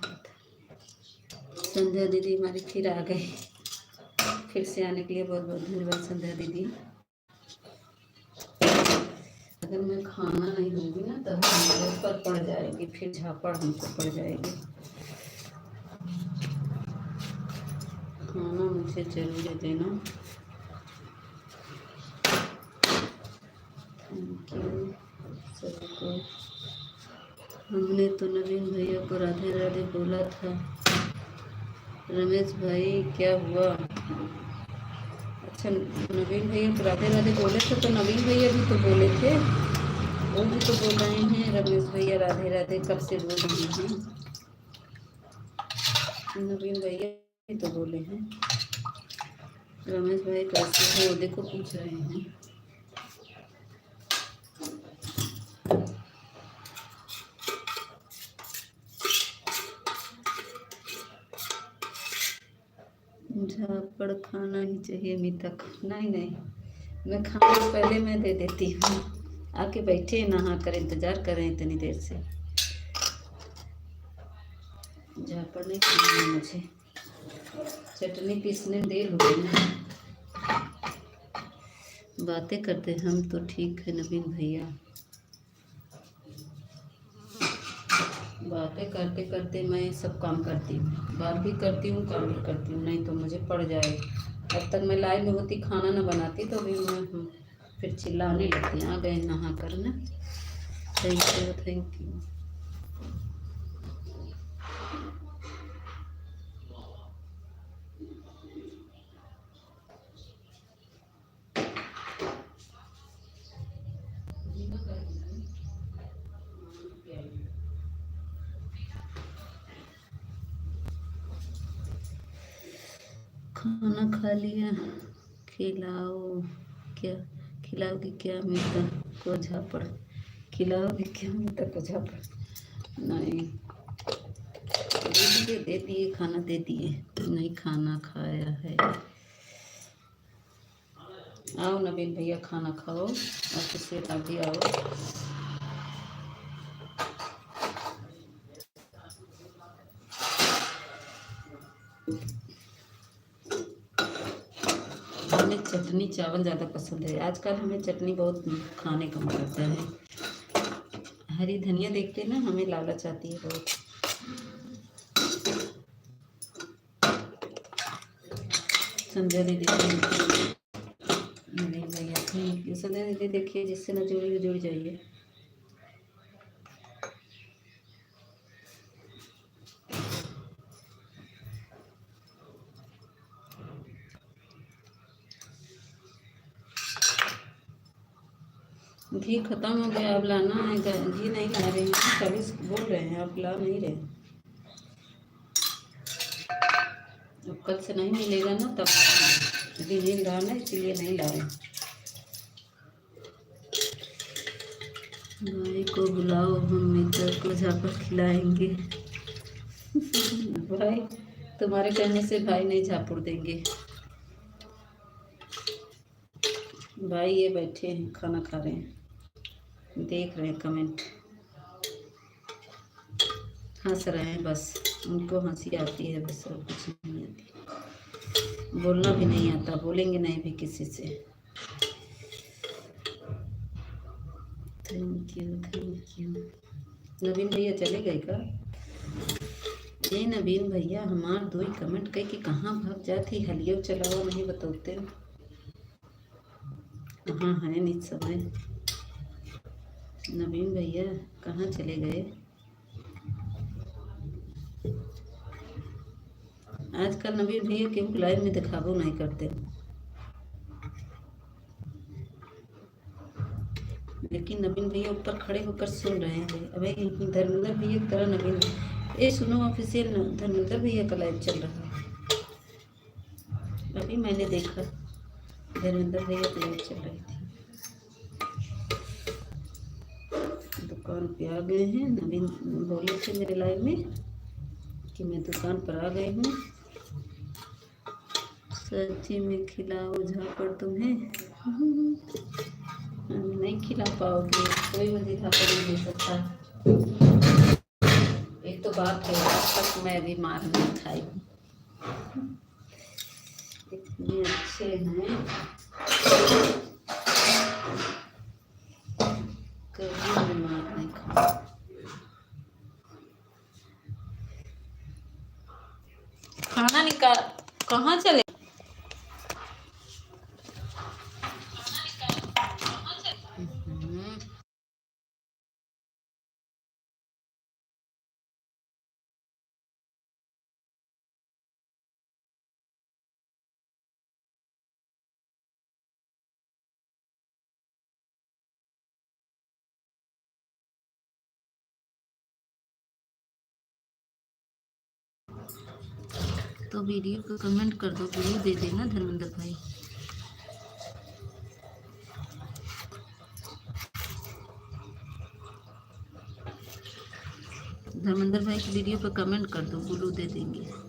संध्या दीदी हमारी फिर आ गई। फिर से आने के लिए बहुत बहुत धन्यवाद संध्या दीदी। अगर मैं खाना नहीं दूंगी ना तब मेरे ऊपर पड़ जाएगी, फिर झापड़ हमको पड़ जाएगी। खाना मुझे जरूर देना। थैंक यू सबको। हमने तो नवीन भैया को राधे राधे बोला था। रमेश भाई क्या हुआ? अच्छा नवीन भैया को राधे राधे बोले थे तो नवीन भैया भी तो बोले थे। वो भी तो बोल रहे हैं रमेश भैया राधे राधे कब से बोल रहे हैं। नवीन भैया भी तो बोले हैं। रमेश भाई कैसे हो देखो पूछ रहे हैं। झापड़ खाना ही चाहिए मीता। नहीं मैं खाना पहले मैं दे देती हूँ। आके बैठे नहा कर इंतजार कर रहे हैं इतनी देर से। झापड़ नहीं खाना है मुझे। चटनी पीसने देर हो गई ना। बातें करते हम तो ठीक है नवीन भैया। बातें करते करते मैं सब काम करती हूँ। बात भी करती हूँ काम भी करती हूँ। नहीं तो मुझे पड़ जाए। अब तक मैं लाइव में होती खाना ना बनाती तो अभी मैं फिर चिल्लाने लगती। आ गए नहा कर ना। Thank you thank you. खाना खा लिया। खिलाओ क्या? खिलाओगे क्या मीता को झापड़? खिलाओगे क्या मीता को झापड़? नहीं दे दिए खाना दे दिए। नहीं खाना खाया है। आओ नवीन भैया खाना खाओ। ऑफिस से अभी आओ। हमें चटनी चावल ज़्यादा पसंद है। आजकल हमें चटनी बहुत खाने का मन करता है। हरी धनिया देखते ना हमें लालच आती है बहुत। संध्या दीदी नहीं भैया थैंक यू। संध्या दीदी देखिए जिससे न जुड़ी जुड़ जाइए। घी खत्म हो गया अब लाना है। घी नहीं ला रहे हैं कभी बोल रहे हैं आप ला नहीं रहे। अब कल से नहीं मिलेगा ना तब घी नहीं लाना इसलिए नहीं ला रहे। भाई को बुलाओ हम मीता को झापड़ खिलाएंगे। भाई तुम्हारे कहने से भाई नहीं झापड़ देंगे। भाई ये बैठे हैं खाना खा रहे हैं देख रहे हैं कमेंट हंस रहे हैं बस। उनको हंसी आती है बस और कुछ नहीं आती। बोलना भी नहीं आता बोलेंगे नहीं भी किसी से। Thank you. नवीन भैया चले गए का? ये नवीन भैया हमार दो ही कमेंट कह कि कहाँ भाग जाती हलियो चलाओ नहीं बताते कहाँ है निज समय। नवीन भैया कहाँ चले गए? आजकल नवीन भैया केहू लाइव में दिखाबो नहीं करते, लेकिन नवीन भैया ऊपर खड़े होकर सुन रहे हैं। अबे धर्मेंद्र भैया की तरह नवीन, ये सुनो ऑफिशियल धर्मेंद्र भैया का लाइव चल रहा है। अभी मैंने देखा धर्मेंद्र भैया की लाइव चल रही थी। दुकान पे आ गए हैं। नवीन बोले थे मेरे लाइव में कि मैं दुकान पर आ गई हूँ, सब्जी में खिलाओ झापड़ तुम्हें। नहीं खिला पाओगे, कोई वजीफा कर नहीं दे सकता। एक तो बात है, आज तक मैं भी मार नहीं खाई हूँ। इतने अच्छे हैं, कभी मैं मार नहीं खाई। खाना निकाल, कहाँ चले? तो वीडियो को कमेंट कर दो, वीडियो दे देना धर्मेंद्र भाई। धर्मेंद्र भाई की वीडियो पर कमेंट कर दो, ब्लू दे देंगे।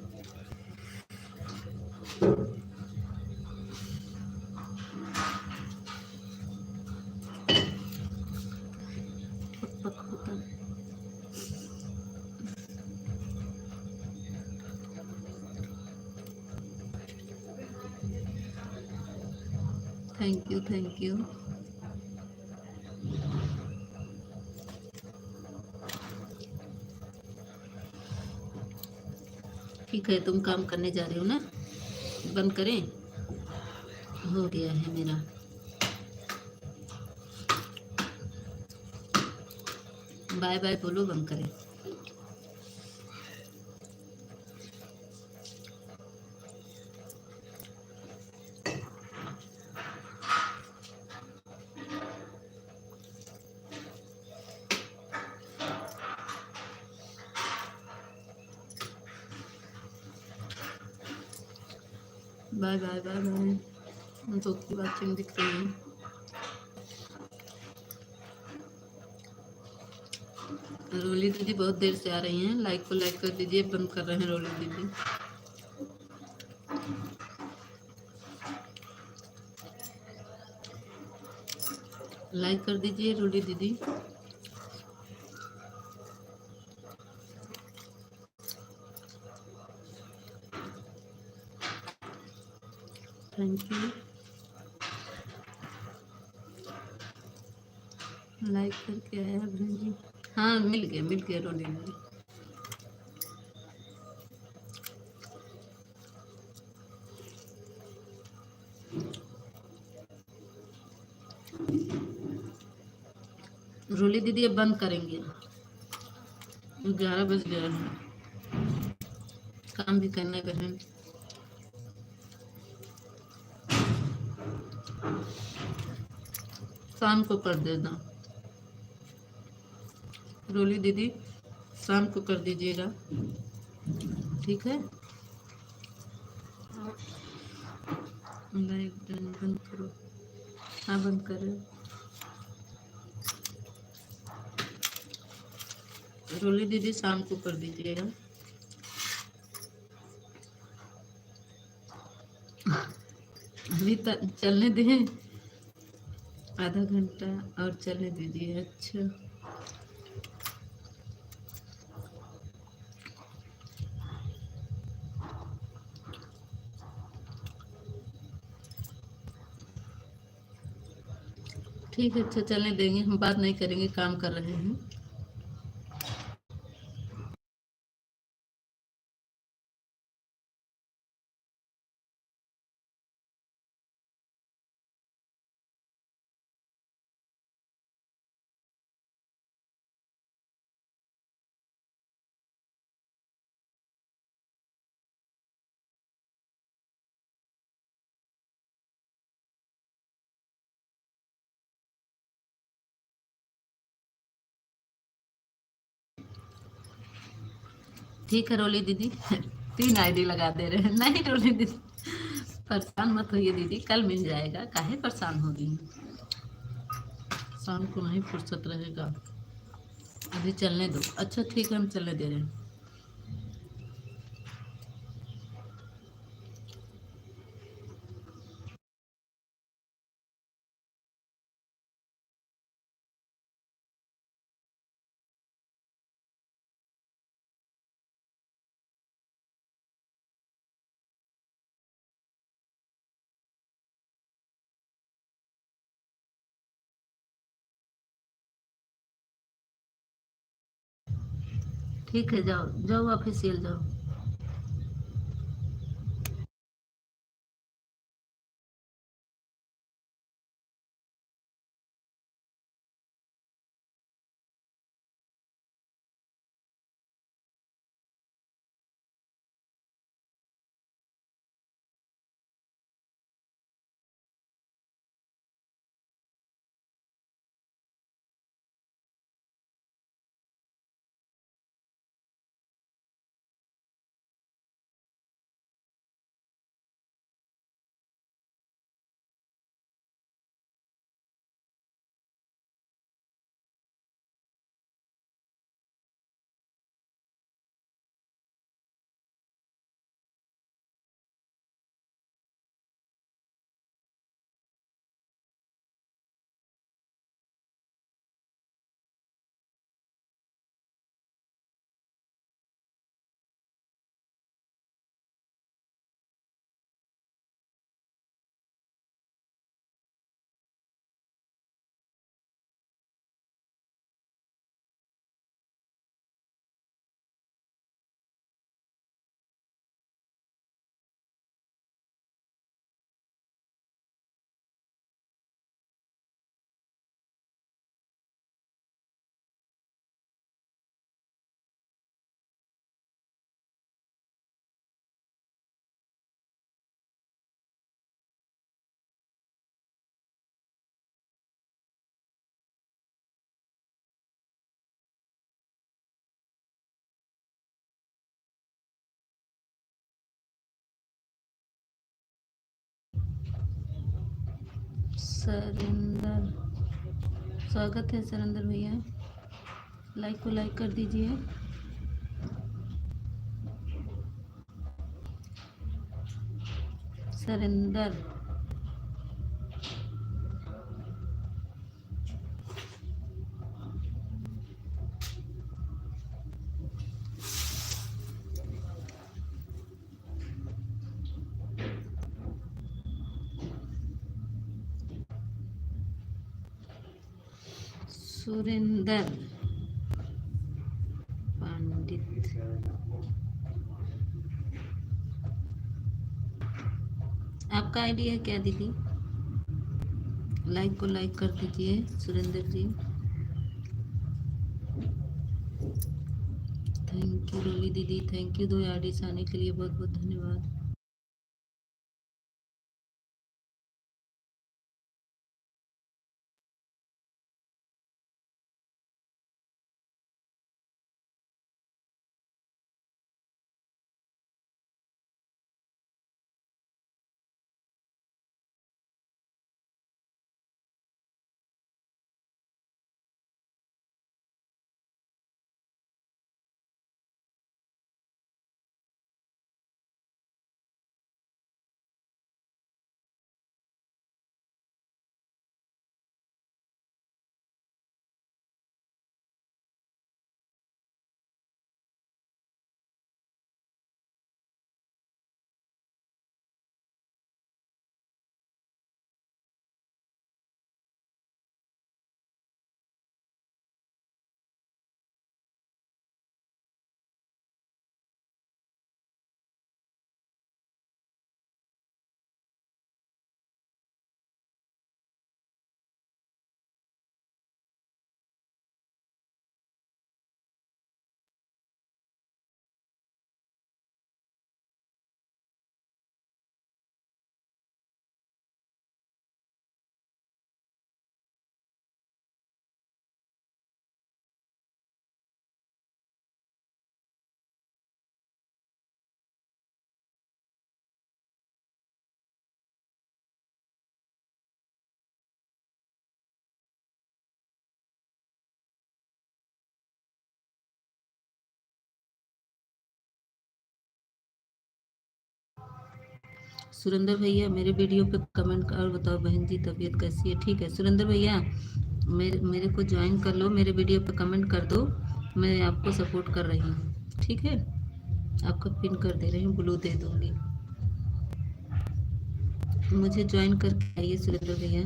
Thank you, thank you. ठीक है, तुम काम करने जा रहे हो ना, बंद करें? हो गया है मेरा। बाय बाय बोलो, बंद करें। Bye bye bye bye. तो की बातें दिख रही है। रोली दीदी बहुत देर से आ रही हैं, लाइक को लाइक कर दीजिए। बंद कर रहे हैं रोली दीदी। लाइक कर दीजिए रोली दीदी। Thank you. लाइक करके आया बहन जी। हाँ, मिल गया रोली दीदी। रोली दीदी अब बंद करेंगे, 11 बज गया है, काम भी करना है बहन। शाम को कर देना रोली दीदी, शाम को कर दीजिएगा, ठीक है? लाइक बंद करो। हाँ, बंद करो। रोली दीदी शाम को कर दीजिएगा। अभी तक चलने दें, आधा घंटा और चलने दीजिए। अच्छा, ठीक है। अच्छा, चलने देंगे, हम बात नहीं करेंगे, काम कर रहे हैं। ठीक है रोली दीदी। 3 आईडी लगा दे रहे हैं। नहीं रोली दीदी, परेशान मत होइए दीदी, कल मिल जाएगा, काहे परेशान हो रही हैं? शाम को नहीं फुर्सत रहेगा, अभी चलने दो। अच्छा ठीक है, हम चलने दे रहे हैं। ठीक है, जाओ जाओ, ऑफिशियल जाओ। सरिंदर, स्वागत है सरिंदर भैया, लाइक को लाइक कर दीजिए। सरिंदर, सुरेंदर पंडित, आपका आईडी है क्या दीदी? लाइक को लाइक कर दीजिए सुरेंद्र जी। थैंक यू रोली दीदी, थैंक यू 2 आईडी से आने के लिए, बहुत बहुत धन्यवाद। सुरेंद्र भैया मेरे वीडियो पे कमेंट कर बताओ बहन जी तबीयत कैसी है। ठीक है सुरेंद्र भैया, मेरे को ज्वाइन कर लो, मेरे वीडियो पे कमेंट कर दो, मैं आपको सपोर्ट कर रही हूँ। ठीक है, आपका पिन कर दे रही हूँ, ब्लू दे दूंगी। मुझे ज्वाइन करके आइए सुरेंद्र भैया।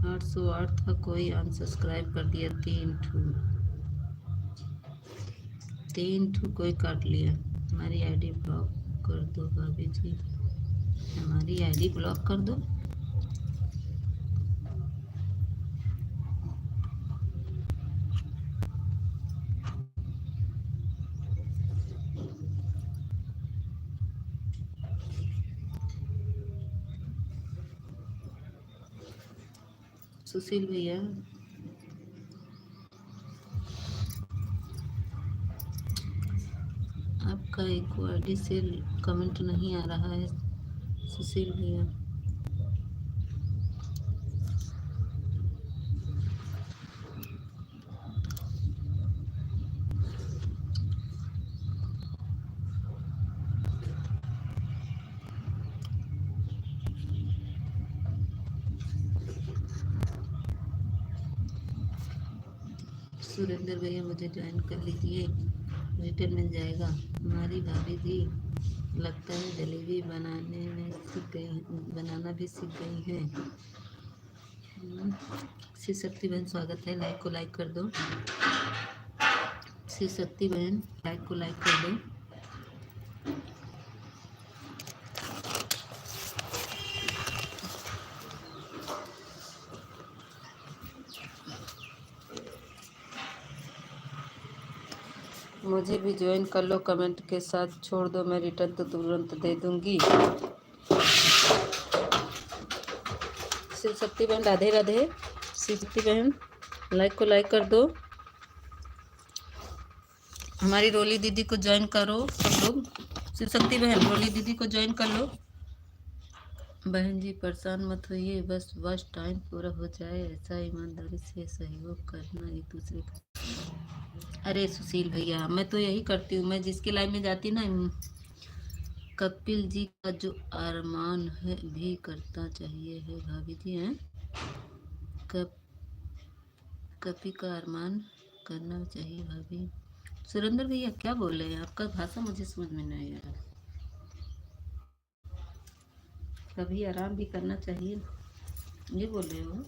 808 था, कोई अनसब्सक्राइब कर दिया। तीन ठू कोई काट लिया। हमारी आईडी ब्लॉक कर दो भाभी जी, हमारी आईडी ब्लॉक कर दो। सुशील भैया, आपका एक आईडी से कमेंट नहीं आ रहा है सुशील भैया। सुरेंद्र भैया मुझे ज्वाइन कर लीजिए, रिटर्न मिल जाएगा। हमारी भाभी जी लगता है जलेबी बनाने में सीख गई, बनाना भी सीख गई है। श्री शक्ति बहन स्वागत है, लाइक को लाइक कर दो। श्री शक्ति बहन लाइक को लाइक कर दो। मुझे भी ज्वाइन कर लो, कमेंट के साथ छोड़ दो, मैं रिटर्न तो तुरंत दे दूंगी। शिव शक्ति बहन राधे राधे। शिव शक्ति बहन लाइक को लाइक कर दो। हमारी रोली दीदी को ज्वाइन करो सब लोग। शिव शक्ति बहन रोली दीदी को ज्वाइन कर लो। बहन जी परेशान मत होइए, बस टाइम पूरा हो जाए, ऐसा ईमानदारी से सहयोग करना एक दूसरे का। अरे सुशील भैया मैं तो यही करती हूँ, मैं जिसके लाइन में जाती ना, कपिल जी का जो अरमान है भी करता चाहिए है भाभी जी हैं। कपी का अरमान करना चाहिए भाभी। सुरेंद्र भैया क्या बोल रहे हैं, आपका भाषा मुझे समझ में नहीं आया। कभी आराम भी करना चाहिए ये बोल रहे हो।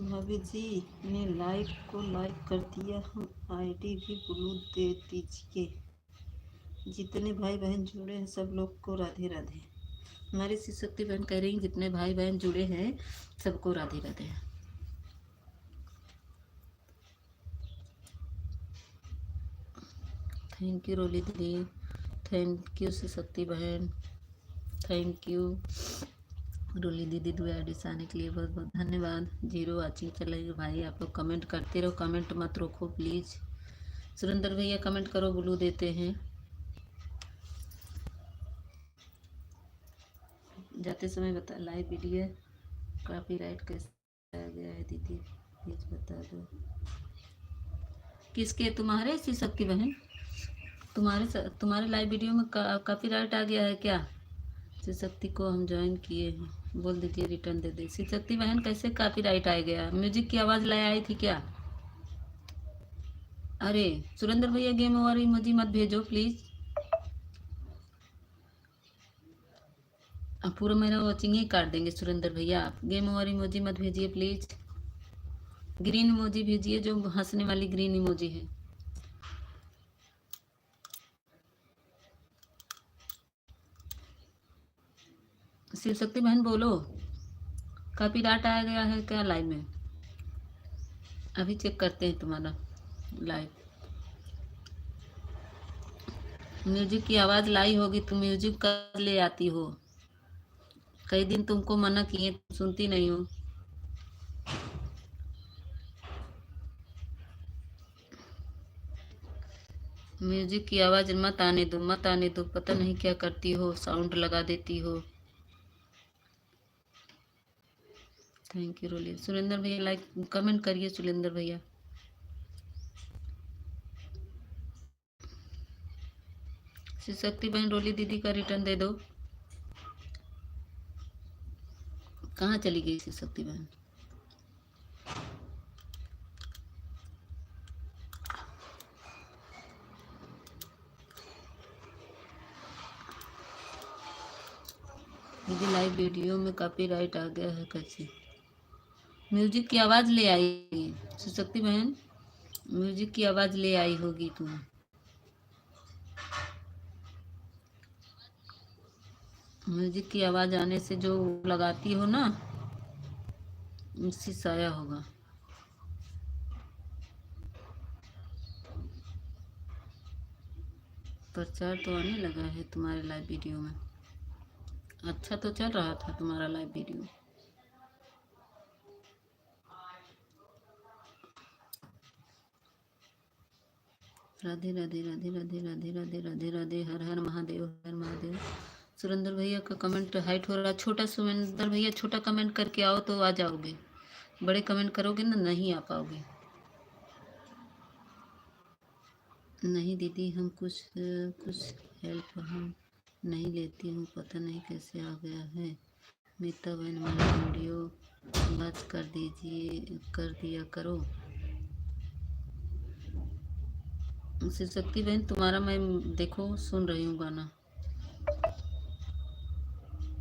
भाभी जी ने लाइक को लाइक कर दिया, हम आईडी भी ब्लू दे दीजिए। जितने भाई बहन जुड़े हैं सब लोग को राधे राधे। हमारी शिव शक्ति बहन कह रही जितने भाई बहन जुड़े हैं सबको राधे राधे। थैंक यू रोली दीदी, थैंक यू शिव शक्ति बहन, थैंक यू रोली दीदी डू एडिस आने के लिए बहुत बहुत धन्यवाद। 0 वाचिंग चल रही है भाई, आप लोग कमेंट करते रहो, कमेंट मत रोको प्लीज़। सुरेंद्र भैया कमेंट करो, ब्लू देते हैं। जाते समय बता लाइव वीडियो कॉपीराइट कैसे आ गया है दीदी प्लीज बता दो। किसके, तुम्हारे शिव शक्ति बहन, तुम्हारे लाइव वीडियो में कॉपीराइट आ गया है क्या? शिव शक्ति को हम ज्वाइन किए हैं, बोल दीजिए रिटर्न दे दे। शिव शक्ति बहन कैसे कॉपीराइट आ गया? म्यूजिक की आवाज़ लाए आई थी क्या? अरे सुरेंद्र भैया गेम ओवर इमोजी मत भेजो प्लीज़, अब पूरा मेरा वॉचिंग ही काट देंगे। सुरेंद्र भैया आप गेम ओवर इमोजी मत भेजिए प्लीज़, ग्रीन इमोजी भेजिए जो हंसने वाली ग्रीन इमोजी है। शिव शक्ति बहन बोलो, कॉपीराइट आ गया है क्या लाइव में? अभी चेक करते हैं तुम्हारा लाइव। म्यूजिक की आवाज़ लाई होगी, तुम म्यूजिक कर ले आती हो, कई दिन तुमको मना किए, तुम सुनती नहीं हो। म्यूजिक की आवाज़ मत आने दो, मत आने दो, पता नहीं क्या करती हो, साउंड लगा देती हो। थैंक यू रोली। सुरेंद्र भैया लाइक कमेंट करिए सुरेंद्र भैया। शिव शक्ति बहन रोली दीदी का रिटर्न दे दो। कहाँ चली गई शिव शक्ति बहन? दीदी लाइव वीडियो में कॉपीराइट आ गया है, कैसे? म्यूजिक की आवाज ले आई शिव शक्ति बहन, म्यूजिक की आवाज ले आई होगी तुम। म्यूजिक की आवाज आने से जो लगाती हो ना, उससे साया होगा। प्रचार तो आने लगा है तुम्हारे लाइव वीडियो में। अच्छा तो चल रहा था तुम्हारा लाइव वीडियो। राधे राधे राधे राधे राधे राधे राधे राधे, हर हर महादेव, हर महादेव। सुरेंद्र भैया का कमेंट हाइट हो रहा। छोटा सुरेंद्र भैया छोटा कमेंट करके आओ तो आ जाओगे, बड़े कमेंट करोगे ना नहीं आ पाओगे। नहीं दीदी हम कुछ हेल्प हम नहीं लेती हूँ, पता नहीं कैसे आ गया है। मीता बहन हमारा वीडियो वॉच कर दिया करो। शिव शक्ति बहन तुम्हारा मैं देखो सुन रही हूँ गाना।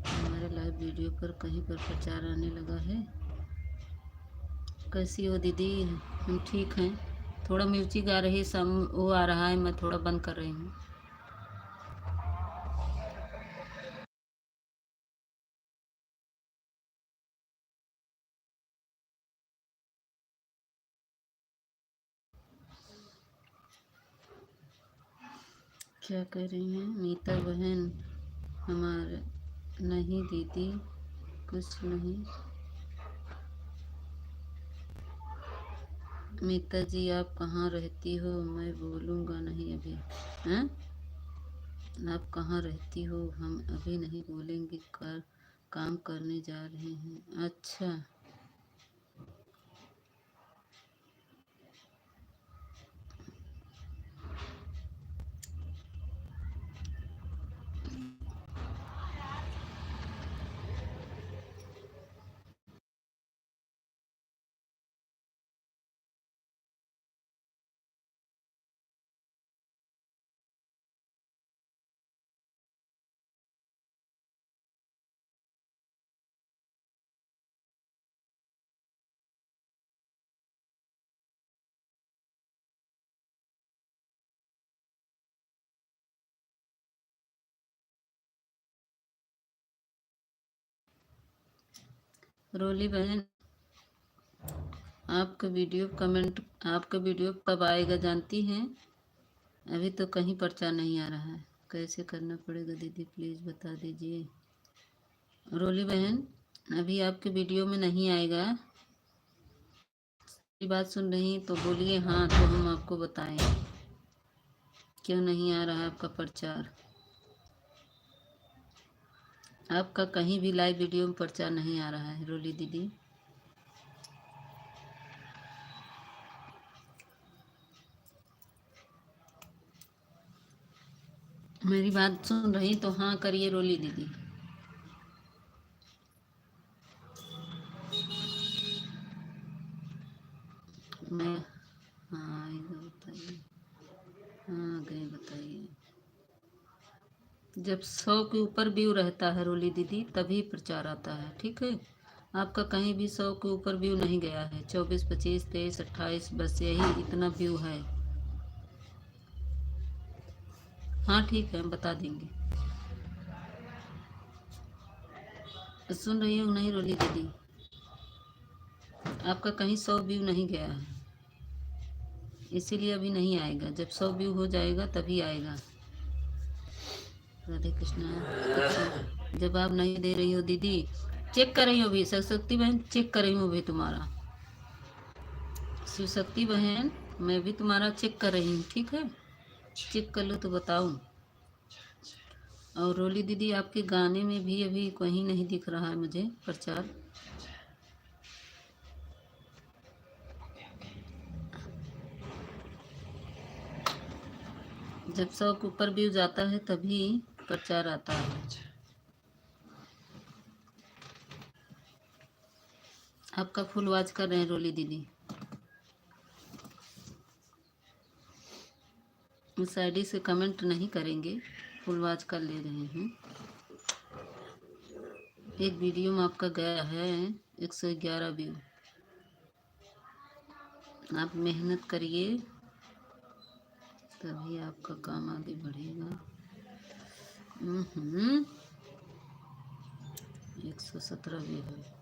हमारे लाइव वीडियो पर कहीं पर प्रचार आने लगा है। कैसी हो दीदी? हम ठीक हैं। थोड़ा म्यूजिक आ रही है, वो आ रहा है, मैं थोड़ा बंद कर रही हूँ। क्या कह रही हैं मीता बहन? हमारे नहीं दीदी कुछ नहीं। मीता जी आप कहाँ रहती हो? मैं बोलूँगा नहीं अभी। हैं? आप कहाँ रहती हो? हम अभी नहीं बोलेंगे, काम करने जा रहे हैं। अच्छा रोली बहन आपका वीडियो कब आएगा जानती हैं? अभी तो कहीं प्रचार नहीं आ रहा है। कैसे करना पड़ेगा दीदी प्लीज़ बता दीजिए। रोली बहन अभी आपके वीडियो में नहीं आएगा। मेरी बात सुन रही तो बोलिए हाँ, तो हम आपको बताएं क्यों नहीं आ रहा है आपका प्रचार। आपका कहीं भी लाइव वीडियो में प्रचार नहीं आ रहा है रोली दीदी। मेरी बात सुन रही तो हाँ करिए रोली दीदी। मैं हाँ आएगा बताइए। हाँ आ गए बताइए। जब 100 के ऊपर व्यू रहता है रोली दीदी तभी प्रचार आता है, ठीक है। आपका कहीं भी 100 के ऊपर व्यू नहीं गया है। 24, 25, 23, 28 बस यही इतना व्यू है। हाँ ठीक है हम बता देंगे। सुन रही हूँ नहीं रोली दीदी, आपका कहीं 100 व्यू नहीं गया है, इसीलिए अभी नहीं आएगा। जब 100 व्यू हो जाएगा तभी आएगा। राधे कृष्णा। जवाब नहीं दे रही हो दीदी, चेक कर रही हो अभी। सरस्वती बहन चेक कर रही हूँ अभी तुम्हारा। शिव शक्ति बहन मैं भी तुम्हारा चेक कर रही हूँ, ठीक है। चेक कर लो तो बताऊँ। और रोली दीदी आपके गाने में भी अभी कहीं नहीं दिख रहा है मुझे प्रचार। जब 100 के ऊपर व्यू जाता है तभी प्रचार आता है। आपका फुल वॉच कर रहे हैं रोली दीदी। इस आईडी से कमेंट नहीं करेंगे, फुल वॉच कर ले रहे हैं। एक वीडियो में आपका गया है 111 व्यू। आप मेहनत करिए तभी आपका काम आगे बढ़ेगा। 117 व्यू है।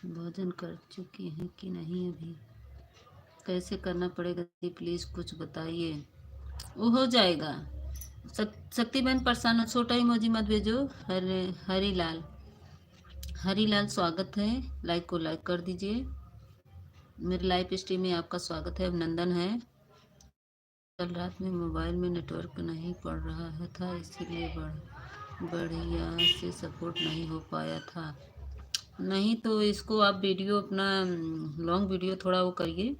भोजन कर चुकी हैं कि नहीं अभी? कैसे करना पड़ेगा दीदी, प्लीज़ कुछ बताइए। वो हो जाएगा। शक्ति बहन परेशान हो, छोटा इमोजी मत भेजो। हरीलाल स्वागत है, लाइक को लाइक कर दीजिए। मेरे लाइव स्ट्रीम में आपका स्वागत है, अभिनंदन है। कल रात में मोबाइल में नेटवर्क नहीं पड़ रहा है था, इसीलिए बढ़िया से सपोर्ट नहीं हो पाया था। नहीं तो इसको आप वीडियो अपना लॉन्ग वीडियो थोड़ा वो करिए।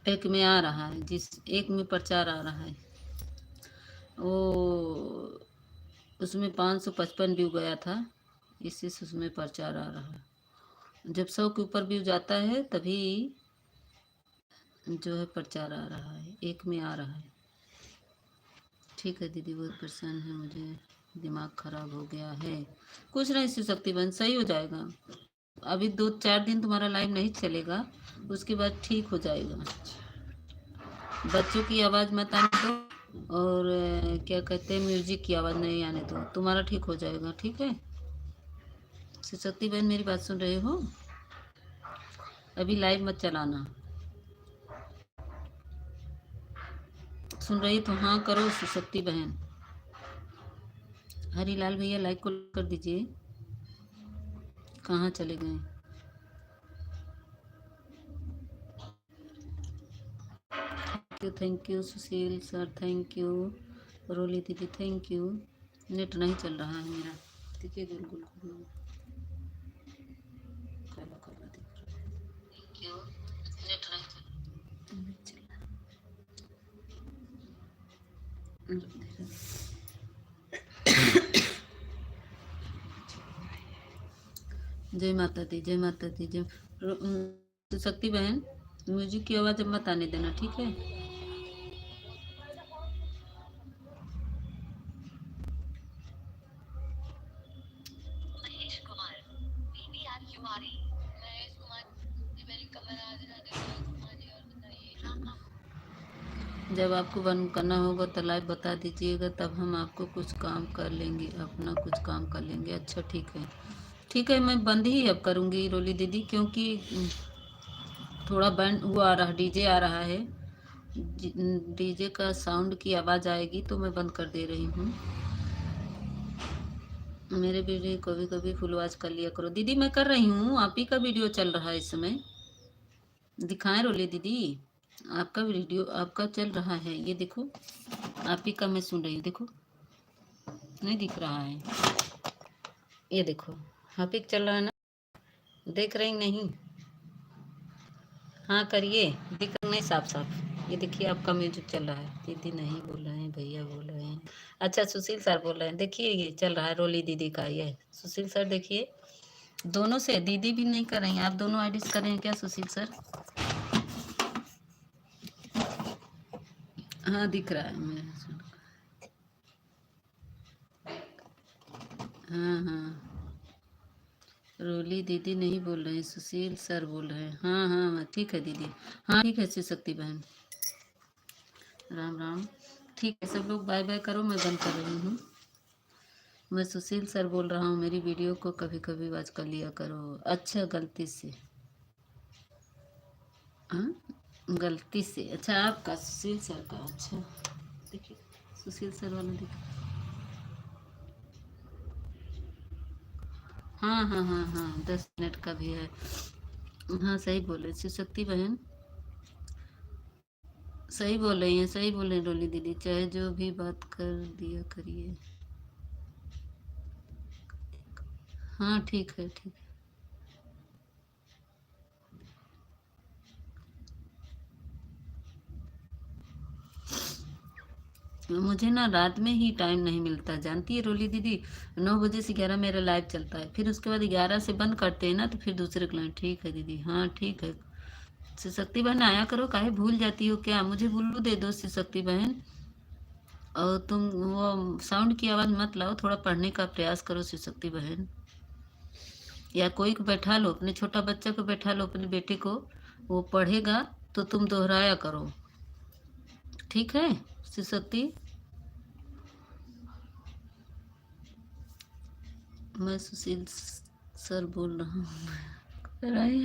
एक में आ रहा है, जिस एक में प्रचार आ रहा है वो उसमें 555 व्यू गया था, इसी से उसमें प्रचार आ रहा है। जब 100 के ऊपर व्यू जाता है तभी जो है प्रचार आ रहा है, एक में आ रहा है। ठीक है दीदी, बहुत परेशान है, मुझे दिमाग खराब हो गया है। कुछ नहीं शिव शक्ति बहन, सही हो जाएगा। अभी 2-4 दिन तुम्हारा लाइव नहीं चलेगा, उसके बाद ठीक हो जाएगा। बच्चों की आवाज़ मत आने दो, और क्या कहते हैं म्यूजिक की आवाज़ नहीं आने दो, तुम्हारा ठीक हो जाएगा। ठीक है शिव शक्ति बहन, मेरी बात सुन रहे हो? अभी लाइव मत चलाना। सुन रही तो हाँ करो शिव शक्ति बहन। हरीलाल भैया लाइक को कर दीजिए। कहाँ चले गए? Thank you Sushil sir, thank you Roli दीदी, थैंक यू। नेट नहीं चल रहा है मेरा, देखिए गुल गुल गुल काला काला दिख रहा है। थैंक यू, नेट नहीं चल जय माता दी, जय माता दी, जय शक्ति बहन। म्यूजिक की आवाज़ अब मत आने देना, ठीक है? जब आपको बंद करना होगा तो लाइव बता दीजिएगा, तब हम आपको कुछ काम कर लेंगे, अपना कुछ काम कर लेंगे। अच्छा ठीक है, ठीक है, मैं बंद ही अब करूँगी रोली दीदी, क्योंकि थोड़ा बैंड वो आ रहा, डीजे आ रहा है, डीजे का साउंड की आवाज़ आएगी तो मैं बंद कर दे रही हूँ। मेरे वीडियो कभी कभी फुल वॉच कर लिया करो दीदी। मैं कर रही हूँ, आप ही का वीडियो चल रहा है इस समय। दिखाएं रोली दीदी, आपका वीडियो आपका चल रहा है, ये देखो, आप ही का मैं सुन रही हूँ। देखो नहीं दिख रहा है, ये देखो आप ही चल रहा है ना, देख रही नहीं? हाँ करिए, दिख रहा नहीं साफ साफ? ये देखिए आपका म्यूजिक चल रहा है। दीदी नहीं बोल रहे हैं, भैया बोल रहे हैं। अच्छा सुशील सर बोल रहे हैं, देखिए ये चल रहा है रोली दीदी का, ये सुशील सर देखिए। दोनों से दीदी भी नहीं कर रही हैं, आप दोनों आईडीज कर रहे हैं क्या सुशील सर? हाँ दिख रहा है मेरे। हाँ हाँ, रोली दीदी नहीं बोल रहे हैं, सुशील सर बोल रहे हैं। हाँ हाँ ठीक है दीदी, हाँ ठीक है शिव शक्ति बहन, राम राम। ठीक है सब लोग बाय बाय करो, मैं बंद कर रही हूँ। मैं सुशील सर बोल रहा हूँ, मेरी वीडियो को कभी कभी वॉच कर लिया करो। अच्छा गलती से, हाँ गलती से। अच्छा आपका सुशील सर का, अच्छा देखिए सुशील सर वाला देखिए। हाँ हाँ हाँ हाँ 10 मिनट का भी है। हाँ सही बोले शिव शक्ति बहन, सही बोल रही हैं, सही बोल रही हैं डोली दीदी, चाहे जो भी बात कर दिया करिए। हाँ ठीक है ठीक है। मुझे ना रात में ही टाइम नहीं मिलता, जानती है रोली दीदी। 9 बजे से 11 मेरा लाइव चलता है, फिर उसके बाद 11 से बंद करते हैं ना, तो फिर दूसरे क्लाइंट। ठीक है दीदी, हाँ ठीक है। शिवशक्ति बहन आया करो, काहे भूल जाती हो क्या? मुझे बुल्लू दे दो शिवशक्ति बहन। और तुम वो साउंड की आवाज़ मत लाओ, थोड़ा पढ़ने का प्रयास करो शिवशक्ति बहन। या कोई को बैठा लो, अपने छोटा बच्चा को बैठा लो, अपने बेटे को, वो पढ़ेगा तो तुम दोहराया करो, ठीक है शिवशक्ति? मैं सुशील सर बोल रहा हूँ। राय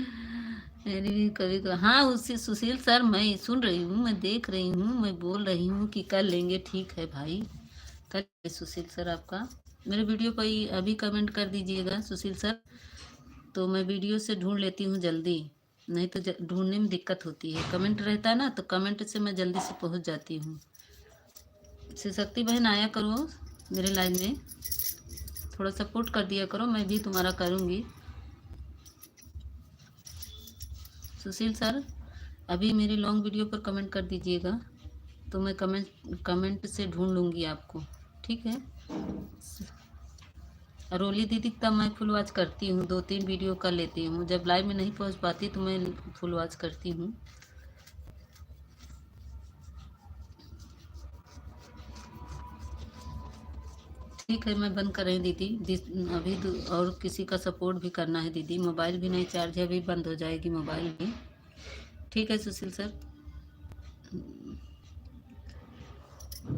मेरी भी कभी कभी, हाँ उसी सुशील सर, मैं सुन रही हूँ, मैं देख रही हूँ, मैं बोल रही हूँ कि कर लेंगे। ठीक है भाई, कर लेंगे सुशील सर। आपका मेरे वीडियो पर ही अभी कमेंट कर दीजिएगा सुशील सर, तो मैं वीडियो से ढूंढ लेती हूँ जल्दी, नहीं तो ढूंढने में दिक्कत होती है। कमेंट रहता है ना, तो कमेंट से मैं जल्दी से पहुँच जाती हूँ। शिवशक्ति बहन आया करो मेरे लाइन में, थोड़ा सपोर्ट कर दिया करो, मैं भी तुम्हारा करूँगी। सुशील सर अभी मेरी लॉन्ग वीडियो पर कमेंट कर दीजिएगा, तो मैं कमेंट कमेंट से ढूंढ लूँगी आपको, ठीक है? रोली दीदी तब मैं फुल वॉच करती हूँ, 2-3 वीडियो कर लेती हूँ, जब लाइव में नहीं पहुँच पाती तो मैं फुल वॉच करती हूँ। ठीक है, मैं बंद कर रही दीदी। अभी और किसी का सपोर्ट भी करना है दीदी, मोबाइल भी नहीं चार्ज है, अभी बंद हो जाएगी मोबाइल भी। ठीक है सुशील सर,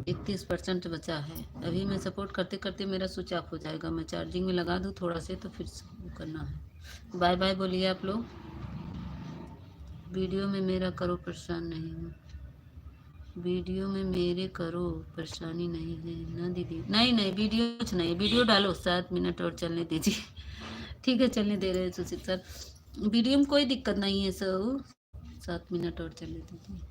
31% बचा है। अभी मैं सपोर्ट करते करते मेरा स्विच ऑफ हो जाएगा, मैं चार्जिंग में लगा दूँ थोड़ा से, तो फिर करना है। बाय बाय बोलिए आप लोग। वीडियो में मेरा करो, परेशान नहीं हूँ। वीडियो में मेरे करो, परेशानी नहीं है ना दीदी। नहीं नहीं, वीडियो कुछ नहीं, वीडियो डालो, 7 मिनट और चलने दीजिए। ठीक है, चलने दे रहे हैं सुशील सर, वीडियो में कोई दिक्कत नहीं है सर, 7 मिनट और चलने दीजिए।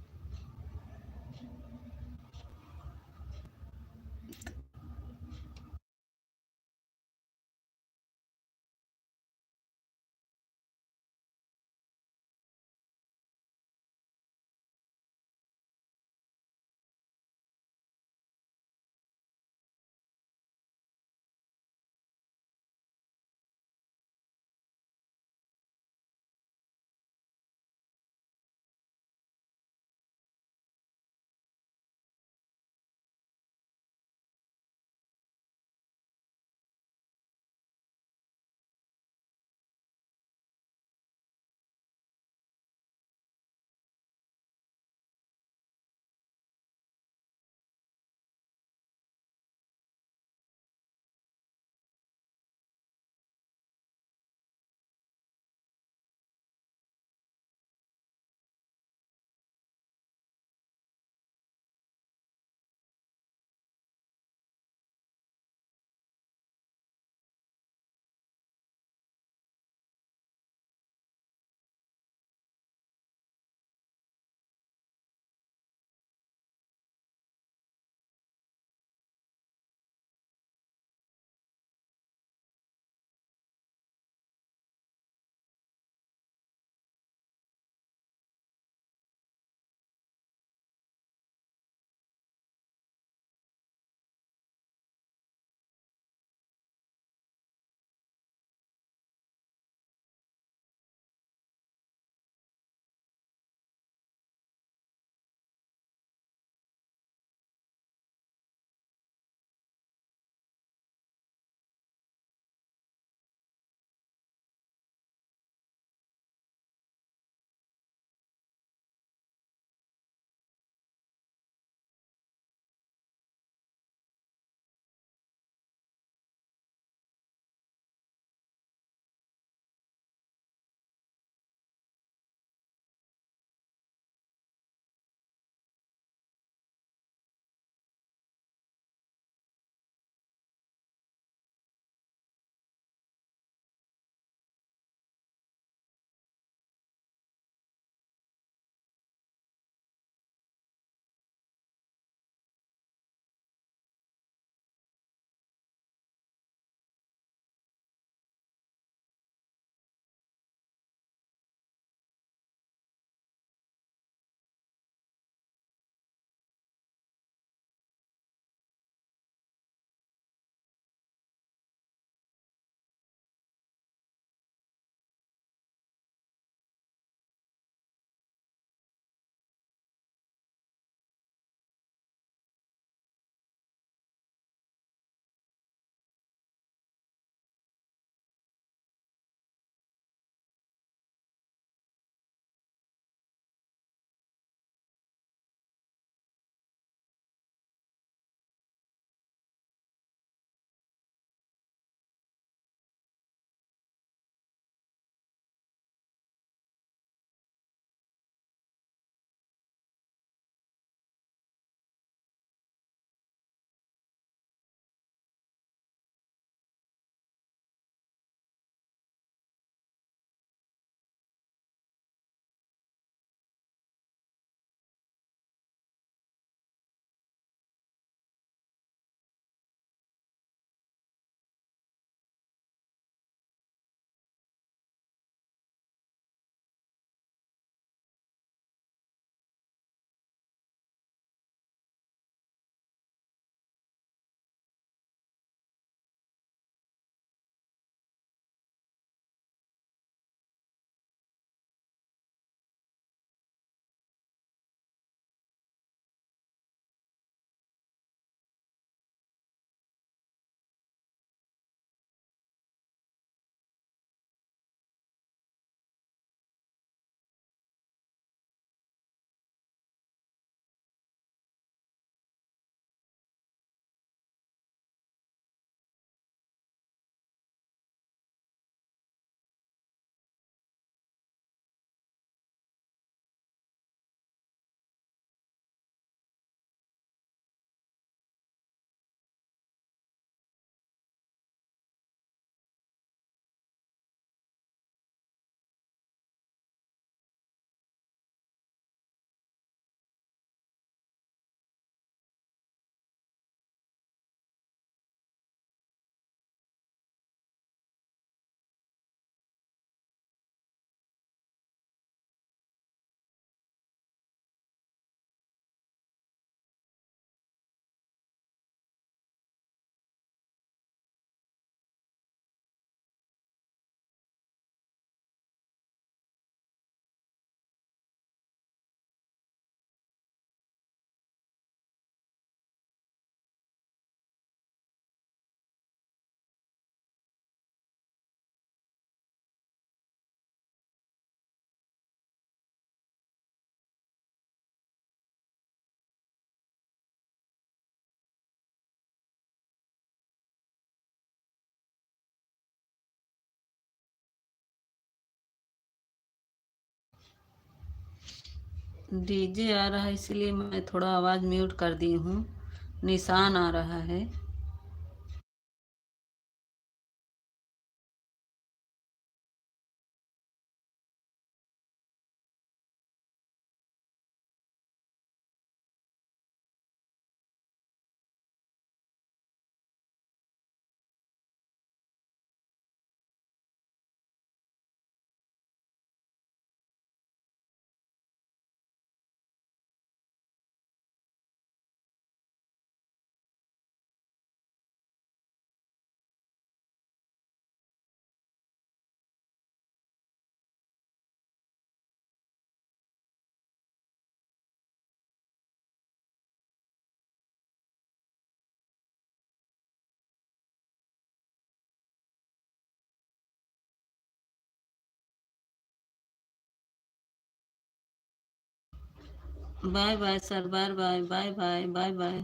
डीजे आ रहा है इसलिए मैं थोड़ा आवाज़ म्यूट कर दी हूँ। निशान आ रहा है। Bye bye sir, bye bye, bye bye, bye bye.